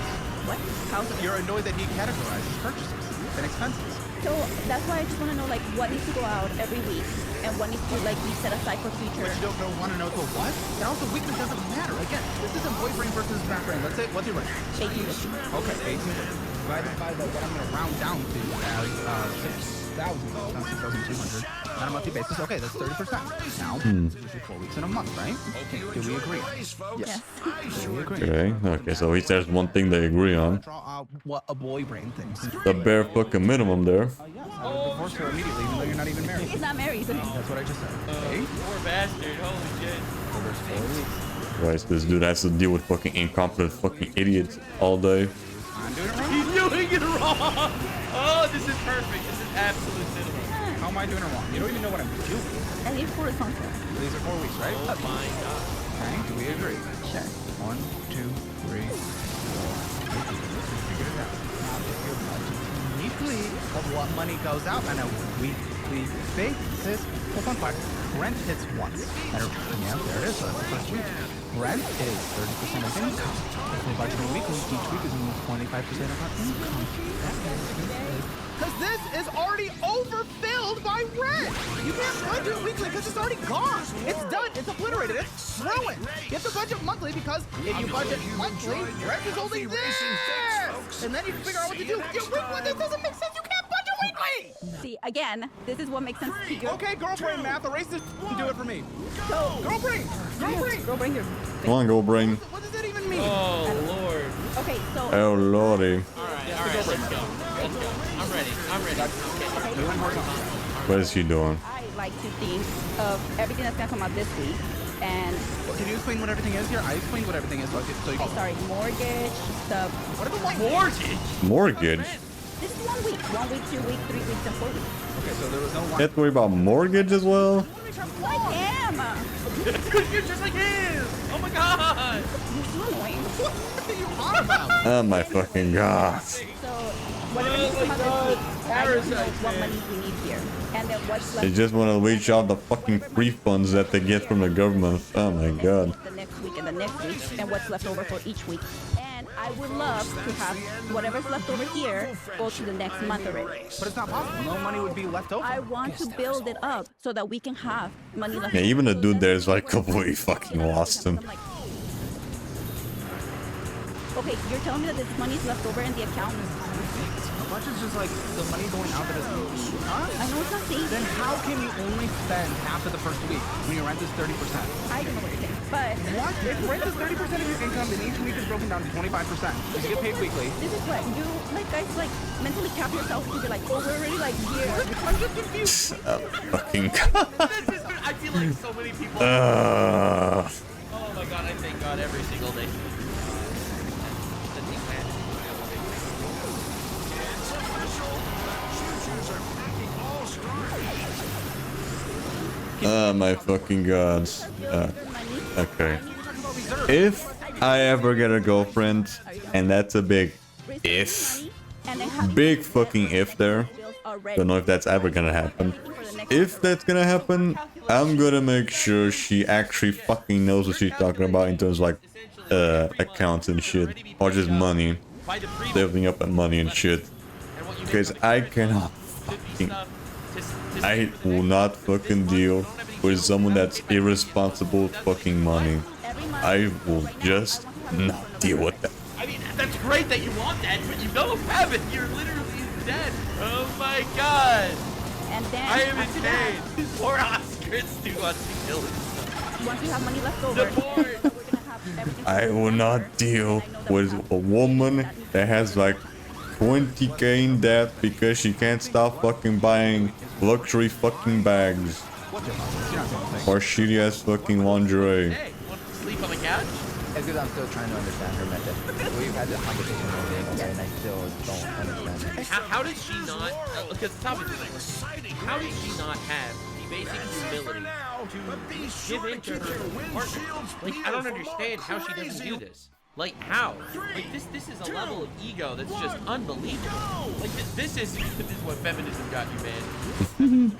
what housing. You're annoyed that he categorizes purchases and expenses. So that's why I just want to know like what needs to go out every week, and what needs to like be set aside for future. But you don't want to know the what? And also, weekly doesn't matter. Again, this isn't boy brain versus back brain. Let's say, what's your rank? 1850. Okay, 1850. Divided by what I'm going to round down to as 6,000, not 6,200 on a monthly basis. Okay, that's 30%. Now, usually 4 weeks in a month, right? Okay, do we agree? Yes. Do we agree? Okay, so at least there's one thing they agree on. Draw out what a boy brain thinks. The bare fucking minimum there. Yes, I would divorce her immediately, even though you're not even married. He's not married. So That's what I just said. Okay? Poor bastard. Holy shit. So there's 4 weeks. Christ, this dude has to deal with fucking incompetent fucking idiots all day. I'm doing it wrong. He's doing it wrong. Oh, this is perfect. This is absolute cinema. How am I doing it wrong? You don't even know what I'm doing. and it's for responsible. These are 4 weeks, right? Oh my god. Okay, do we agree? Sure. 1, 2, 3, 4. Figure it out. Now, if your budget weekly of what money goes out on a weekly basis. Well, fun fact, rent hits once. Yeah, there it is. So that's the first week. Rent is 30% of income. If we budget weekly, each week is almost 25% of our income. Because this is already overfilled by rent. You can't budget weekly because it's already gone. It's done. It's obliterated. It's ruined. You have to budget monthly because if you budget monthly, rent is only there. And then you figure out what to do. This doesn't make sense. You can't budget weekly. See, again, this is what makes sense to your... Okay, girl brain math. Erase this and do it for me. So, Girl brain. Girl brain. Go bring your... Come on, go brain. What does that even mean? Oh, Lord. Okay, so... Oh lordy. Alright, let's go. Let's go. I'm ready. What is she doing? I like to think of everything that's gonna come out this week, and... Can you explain what everything is here? I explained what everything is. So you Okay, sorry, mortgage, stuff... What are the ones? Mortgage? Mortgage? This is 1 week. 1 week, 2 weeks, 3 weeks, and 4 weeks. Okay, so there was no one. Have to worry about mortgage as well? I am! You're just like him! Oh my god! You're so annoying. What are you on about? Oh my fucking god. So, whatever needs to come out this week, I don't know what money we need here. And then what's left... They just want to reach out the fucking free funds that they get from the government. Oh my god. The next week and the next week, and what's left over for each week. And I would love to have whatever's left over here go to the next month already. But it's not possible. No money would be left over. I want to build it up so that we can have money left. Yeah, even the dude there is like completely fucking lost him. Okay, you're telling me that this money is left over in the account? The budget's just like the money going out that is huh? I know it's not saving. Then how can you only spend half of the first week when your rent is 30%? I don't know what you're saying, but... What? If rent is 30% of your income, then each week is broken down to 25%. Because you get paid weekly. This is what you, like, guys, like, mentally cap yourself to be like, oh, we're already, like, here. I'm just confused. Fucking god. This is, I feel like so many people... Uh, Oh my god, I thank God every single day. oh my fucking god. Okay. If I ever get a girlfriend, and that's a big if, big fucking if there. Don't know if that's ever gonna happen. If that's gonna happen, I'm gonna make sure she actually fucking knows what she's talking about in terms of like accounts and shit, or just money, saving up and money and shit. Because I cannot fucking, I will not fucking deal with someone that's irresponsible with fucking money. I will just not deal with that. I mean, that's great that you want that, but you don't have it. You're literally dead. Oh my god. And then I am in pain. Poor Oscar still wants to kill himself. Once we have money left over, we're gonna have everything. I will not deal with a woman that has like 20k in debt because she can't stop fucking buying luxury fucking bags or shitty ass fucking lingerie. Hey, want to sleep on the couch? It's because I'm still trying to understand her method. We've had this conversation all day, okay, and I still don't understand it. How does she not? Because it's obviously like, how does she not have the basic humility to give in to her partner? Like, I don't understand how she doesn't do this. Like how? Like this is a level of ego that's just unbelievable. Like this is what feminism got you, man.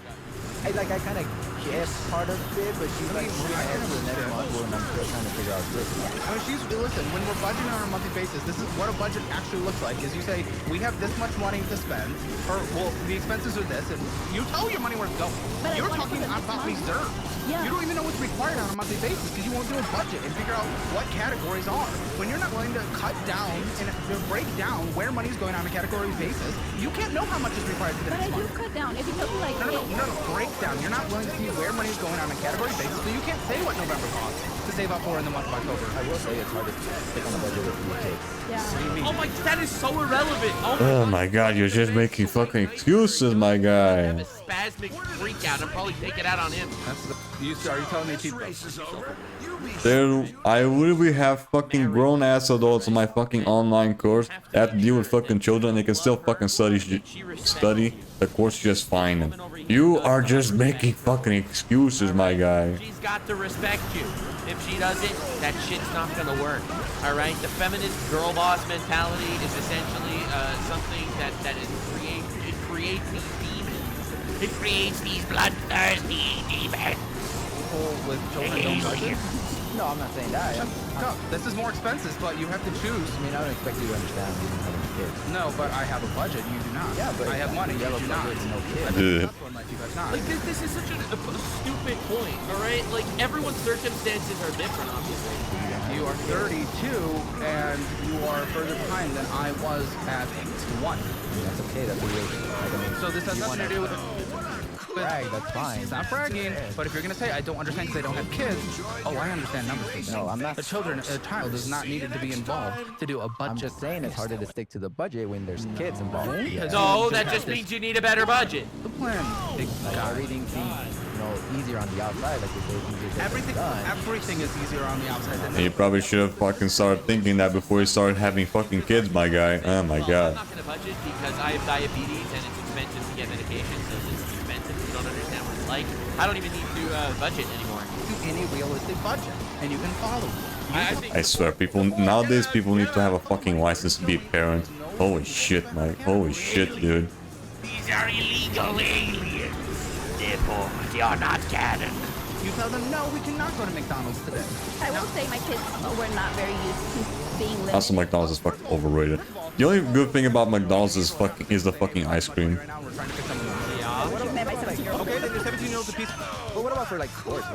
I kind of get part of it, but she's like moving ahead to the next module, and I'm still trying to figure out this. I mean, listen, when we're budgeting on a monthly basis, this is what a budget actually looks like, is you say, we have this much money to spend, or, well, the expenses are this, and you tell your money where it's going. But You're talking about reserves. Yeah. You don't even know what's required on a monthly basis, because you won't do a budget and figure out what categories are. When you're not willing to cut down and break down where money's going on a category basis, you can't know how much is required for the But I next do month. cut down. If you tell me like, No, breakdown. You're not willing to see where money's going on a category basis, so you can't say what November costs to save up for in the month of October. I will say it's hard to stick on the budget with 3 kids. yeah. Oh my, that is so irrelevant. Oh my god, you're just making fucking excuses, my have guy. a spasmic freak out and probably take it out on him. Are you telling me keep I literally have fucking grown ass adults on my fucking online course that deal with fucking children. They can still fucking study the course just fine. You are just making fucking excuses, my guy. She's got to respect you. If she doesn't, that shit's not gonna work. All right, the feminist girl boss mentality is essentially something that is it creates these demons. It creates these bloodthirsty demons. People with children don't budget? No, I'm not saying that. No, this is more expenses, but you have to choose. I mean, I don't expect you to understand me having kids. No, but I have a budget. You do not. Yeah, but I have money. You have a do not. budget and no kids. You guys not. Like this is such a stupid point. All right, like everyone's circumstances are different, obviously. You are 32, and you are further behind than I was at 1. That's okay. That's a real. So this has nothing to do with. Brag, that's fine. It's not bragging, but if you're gonna say I don't understand because I don't have kids, oh, I understand numbers. No, I'm not. A child is not needed to be involved to do a budget. I'm just saying it's harder to stick to the budget when there's kids involved. No, that just means you need a better budget. The plan. Like everything seems, easier on the outside. Like it's easier to Everything is easier on the outside than And you probably should have fucking started thinking that before you started having fucking kids, my guy. Oh my god. I'm not gonna budget because I have diabetes and it's expensive to get medication. So since it's expensive, you don't understand what it's like. I don't even need to budget anymore. do any realistic budget, and you can follow it. I swear, nowadays people need to have a fucking license to be a parent. Holy shit, Mike. Holy shit, dude. These are illegal aliens. Therefore, they are not canon. You tell them, no, we cannot go to McDonald's today. I will say my kids were not very used to being limited. Also, McDonald's is fucking overrated. The only good thing about McDonald's is the fucking ice cream. Okay, then you're 17-year-olds a piece. But what about for like sports?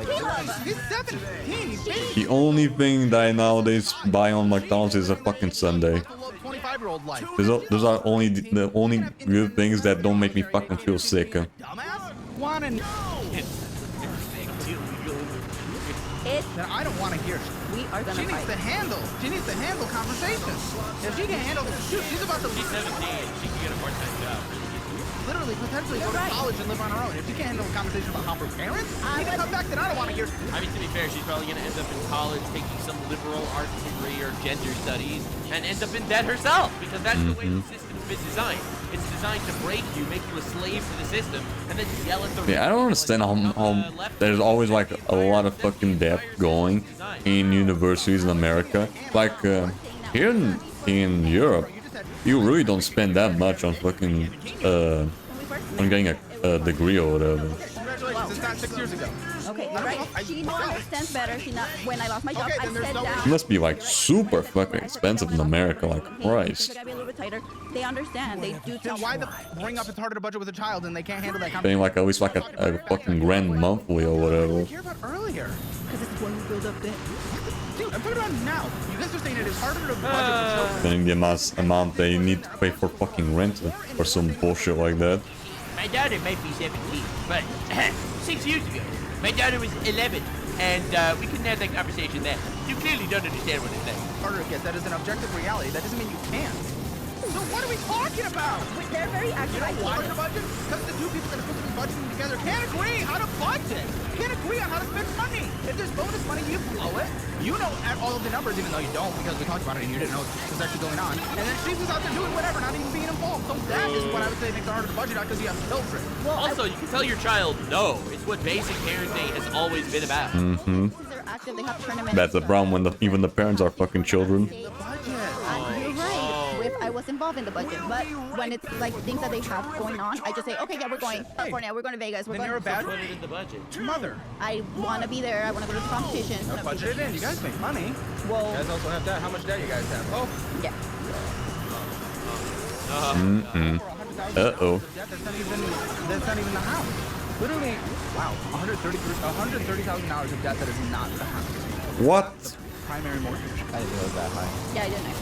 He's 17. He's big. The only thing that I nowadays buy on McDonald's is a fucking sundae. 25-year-old life. Those are only the only good things that don't make me fucking feel sick. Dumbass? Wanna know? Then I don't want to hear. We are gonna She needs fight. to handle. She needs to handle conversation. If she can handle, shoot, she's about to. She's 17. She can get a part-time job. Literally, potentially go to college and live on her own. If she can't handle a conversation about how her parents need to come back, then I don't want to hear. I mean, to be fair, she's probably going to end up in college taking some liberal arts degree or gender studies and end up in debt herself because that's the way the system's been designed. It's designed to break you, make you a slave to the system, and then yell at the Yeah, I don't understand how there's always like a lot of fucking debt going in universities in America. Like here in Europe, you really don't spend that much on fucking on getting a degree or whatever. Congratulations, it's not 6 years ago. Okay, you're right. She now understands better. She not when I lost my job, I sat down. It must be like super fucking expensive in America, like Christ. Gotta be a little bit tighter. They understand. They do. Then why the bring up it's harder to budget with a child and they can't handle that Paying conversation? like at least like a fucking grand monthly or whatever. Hear about earlier. Because it's when you build up debt. Dude, I'm talking about now. You guys are saying it is harder to budget with children. Spending the amount they need to pay for fucking rent or some bullshit like that. My daughter might be 17, but 6 years ago, my daughter was 11, and we couldn't have that conversation then. You clearly don't understand what it's like. Harder to get. That is an objective reality. That doesn't mean you can't. So what are we talking about? They're very active. You know I why hate the it. budget? Because the two people that are supposed to be budgeting together can't agree how to budget. Can't agree on how to spend money. If there's bonus money, you blow it. You know all of the numbers, even though you don't, because we talked about it and you didn't know what's actually going on. And then she's just out there doing whatever, not even being involved. So that is what I would say makes it harder to budget out because you have children. Also, you can tell your child no. It's what basic parenting has always been about. Mm-hmm. They're active. They have tournaments. That's a problem when even the parents are fucking children. You're right. If I was involved in the budget, but when it's like things that they have going on, I just say, okay, yeah, we're going to California, we're going to Vegas, we're Then going. you're a bad Put it in the budget. mother. I want to be there. I want to go to the competition. Now budget it in. You guys make money. Well, You guys also have debt. How much debt you guys have? Oh. yeah. Uh-oh. That's not even the house. Literally, wow, $130,000 of debt that is not the house. What? Primary mortgage. I didn't know it was that high. Yeah, I didn't.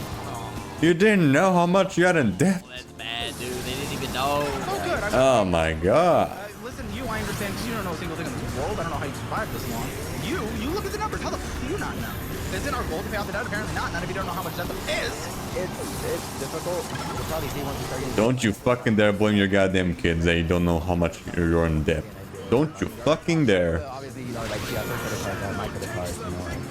You didn't know how much you had in debt? That's bad, dude. They didn't even know. Oh, good. I mean, Oh my god. listen, you, I understand because you don't know a single thing in this world. I don't know how you survived this long. You look at the numbers. How the fuck do you not know? Isn't our goal to pay off the debt? Apparently not. Not if you don't know how much debt there is. It's difficult. You'll probably see once you start getting. Don't you fucking dare blame your goddamn kids that you don't know how much you're in debt. Don't you fucking dare. Obviously, you know, like she has her credit card, I have my credit card, you know.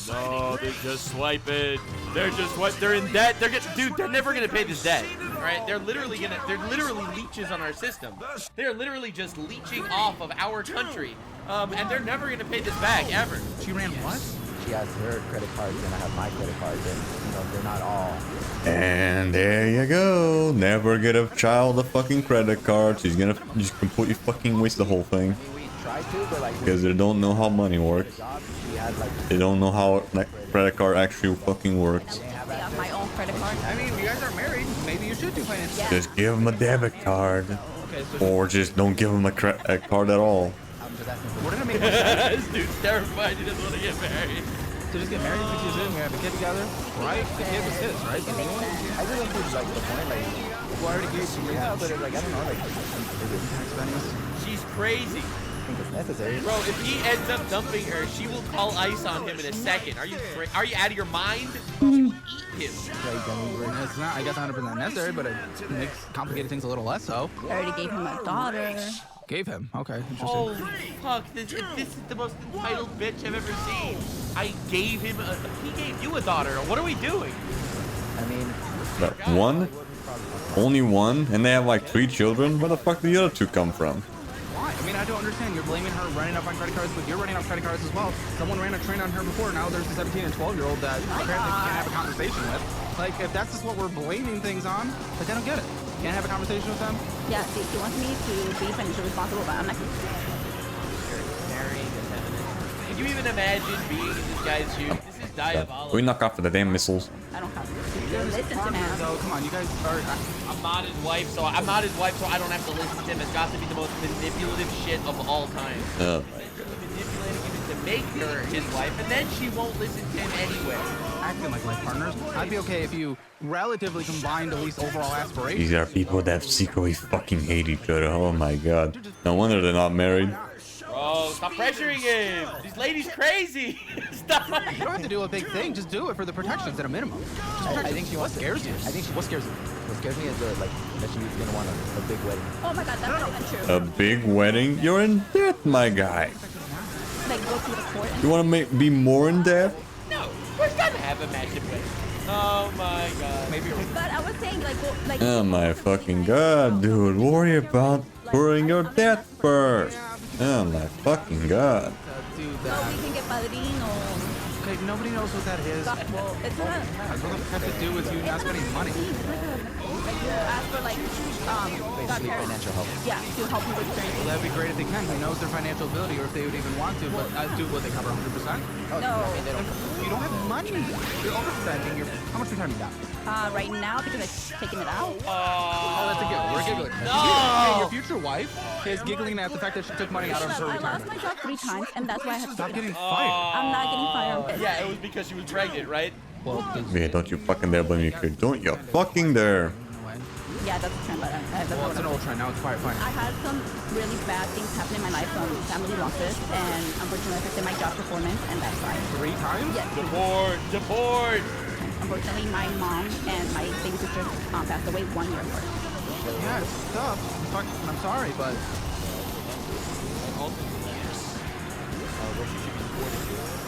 No, they're just swiping. They're just what? They're in debt. Dude, they're never gonna pay this debt. Right? They're literally leeches on our system. They're literally just leeching off of our country. And they're never gonna pay this back ever. She ran what? She has her credit cards and I have my credit cards, and you know they're not all. And there you go. Never get a child a fucking credit card. She's gonna just completely fucking waste the whole thing. We try to, but like Because they don't know how money works. she had like. They don't know how a credit card actually fucking works. I have my own credit card. I mean, you guys are married. Maybe you should do finance. Yeah. Just give them a debit card. Okay, so Or just don't give them a card at all. wouldn't it make more sense This dude's terrified. He doesn't want to get married. to just get married 6 years in, we have a kid together, right? The kid was his, right? So I just don't see like the point, like. who already gave you Yeah, but it's like I don't know, like. Is it expense? She's crazy. I think it's necessary. Bro, if he ends up dumping her, she will call ice on him in a second. Are you out of your mind? She will eat him. It's not, I guess, 100% necessary, but it makes complicated things a little less so. I already gave him a daughter. Gave him. Okay, interesting. Oh, fuck. This is the most entitled bitch I've ever seen. I gave him he gave you a daughter. What are we doing? I mean, But one? Only one? And they have like 3 children? Where the fuck did the other 2 come from? Why? I mean, I don't understand. You're blaming her running up on credit cards, but you're running up credit cards as well. Someone ran a train on her before. Now there's a 17 and 12-year-old that apparently can't have a conversation with. Like, if that's just what we're blaming things on, like, I don't get it. Can't have a conversation with them? Yeah, he wants me to be financially responsible, but I'm not. Can you even imagine being in this guy's shoes? This is diabolical. We knock off the damn missiles. I don't have to listen to him. So, come on, you guys are... I'm not his wife, so I don't have to listen to him. It's got to be the most manipulative shit of all time. Manipulating him to make her his wife, and then she won't listen to him anyway. Acting like life partners. I'd be okay if you relatively combined at least overall aspirations. These are people that secretly fucking hate each other. Oh my god. No wonder they're not married. Bro, stop pressuring him. This lady's crazy. Stop. You don't have to do a big thing. Just do it for the protections at a minimum. I think she What wants. scares you? I think she. What scares you? What scares me is like that she's gonna want a big wedding. Oh my god, that's not even true. A big wedding? You're in debt, my guy. Like, go to the court and You wanna be more in debt? No, we're gonna have a massive wedding. Oh my god. Maybe you're... But I was saying, like, go, like. Oh my fucking god, dude. Worry about pouring your debt first. Oh my fucking god. Do No, that. we can get padrinos. Okay, nobody knows what that is. Well, it's not. What does it have to do with you not spending money? Like, you ask for, like, Basically, godparents. financial help. Yeah, to help you with certain things. That'd be great if they can. Who knows their financial ability or if they would even want to, but do what they cover 100%. No. You don't have money. You're overspending. How much free time you got? Right now, because I'm taking it out. Oh, that's a giggle. We're giggling. No. Your future wife is giggling at the fact that she took money out of her I retirement. lost my job 3 times, and that's why I had to Stop take it getting out. fired. I'm not getting fired. Yeah, it was because she was pregnant, right? Well, Yeah, don't you fucking dare blame your kid. Don't you fucking dare. Yeah, that's a trend, but that's well, it's an old trend. Now it's fine. I had some really bad things happen in my life, some family losses, and unfortunately affected my job performance, and that's why. 3 times? Yes. Deport. unfortunately, my mom and my baby sister passed away 1 year apart. Yeah, it's tough. I'm sorry, but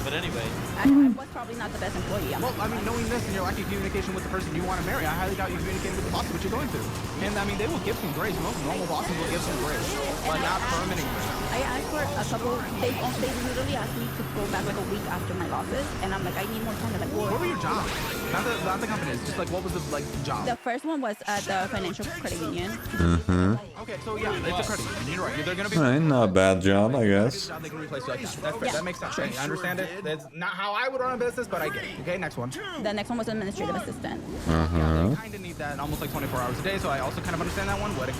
But anyway. I was probably not the best employee. well, I mean, knowing this and your lack of communication with the person you want to marry, I highly doubt you communicated with the boss what you're going through. And I mean, they will give some grace. Most normal bosses will give some grace, but not permanent grace. I asked for a couple. They literally asked me to go back like a week after my losses, and I'm like, I need more time. They're like, What were your jobs? Not the companies. Just like what was the job? The first one was at the financial credit union. Okay, so yeah, it's a credit union. You're right. They're gonna be. Alright, not a bad job, I guess. They can replace you like that. That's fair. That makes sense. I understand it. That's not how I would run a business, but I get it. Okay, next one. The next one was administrative assistant. I kind of need that almost like 24 hours a day, so I also kind of understand that one. Would I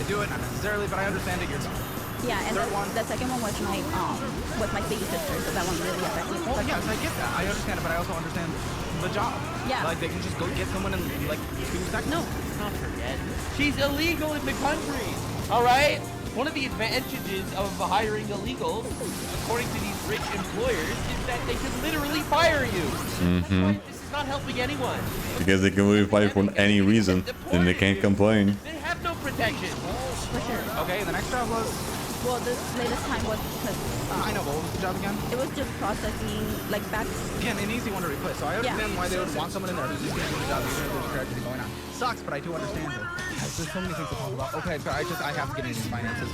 do it? Not necessarily, but I understand it. You're done. Yeah, and the second one was my baby sister, so that one really affected me. Well, yes, I get that. I understand it, but I also understand the job. Yeah. Like, they can just go get someone in, like, 2 seconds. No, don't forget. She's illegal in the country, all right? One of the advantages of hiring illegals, according to these rich employers, is that they can literally fire you. This is not helping anyone. Because they can really fight for any reason, and they can't complain. They have no protection. For sure. Okay, and the next job was? Well, the latest time was because... I know, but what was the job again? It was just processing, like, back... Again, an easy one to replace, so I understand why they would want someone in there who's just going to do the job, even if there's tragedy going on. Sucks, but I do understand it. There's so many things to talk about. Okay, but I have to get into these finances.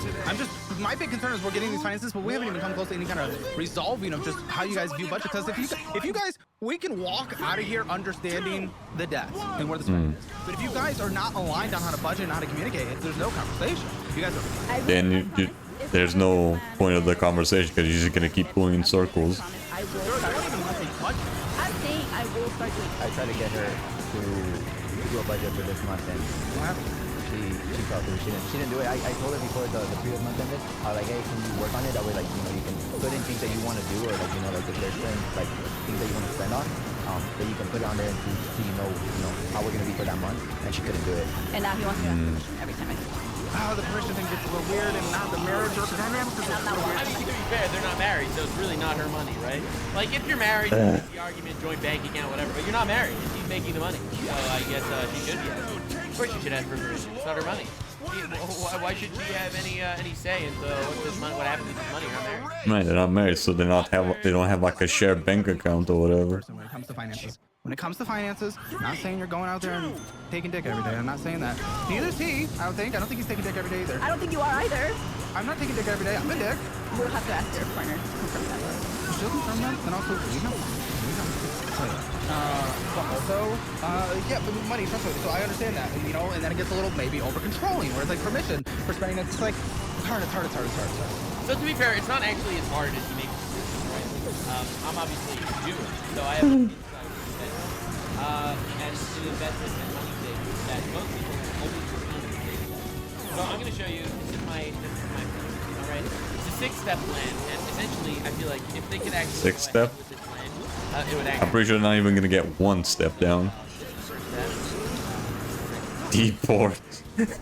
My big concern is we're getting these finances, but we haven't even come close to any kind of resolving of just how you guys view budget. Because if you guys, we can walk out of here understanding the debts and where the spending is. But if you guys are not aligned on how to budget and how to communicate, there's no conversation. You guys are. Then there's no point of the conversation because you're just gonna keep going in circles. I will start doing. I'm saying I will start doing. I tried to get her to do a budget for this month, and she felt it. She didn't do it. I told her before the previous month ended. I was like, hey, can you work on it? That way, like, you know, you can put in things that you want to do, or like, you know, like if there's certain like things that you want to spend on, that you can put it on there and see, so you know how we're gonna be for that month. And she couldn't do it. And now he wants to do it every time I do it. Oh, the permission thing gets a little weird, and not the marriage or the dynamics is a little weird. I mean, to be fair, they're not married, so it's really not her money, right? Like, if you're married, the argument, joint bank account, whatever, but you're not married. She's making the money. So I guess she should be asking. Of course she should ask for permission. It's not her money. Why should she have any say into what happens with this money? You're not married. Right, they're not married, so they don't have like a shared bank account or whatever. When it comes to finances. When it comes to finances, I'm not saying you're going out there and taking dick every day. I'm not saying that. Neither is he, I don't think. I don't think he's taking dick every day either. I don't think you are either. I'm not taking dick every day. I'm a dick. We'll have to ask your partner to confirm that. She'll confirm that, and also, we know. But also, yeah, but money, trustworthy. So I understand that, you know, and then it gets a little maybe over-controlling, where it's like permission for spending it. It's like, it's hard. So to be fair, it's not actually as hard as you make it seem, right? I'm obviously a Jew, so I have an and to investment and money savings that most people only save that. So I'm going to show you, this is my all right? It's a 6-step plan, and essentially, I feel like if they could actually 6-step? with this plan, it would actually... I'm pretty sure they're not even gonna get 1 step down. Deport. Let's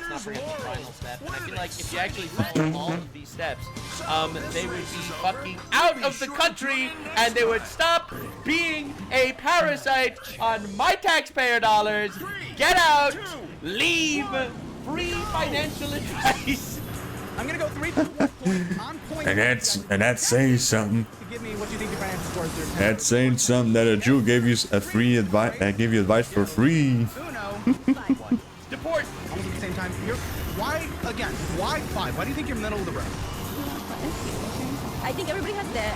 not forget the final step. And I feel like if you actually follow all of these steps, they would be fucking out of the country, and they would stop being a parasite on my taxpayer dollars. Get out, leave, free financial advice. I'm gonna go 3 on point. And that's saying something. Give me what you think your financial score is. That's saying something that a Jew gave you a free advice. Gave you advice for free. Deport. Almost at the same time. Why 5? Why do you think you're middle of the road? I think everybody has debt.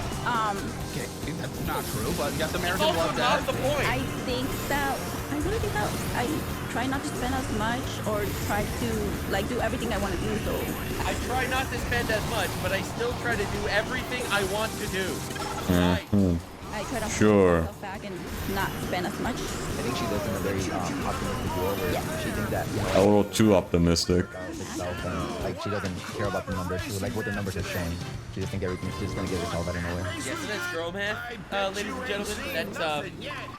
Okay, that's not true, but yes, Americans also love that. not the point. I really think that I try not to spend as much, or try to like do everything I want to do. So I try not to spend as much, but I still try to do everything I want to do. I try to Sure. hold myself back and not spend as much. I think she lives in a very optimistic world where she thinks that, you A know, little too optimistic. itself, and like she doesn't care about the numbers. She like what the numbers are showing. She just thinks everything's just gonna get itself out of nowhere. Yes, so that's girl math, ladies and gentlemen. That's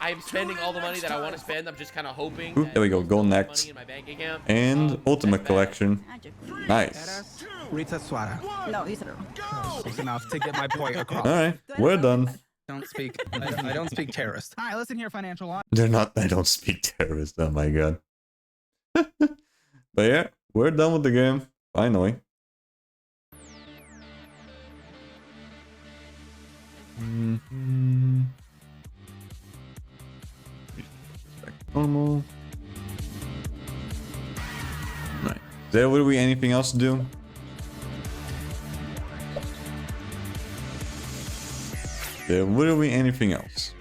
I'm spending all the money that I want to spend. I'm just kind of hoping. Oop, there we go. Go next. And Ultimate Collection. Nice. Rita Suara. No, you said it wrong. Close enough to get my point across. Alright, we're done. Don't speak. I don't speak terrorist. All right, listen here, financial law. They're not. I don't speak terrorist. Oh my god. But yeah, we're done with the game. Finally. Normal. Right. There will be anything else to do? There will be anything else.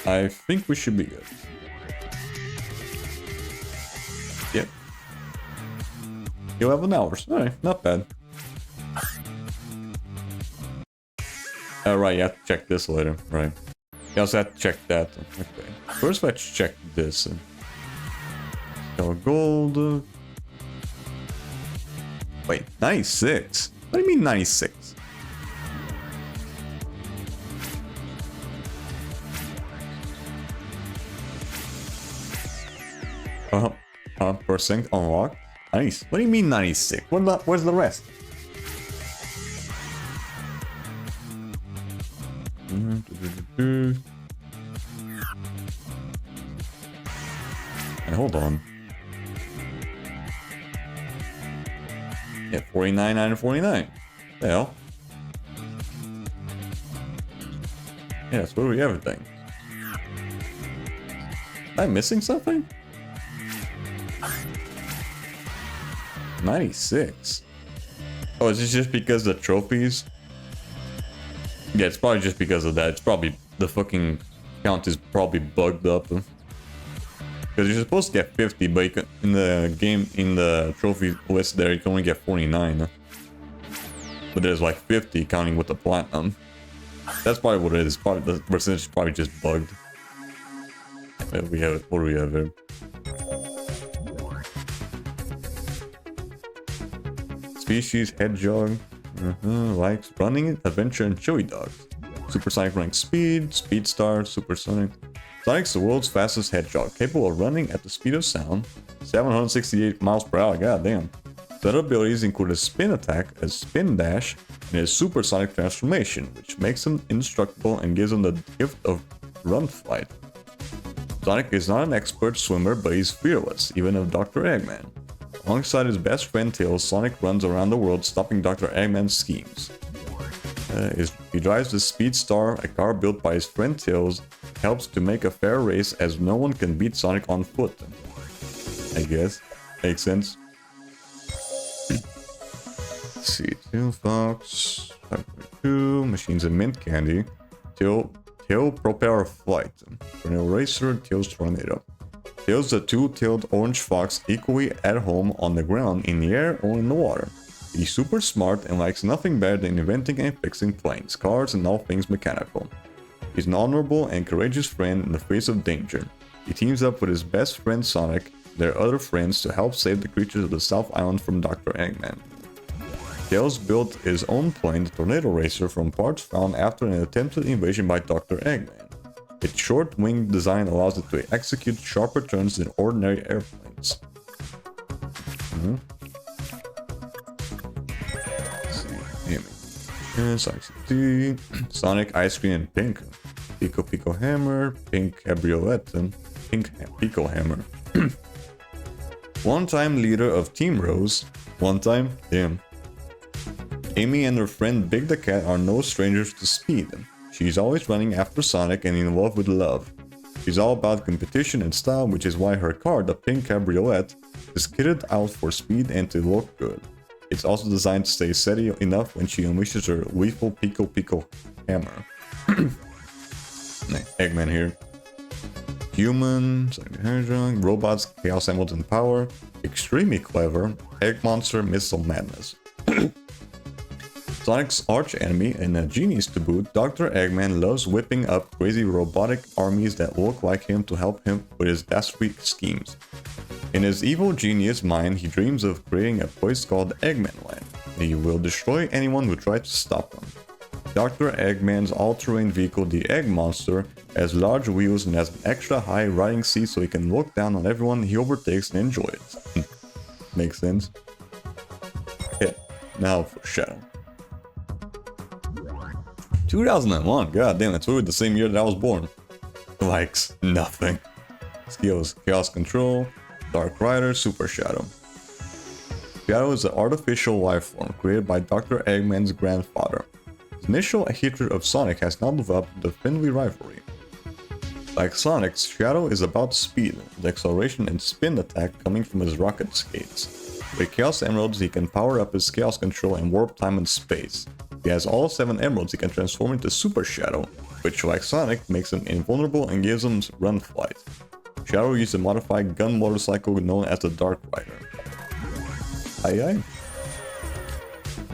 I think we should be good. Yep. 11 hours. Alright, not bad. Right, you have to check this later. Right. You also have to check that. Okay. First, let's check this. Gold. Wait, 96? What do you mean 96? Percent unlocked. Nice. What do you mean 96? Where's the rest? And hold on. Yeah, 49 out of 49. The hell? Yeah, that's literally everything. Am I missing something? 96. Oh, is it just because the trophies? Yeah, it's probably just because of that. It's probably the fucking count is probably bugged up. Because you're supposed to get 50, but you can, in the game, in the trophy list there, you can only get 49. But there's like 50 counting with the platinum. That's probably what it is. Probably the percentage is probably just bugged. What do we have here? Species hedgehog. Likes running, adventure, and chili dogs. Supersonic running speed, Speedstar, supersonic. Sonic's the world's fastest hedgehog, capable of running at the speed of sound, 768 miles per hour. Goddamn. His other abilities include a spin attack, a spin dash, and his supersonic transformation, which makes him indestructible and gives him the gift of run flight. Sonic is not an expert swimmer, but he's fearless, even of Dr. Eggman. Alongside his best friend Tails, Sonic runs around the world stopping Dr. Eggman's schemes. He drives the Speedstar, a car built by his friend Tails, helps to make a fair race as no one can beat Sonic on foot. I guess. Makes sense. Let's see. Tail Fox, 5.2, Machines and Mint Candy, Tail Propeller Flight, Tornado Racer, Tails Tornado. Tails the two-tailed orange fox, equally at home on the ground, in the air, or in the water. He's super smart and likes nothing better than inventing and fixing planes, cars, and all things mechanical. He's an honorable and courageous friend in the face of danger. He teams up with his best friend Sonic and their other friends to help save the creatures of the South Island from Dr. Eggman. Tails built his own plane, the Tornado Racer, from parts found after an attempted invasion by Dr. Eggman. Its short wing design allows it to execute sharper turns than ordinary airplanes. Sonic CD, Sonic Ice Cream and Pink, Pico Hammer, Pink Cabriolet, and Pink Pico Hammer. One-time leader of Team Rose, one-time, damn. Amy and her friend Big the Cat are no strangers to speed. She's always running after Sonic and in love with love. She's all about competition and style, which is why her car, the Pink Cabriolet, is kitted out for speed and to look good. It's also designed to stay steady enough when she unleashes her lethal Pico Hammer. Eggman here. Human, Sonic the Hedgehog, robots, Chaos Hamilton power, extremely clever, Egg Monster, Missile Madness. Sonic's arch enemy and a genius to boot, Dr. Eggman loves whipping up crazy robotic armies that look like him to help him with his dastardly schemes. In his evil genius mind, he dreams of creating a place called Eggman Land. He will destroy anyone who tries to stop him. Dr. Eggman's all-terrain vehicle, the Egg Monster, has large wheels and has an extra high riding seat so he can look down on everyone he overtakes and enjoy it. Makes sense. Yeah, now for Shadow. 2001, god damn, it's really the same year that I was born. Likes nothing. Skills: Chaos Control, Dark Rider, Super Shadow. Shadow is an artificial life form created by Dr. Eggman's grandfather. His initial hatred of Sonic has now developed a friendly rivalry. Like Sonic's, Shadow is about speed, with acceleration and spin attack coming from his rocket skates. With Chaos Emeralds, he can power up his Chaos Control and warp time and space. If he has all 7 emeralds, he can transform into Super Shadow, which, like Sonic, makes him invulnerable and gives him run flight. Shadow used a modified gun motorcycle known as the Dark Rider. Aye aye.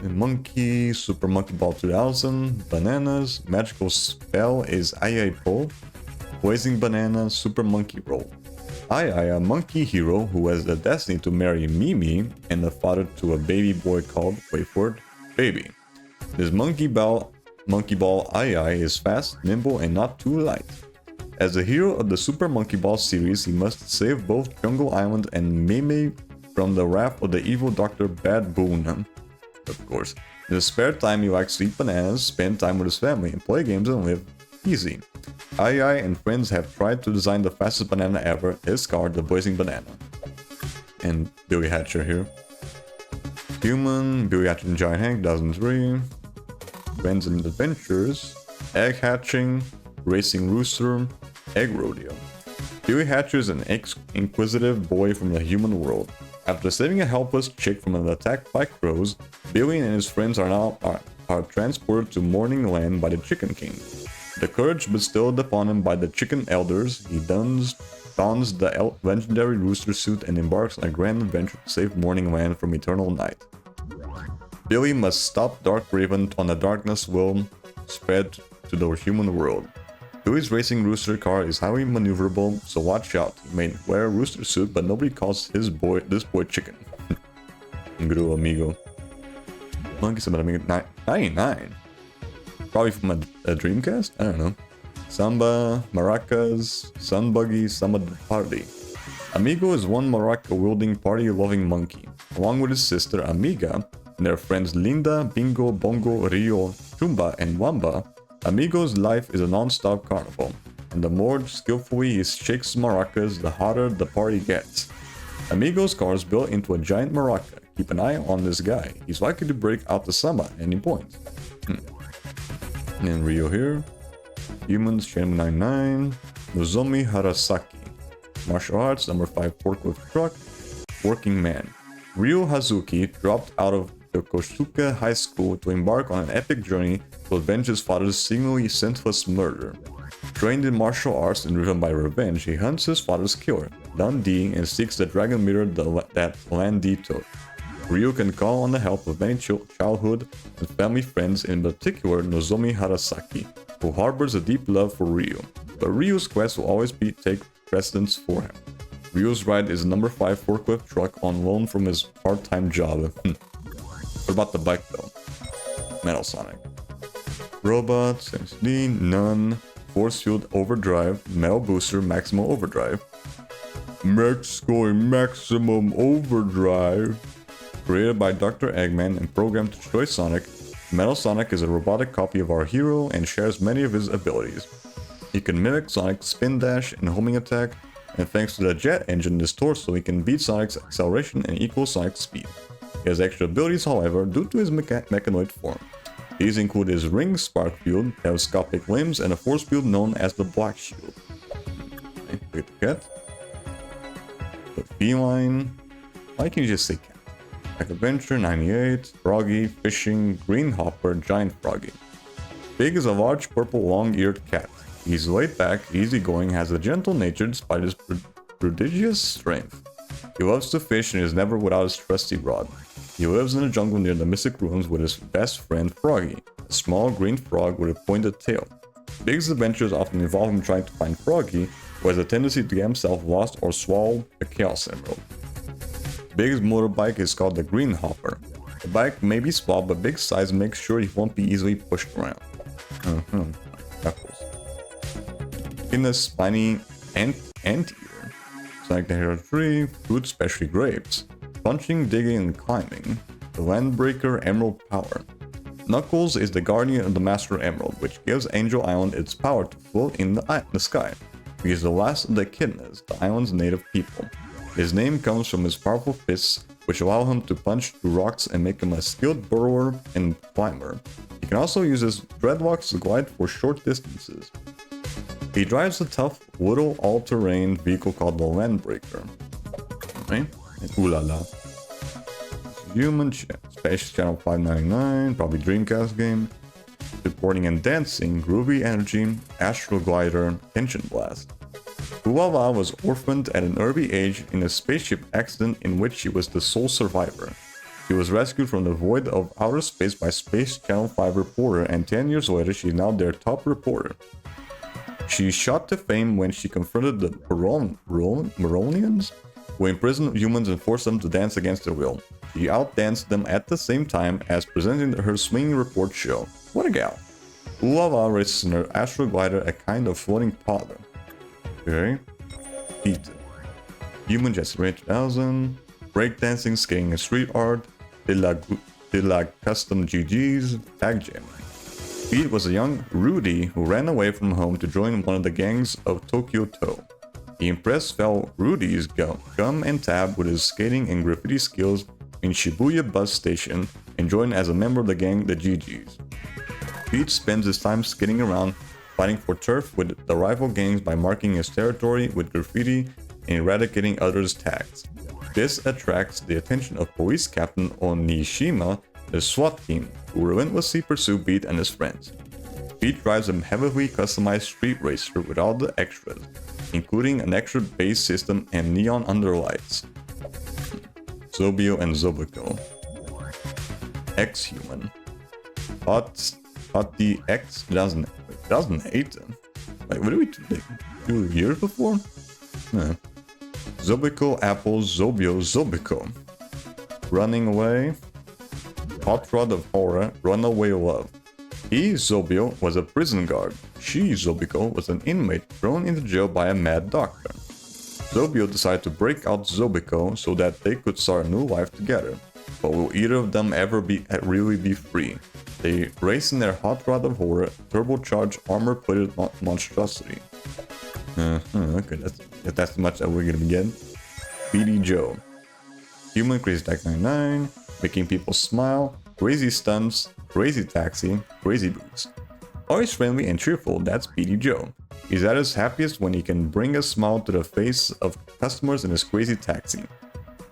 The Monkey, Super Monkey Ball 2000, Bananas, Magical Spell is Aye Aye Po, Blazing Banana, Super Monkey Roll. Aye Aye, a monkey hero who has the destiny to marry Mimi and the father to a baby boy called, wait for it, Baby. This monkey ball Aye Aye is fast, nimble, and not too light. As the hero of the Super Monkey Ball series, he must save both Jungle Island and Mimi from the wrath of the evil Dr. Bad Boon. Of course. In his spare time, he likes to eat bananas, spend time with his family, and play games and live easy. Aye Aye and friends have tried to design the fastest banana ever, his car, the Blazing Banana. And Billy Hatcher here. Human, Billy Hatcher and Giant Hank, 2003. Friends and Adventures, Egg Hatching, Racing Rooster, Egg Rodeo. Billy Hatcher is an inquisitive boy from the human world. After saving a helpless chick from an attack by crows, Billy and his friends are transported to Morning Land by the Chicken King. The courage bestowed upon him by the Chicken Elders, he dons the legendary rooster suit and embarks on a grand adventure to save Morning Land from eternal night. Billy must stop Dark Raven on the darkness will spread to the human world. Billy's racing rooster car is highly maneuverable, so watch out. He may wear a rooster suit, but nobody calls this boy chicken. Gru Amigo. Monkey Samba Amigo 99. Probably from a Dreamcast? I don't know. Samba, Maracas, Sun Buggy, Samba the Party. Amigo is one maraca-wielding party-loving monkey. Along with his sister Amiga and their friends Linda, Bingo, Bongo, Rio, Chumba, and Wamba, Amigo's life is a non-stop carnival, and the more skillfully he shakes maracas, the hotter the party gets. Amigo's car is built into a giant maraca. Keep an eye on this guy. He's likely to break out the samba at any point. And then Rio here. Humans, Shenmue 99. Nozomi Harasaki. Martial arts, number 5 forklift truck. Working man. Ryo Hazuki dropped out of Yokosuka High School to embark on an epic journey to avenge his father's seemingly senseless murder. Trained in martial arts and driven by revenge, he hunts his father's killer, Dundee, and seeks the dragon mirror that Landy took. Ryo can call on the help of many childhood and family friends, in particular Nozomi Harasaki, who harbors a deep love for Ryo. But Ryo's quest will always take precedence for him. Ryo's ride is a number 5 forklift truck on loan from his part-time job. What about the bike though? Metal Sonic. Robots, MCD, None, Force Field Overdrive, Metal Booster, Maximum Overdrive. Maximum Overdrive. Created by Dr. Eggman and programmed to destroy Sonic, Metal Sonic is a robotic copy of our hero and shares many of his abilities. He can mimic Sonic's spin dash and homing attack, and thanks to the jet engine in his torso, he can beat Sonic's acceleration and equal Sonic's speed. He has extra abilities, however, due to his mechanoid form. These include his ring spark field, telescopic limbs, and a force field known as the Black Shield. Okay, look at the cat. The feline. Why can't you just say cat? Like Adventure, 98, Froggy, Fishing, Green Hopper, Giant Froggy. Big is a large purple long-eared cat. He's laid back, easygoing, has a gentle nature despite his prodigious strength. He loves to fish and is never without his trusty rod. He lives in the jungle near the Mystic Ruins with his best friend Froggy, a small green frog with a pointed tail. Big's adventures often involve him trying to find Froggy, who has a tendency to get himself lost or swallow a Chaos Emerald. Big's motorbike is called the Green Hopper. The bike may be small, but Big's size makes sure he won't be easily pushed around. Knuckles. Guinness, Spiny, Anteater. Sonic the Hedgehog 3, Food, especially grapes. Punching, digging, and climbing. The Landbreaker, Emerald Power. Knuckles is the guardian of the Master Emerald, which gives Angel Island its power to float in the sky. He is the last of the Echidnas, the island's native people. His name comes from his powerful fists, which allow him to punch through rocks and make him a skilled burrower and climber. He can also use his dreadlocks to glide for short distances. He drives a tough, little all-terrain vehicle called the Landbreaker. Okay? And ooh la la. Human Space Channel 599, probably Dreamcast game. Supporting and dancing, Groovy Energy, Astral Glider, Tension Blast. Ulala was orphaned at an early age in a spaceship accident in which she was the sole survivor. She was rescued from the void of outer space by Space Channel 5 reporter, and 10 years later she is now their top reporter. She shot to fame when she confronted the Maronians, who imprisoned humans and forced them to dance against their will. She outdanced them at the same time as presenting her swinging report show. What a gal. Ulala races in her Astral Glider, a kind of floating powder. Okay. Peter. Human Jets 2000. Breakdancing, skating and street art. De la Custom GG's. Tag Jam. Pete was a young Rudy who ran away from home to join one of the gangs of Tokyo Toe. He impressed fellow Rudy's Gum and Tab with his skating and graffiti skills in Shibuya bus station and joined as a member of the gang, the GGs. Pete spends his time skidding around, fighting for turf with the rival gangs by marking his territory with graffiti and eradicating others' tags. This attracts the attention of Police Captain Onishima, the SWAT team, who relentlessly pursue Pete and his friends. Pete drives a heavily customized street racer with all the extras, including an extra bass system and neon underlights. Zobio and Zobiko. X-Human. Hottie X 2008? Like, what did we do years before? No. Zobiko, Apple, Zobio, Zobiko. Running Away. Hot Rod of Horror, Runaway Love. He, Zobio, was a prison guard. She, Zobiko, was an inmate thrown into jail by a mad doctor. Zobio decided to break out Zobiko so that they could start a new life together. But will either of them ever really be free? They race in their Hot Rod of Horror, turbocharged armor-plated monstrosity. Okay, that's the much that we're gonna be getting. BD Joe. Human Crazy Tech 99, making people smile, crazy stunts, crazy taxi, crazy boots. Always friendly and cheerful, that's BD Joe. He's at his happiest when he can bring a smile to the face of customers in his crazy taxi.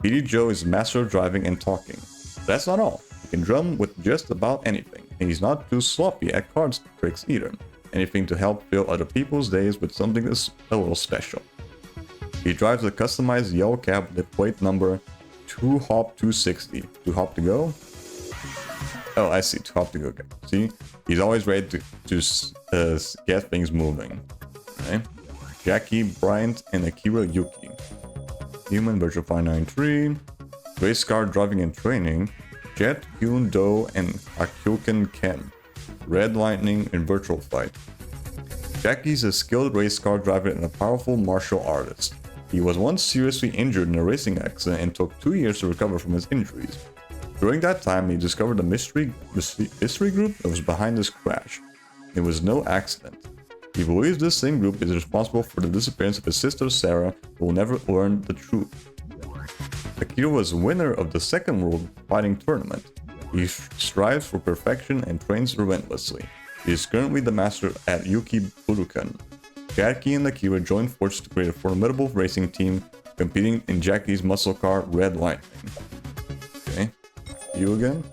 BD Joe is master of driving and talking. But that's not all. He can drum with just about anything, and he's not too sloppy at card tricks either. Anything to help fill other people's days with something that's a little special. He drives a customized yellow cab with plate number 2HOP260. 2HOP to go? Oh, I see. 2HOP to go. Okay. See? He's always ready to get things moving. Okay. Jackie, Bryant, and Akira Yuki. Human Virtual 593. Race car driving and training. Jet, Hyun Do, and Hakyuken Ken. Red Lightning and Virtual Fight. Jackie's a skilled race car driver and a powerful martial artist. He was once seriously injured in a racing accident and took 2 years to recover from his injuries. During that time, he discovered a mystery group that was behind his crash. It was no accident. He believes this same group is responsible for the disappearance of his sister Sarah, who will never learn the truth. Akira was winner of the second world fighting tournament. He strives for perfection and trains relentlessly. He is currently the master at Yuki Budokan. Jackie and Akira joined forces to create a formidable racing team, competing in Jackie's muscle car, Red Lightning. Okay, you again?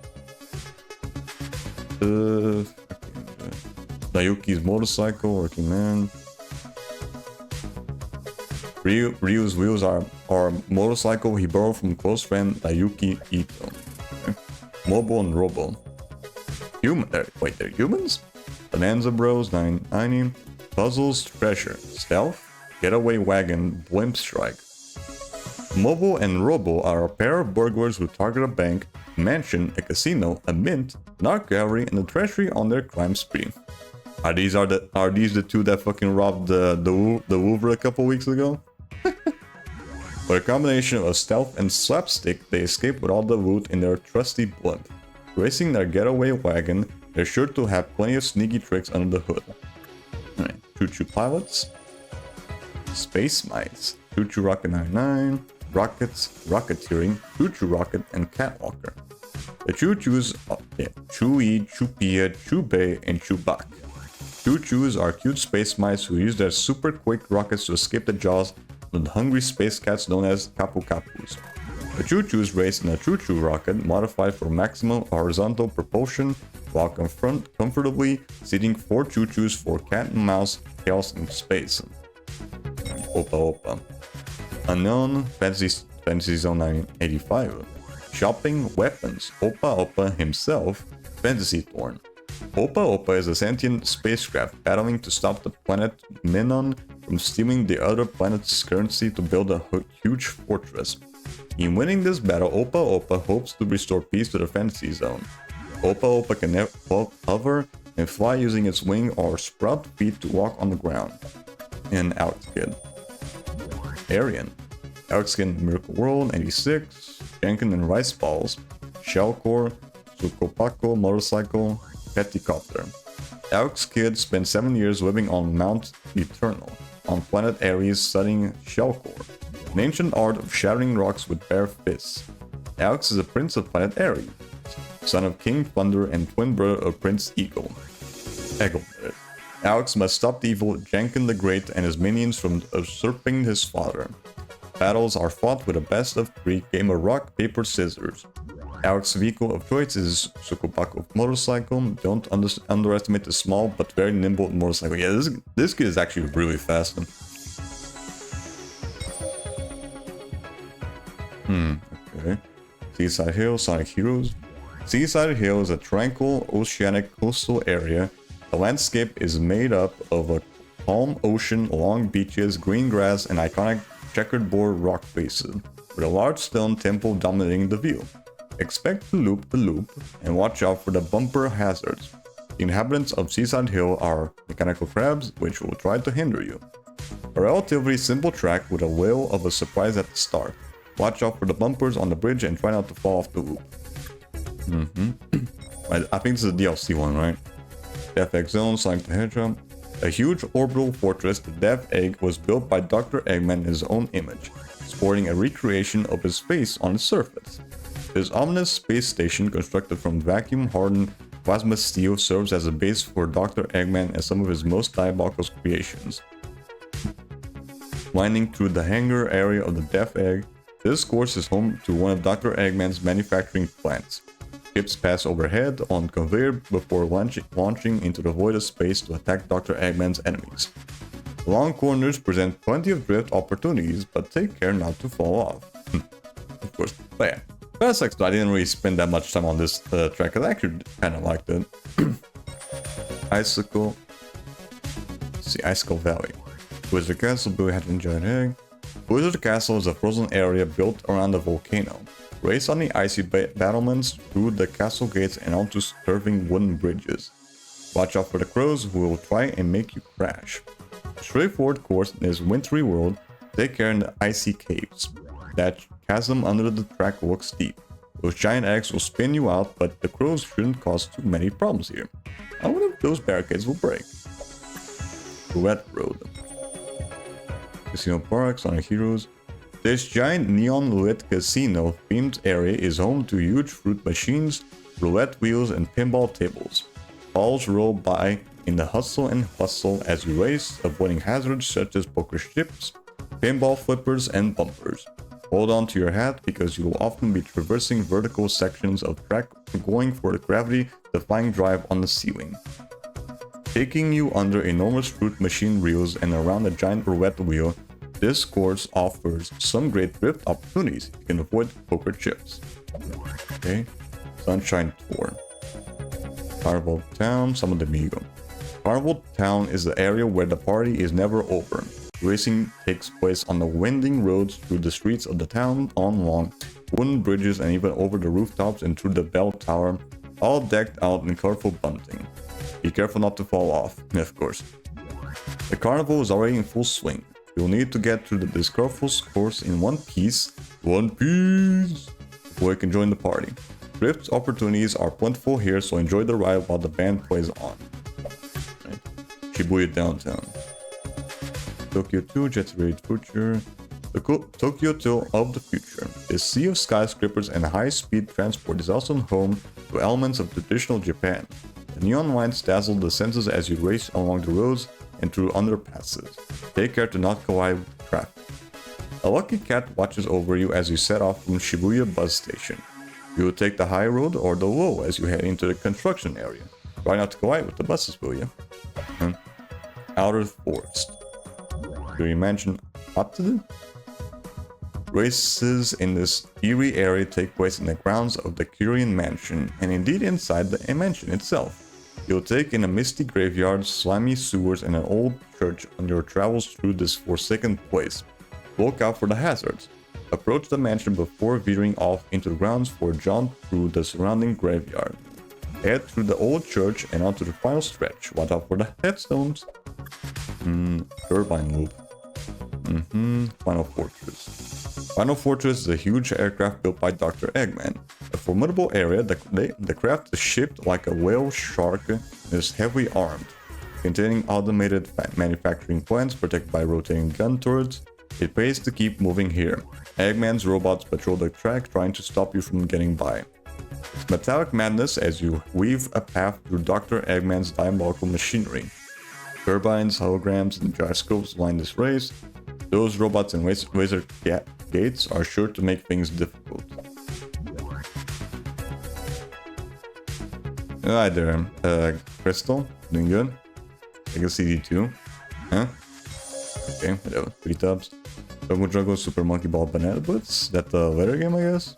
Dayuki's motorcycle, Working Man. Ryu's wheels are motorcycle he borrowed from close friend Dayuki Ito. Okay. Mobile and Robo. Wait, they're humans? Bonanza Bros 990. Puzzles, Treasure, Stealth, Getaway Wagon, Blimp Strike. Mobile and Robo are a pair of burglars who target a bank, a mansion, a casino, a mint, an art gallery, and a treasury on their crime spree. Are these the two that fucking robbed the Louvre a couple weeks ago? With a combination of stealth and slapstick, they escape with all the loot in their trusty blimp. Racing their getaway wagon, they're sure to have plenty of sneaky tricks under the hood. Alright, Choo-Choo Pilots, Space Mice, Choo-Choo Rocket 99, Rockets, Rocketeering, Choo-Choo Rocket, and Catwalker. The Choo-Choos are Chewie, Choupia, Choubei, and Choubak. Choo-Choos are cute space mice who use their super quick rockets to escape the jaws of the hungry space cats known as Kapu Kapus. The Choo-Choos race in a Choo-Choo rocket modified for maximum horizontal propulsion while comfortably seating 4 Choo-Choos for cat and mouse chaos in space. Opa Opa. Unknown Fantasy Zone 985. Shopping weapons. Opa Opa himself, Fantasy Thorn. Opa Opa is a sentient spacecraft battling to stop the planet Minon from stealing the other planet's currency to build a huge fortress. In winning this battle, Opa Opa hopes to restore peace to the Fantasy Zone. Opa Opa can hover and fly using its wing or sprout feet to walk on the ground. And Alex Kid. Arian. Alex Kid in Miracle World 86. Jenkin and Rice Balls. Shellcore. Sukopako Motorcycle. Petticopter. Alex Kid spent 7 years living on Mount Eternal, on planet Ares studying Shellcore, an ancient art of shattering rocks with bare fists. Alex is a prince of planet Ares, son of King Thunder and twin brother of Prince Eggle. Alex must stop the evil Jenkin the Great and his minions from usurping his father. Battles are fought with a best of 3 game of rock, paper, scissors. Alex's vehicle of choice is Sukopako motorcycle. Don't underestimate the small but very nimble motorcycle. Yeah, this kid is actually really fast. Okay. Seaside Hill, Sonic Heroes. Seaside Hill is a tranquil oceanic coastal area. The landscape is made up of a calm ocean, long beaches, green grass, and iconic checkered board rock faces, with a large stone temple dominating the view. Expect to loop the loop and watch out for the bumper hazards. The inhabitants of Seaside Hill are mechanical crabs, which will try to hinder you. A relatively simple track with a whale of a surprise at the start. Watch out for the bumpers on the bridge and try not to fall off the loop. I think this is a DLC one, right? Death Egg Zone, Sonic the Hedgehog. A huge orbital fortress, the Death Egg, was built by Dr. Eggman in his own image, sporting a recreation of his face on its surface. This ominous space station, constructed from vacuum-hardened plasma steel, serves as a base for Dr. Eggman and some of his most diabolical creations. Winding through the hangar area of the Death Egg, this course is home to one of Dr. Eggman's manufacturing plants. Ships pass overhead on conveyor before launching into the void of space to attack Dr. Eggman's enemies. Long corners present plenty of drift opportunities, but take care not to fall off. Of course, but yeah. That sucks, though. I didn't really spend that much time on this track, because I actually kind of liked it. Icicle. Let's see, Icicle Valley. Blizzard Castle, Billy had enjoyed egg. Blizzard Castle is a frozen area built around a volcano. Race on the icy battlements through the castle gates and onto curving wooden bridges. Watch out for the crows who will try and make you crash. A straightforward course in this wintry world, take care in the icy caves. That chasm under the track looks steep. Those giant eggs will spin you out, but the crows shouldn't cause too many problems here. I wonder if those barricades will break. Roulette Road. Casino Park, Sonic Heroes. This giant neon-lit casino-themed area is home to huge fruit machines, roulette wheels, and pinball tables. Balls roll by in the hustle and bustle as you race, avoiding hazards such as poker chips, pinball flippers, and bumpers. Hold on to your hat because you will often be traversing vertical sections of track going for the gravity-defying drive on the ceiling. Taking you under enormous fruit machine reels and around a giant roulette wheel, this course offers some great drift opportunities. You can avoid poker chips. Okay, Sunshine Tour. Carnival Town, San Domingo. Carnival Town is the area where the party is never over. Racing takes place on the winding roads through the streets of the town, on long wooden bridges, and even over the rooftops and through the bell tower, all decked out in colorful bunting. Be careful not to fall off, of course. The carnival is already in full swing. You'll need to get through this colorful course in one piece, before you can join the party. Drift opportunities are plentiful here, so enjoy the ride while the band plays on. Right. Shibuya Downtown. Tokyo 2, Jet Set Future. The Tokyo 2 of the future. This sea of skyscrapers and high-speed transport is also home to elements of traditional Japan. The neon lights dazzle the senses as you race along the roads and through underpasses. Take care to not collide with traffic. A lucky cat watches over you as you set off from Shibuya bus station. You will take the high road or the low as you head into the construction area. Try not to collide with the buses, will you? Outer Forest. Do you imagine what to do? Races in this eerie area take place in the grounds of the Kyrian Mansion, and indeed inside the mansion itself. You'll take in a misty graveyard, slimy sewers, and an old church on your travels through this forsaken place. Look out for the hazards. Approach the mansion before veering off into the grounds for a jaunt through the surrounding graveyard. Head through the old church and onto the final stretch. Watch out for the headstones. Turbine Loop. Final Fortress. Final Fortress is a huge aircraft built by Dr. Eggman. A formidable area, the craft is shaped like a whale shark and is heavily armed. Containing automated manufacturing plants protected by rotating gun turrets, it pays to keep moving here. Eggman's robots patrol the track trying to stop you from getting by. It's metallic madness as you weave a path through Dr. Eggman's diabolical machinery. Turbines, holograms, and gyroscopes line this race. Those robots and laser gates are sure to make things difficult. Hi there, Crystal. Doing good? Like a CD2. Huh? Okay, whatever. 3 tubs. Jungle Super Monkey Ball Banana Blitz. That the later game, I guess?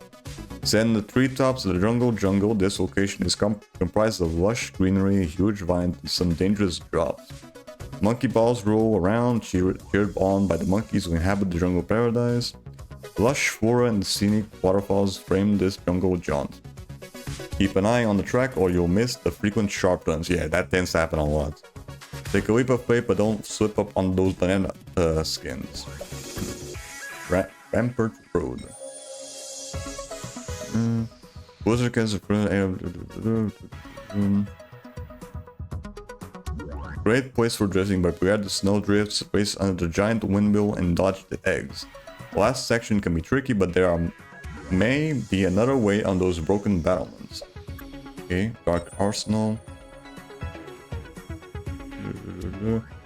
Send the treetops of the jungle. This location is comprised of lush greenery, huge vines, and some dangerous drops. Monkey balls roll around, cheered on by the monkeys who inhabit the jungle paradise. Lush flora and scenic waterfalls frame this jungle jaunt. Keep an eye on the track or you'll miss the frequent sharp turns. Yeah, that tends to happen a lot. Take a leap of faith, but don't slip up on those banana skins. Rampart Road. Blizzard can Great place for drifting, but beware the snow drifts, race under the giant windmill and dodge the eggs. The last section can be tricky, but there may be another way on those broken battlements. Okay, Dark Arsenal.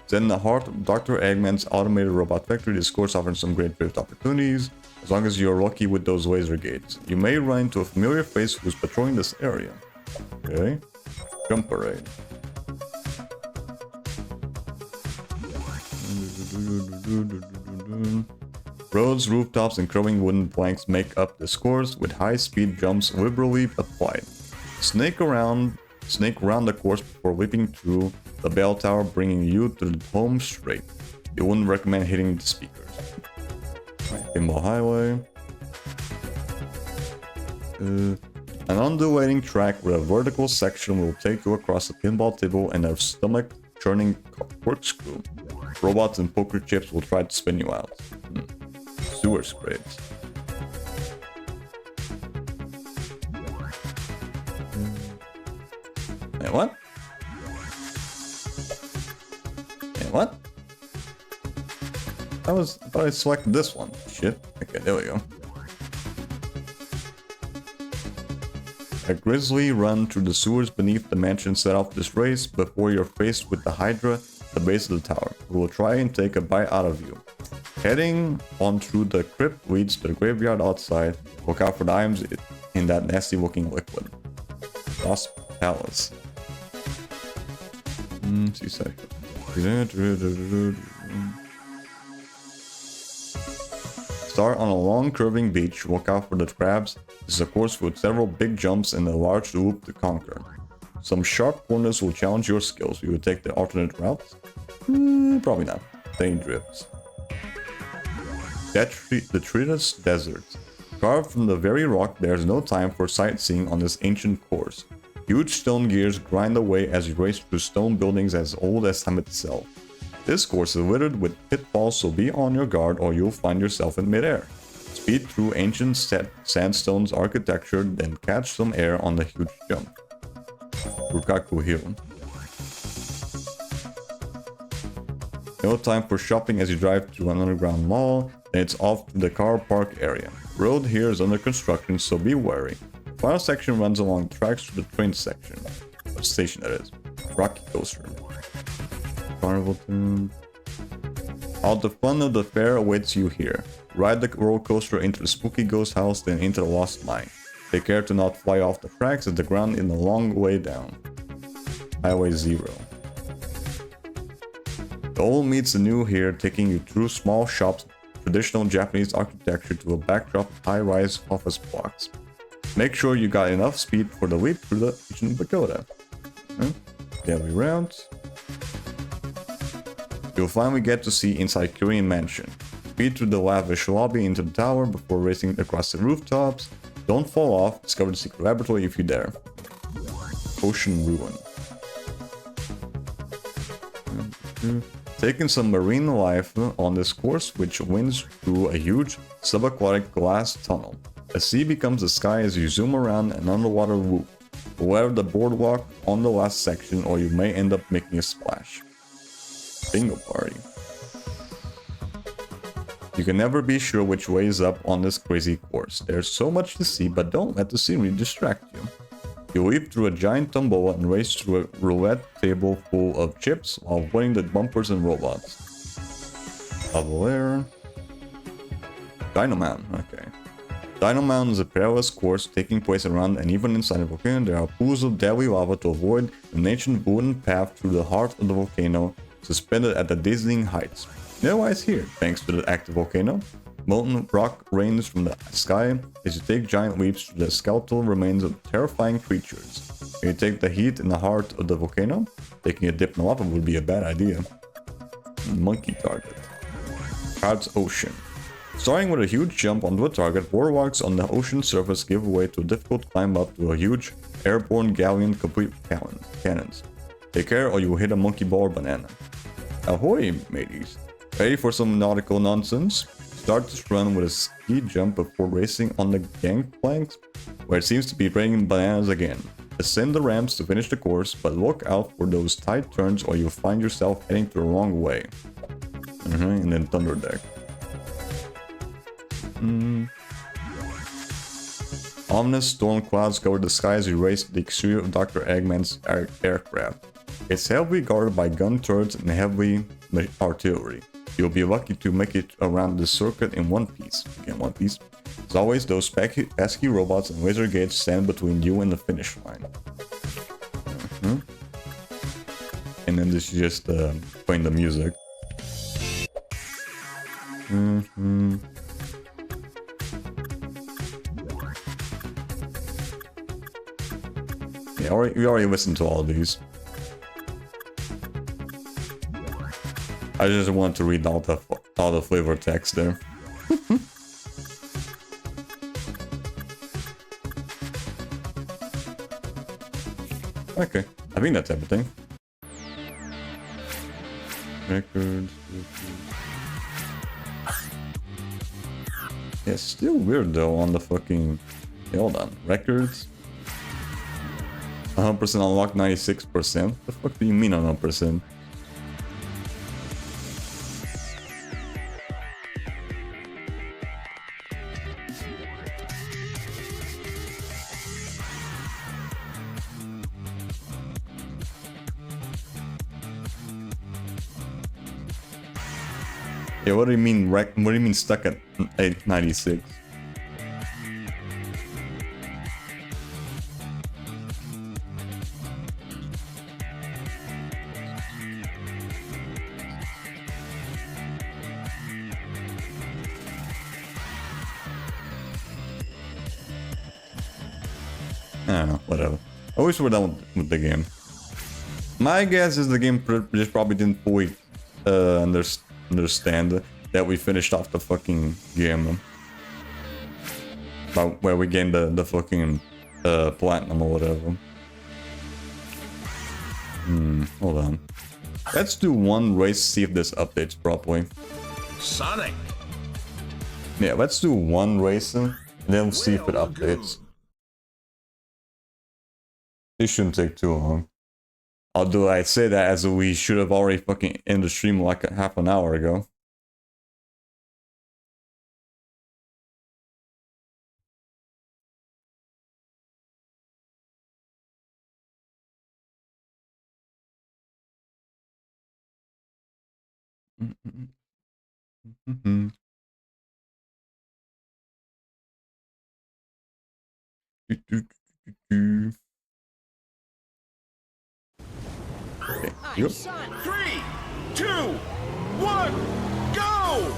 Then the heart of Dr. Eggman's automated robot factory. This course offers some great drift opportunities, as long as you're lucky with those laser gates. You may run into a familiar face who's patrolling this area. Okay. Jump Parade. Roads, rooftops, and curving wooden planks make up this course, with high-speed jumps liberally applied. Snake around the course before leaping through the bell tower, bringing you to the home straight. You wouldn't recommend hitting the speakers. Pinball Highway. An undulating track with a vertical section will take you across a pinball table and a stomach-churning corkscrew. Robots and poker chips will try to spin you out. Sewer scrapes. And what? And what? I thought I selected this one. Shit. Okay, there we go. A grisly run through the sewers beneath the mansion set off this race before you're faced with the Hydra at the base of the tower, who will try and take a bite out of you. Heading on through the crypt leads to the graveyard outside. Look out for the items in that nasty looking liquid. Lost Palace. Seaside. Start on a long curving beach. Look out for the crabs. This is a course with several big jumps and a large loop to conquer. Some sharp corners will challenge your skills. You would take the alternate routes? Probably not. Plane drifts. The treeless desert. Carved from the very rock, there is no time for sightseeing on this ancient course. Huge stone gears grind away as you race through stone buildings as old as time itself. This course is littered with pitfalls, so be on your guard or you'll find yourself in midair. Speed through ancient sandstone's architecture, then catch some air on the huge jump. Rukaku Hill. No time for shopping as you drive through an underground mall, then it's off to the car park area. Road here is under construction, so be wary. The final section runs along tracks to the train section. Or station, that is. Rocky Coaster. Carnival tune. All the fun of the fair awaits you here. Ride the roller coaster into the spooky ghost house, then into the lost mine. Take care to not fly off the tracks as the ground in the long way down. Highway 0. The old meets the new here, taking you through small shops, traditional Japanese architecture to a backdrop of high-rise office blocks. Make sure you got enough speed for the leap through the Asian pagoda. Daily route. You'll finally get to see inside Korean Mansion. Speed through the lavish lobby into the tower before racing across the rooftops. Don't fall off, discover the secret laboratory if you dare. Ocean Ruin. Taking some marine life on this course, which winds through a huge subaquatic glass tunnel. The sea becomes the sky as you zoom around an underwater loop. Beware the boardwalk on the last section or you may end up making a splash. Bingo party. You can never be sure which way is up on this crazy course. There's so much to see, but don't let the scenery distract you. You leap through a giant tombola and race through a roulette table full of chips while avoiding the bumpers and robots. Level air. Dino Mountain, okay. Dino Mountain is a perilous course taking place around and even inside a volcano. There are pools of deadly lava to avoid an ancient wooden path through the heart of the volcano, suspended at the dizzying heights. No ice here, thanks to the active volcano. Molten rock rains from the sky as you take giant leaps through the skeletal remains of terrifying creatures. When you take the heat in the heart of the volcano, taking a dip in lava would be a bad idea. Monkey target. Cards Ocean. Starting with a huge jump onto a target, boardwalks on the ocean surface give way to a difficult climb up to a huge airborne galleon complete with cannons. Take care or you will hit a monkey ball or banana. Ahoy, mateys! Ready for some nautical nonsense? Start this run with a ski jump before racing on the gangplanks, where it seems to be raining bananas again. Ascend the ramps to finish the course, but look out for those tight turns or you'll find yourself heading the wrong way. And then Thunder Deck. Ominous storm clouds cover the sky as you race the exterior of Dr. Eggman's aircraft. It's heavily guarded by gun turrets and heavy artillery. You'll be lucky to make it around the circuit in one piece. Again, one piece. As always, those pesky robots and laser gates stand between you and the finish line. And then this is just playing the music. Yeah, we already listened to all of these. I just want to read all the flavor text there. Okay, I think that's everything. Records. Yeah, it's still weird though on the fucking... Hey, hold on. Records. 100% unlocked, 96%. The fuck do you mean 100%? Yeah, what do you mean what do you mean stuck at 96? I don't know, whatever. I wish we're done with the game. My guess is the game just probably didn't fully understand that we finished off the fucking game. But where we gained the fucking platinum or whatever. Hold on. Let's do one race, see if this updates properly. Sonic! Yeah, let's do one racing, and then we'll see if it updates. It shouldn't take too long. Although I'd say that as we should have already fucking ended the stream like a half an hour ago. Okay, yep. 3, 2, 1, go!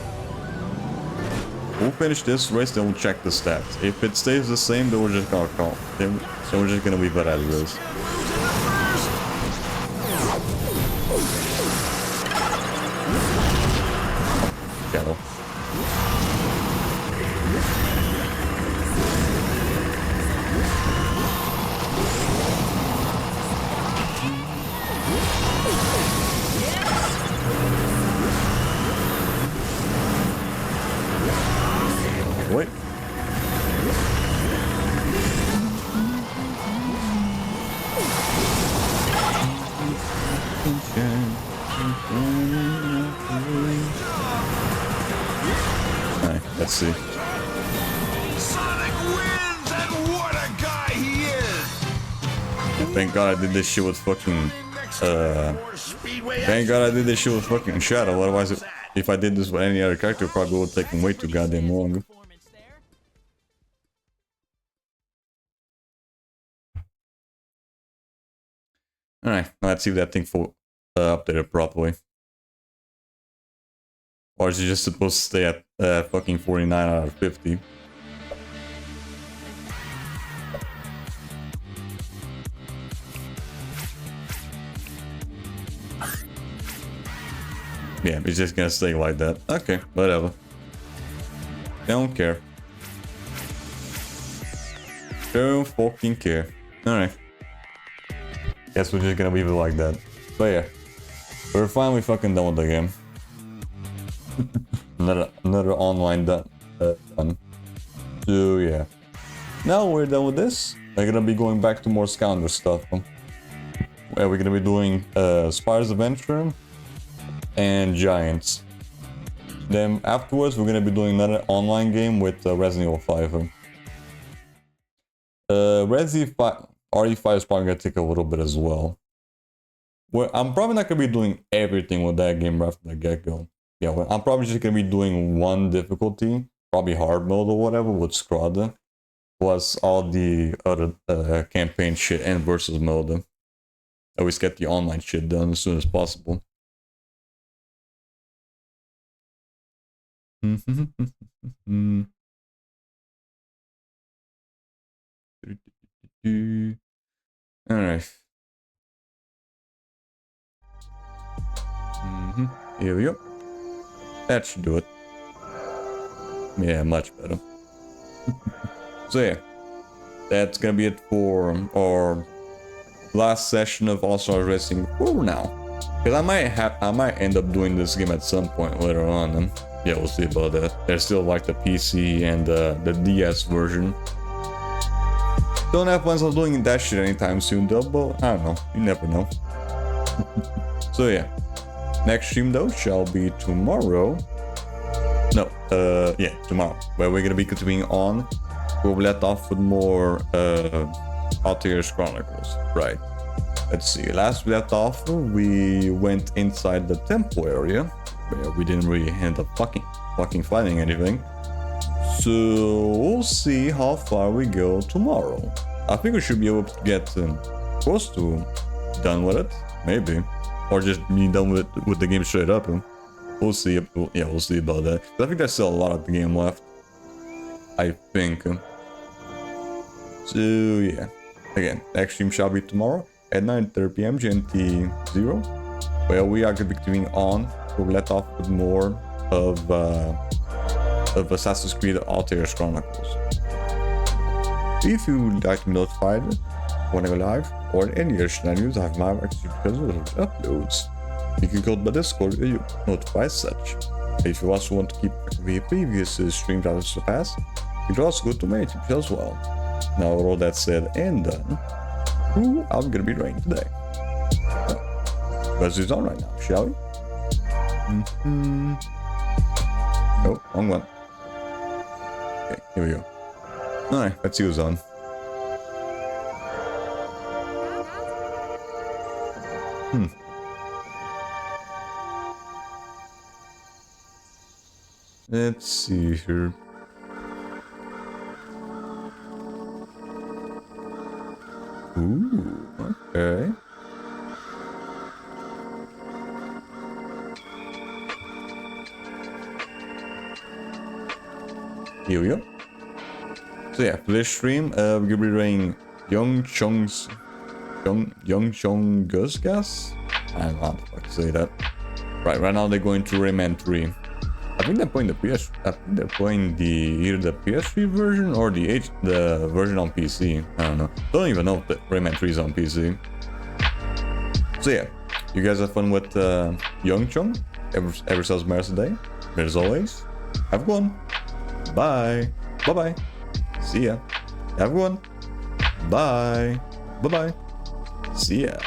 We'll finish this race, then we'll check the stats. If it stays the same, then we're just gonna call. Then, so we're just gonna leave it as it is. Cattle. Wait. Alright, let's see. Sonic wins, and what a guy he is! Thank God I did this shit with fucking thank God I did this shit with fucking Shadow, otherwise if I did this with any other character it probably would have taken way too goddamn long. Alright, let's see if that thing updated properly. Or is it just supposed to stay at fucking 49 out of 50? Yeah, it's just gonna stay like that. Okay, whatever. Don't care. Don't fucking care. Alright. Guess we're just gonna leave it like that. But yeah. We're finally fucking done with the game. another online done. So yeah. Now we're done with this. We're gonna be going back to more Scavenger stuff. Where we're gonna be doing Spider's Adventure and Giants. Then afterwards we're gonna be doing another online game with Resident Evil 5. Resident Evil RE5 is probably gonna take a little bit as well. Well, I'm probably not gonna be doing everything with that game right from the get-go. Yeah, well, I'm probably just gonna be doing one difficulty, probably hard mode or whatever with Scrada, plus all the other campaign shit and versus mode. Always get the online shit done as soon as possible. Alright. Here we go. That should do it. Yeah, much better. So yeah, that's gonna be it for our last session of All-Star Racing for now. Because I might end up doing this game at some point later on, and yeah, we'll see about that. There's still like the PC and the DS version. Don't have plans on doing that shit anytime soon though, but I don't know, you never know. So yeah, next stream though shall be tomorrow. No, yeah, tomorrow, where we're gonna be continuing on. We'll let off with more Altair's Chronicles, right? Let's see, last we left off, we went inside the temple area, where we didn't really end up fucking finding anything. So we'll see how far we go tomorrow. I think we should be able to get close to done with it, maybe, or just be done with the game straight up. We'll see. Yeah, we'll see about that. But I think there's still a lot of the game left, I think. So yeah, again, next stream shall be tomorrow at 9:30 p.m. GMT 0, where we are going to be continuing on. We'll let off with more of Assassin's Creed Altair's Chronicles. If you would like to be notified when I go live or any other shenanigans I have my access because of uploads, you can go to my Discord where you notify such. If you also want to keep the previous streams out of the past, you can also go to my YouTube as well. Now, with all that said and done, who I'm gonna be rating today? Let's do it on right now, shall we? Oh, wrong one. Okay, here we go. Alright, let's see who's on. Let's see here. Ooh, okay. Here we go. So yeah, for this stream, we're gonna be rating Young Chong's Gus. I don't know how the fuck to say that. Right now they're going to Rayman 3. I think they're playing the PS. I think they're playing either the PS3 version or the version on PC. I don't know. Don't even know if the Rayman 3 is on PC. So yeah, you guys have fun with Young Chong. Ever so much today. But as always, have fun. Bye. Bye bye. See ya. Have one. Bye. Bye bye. See ya.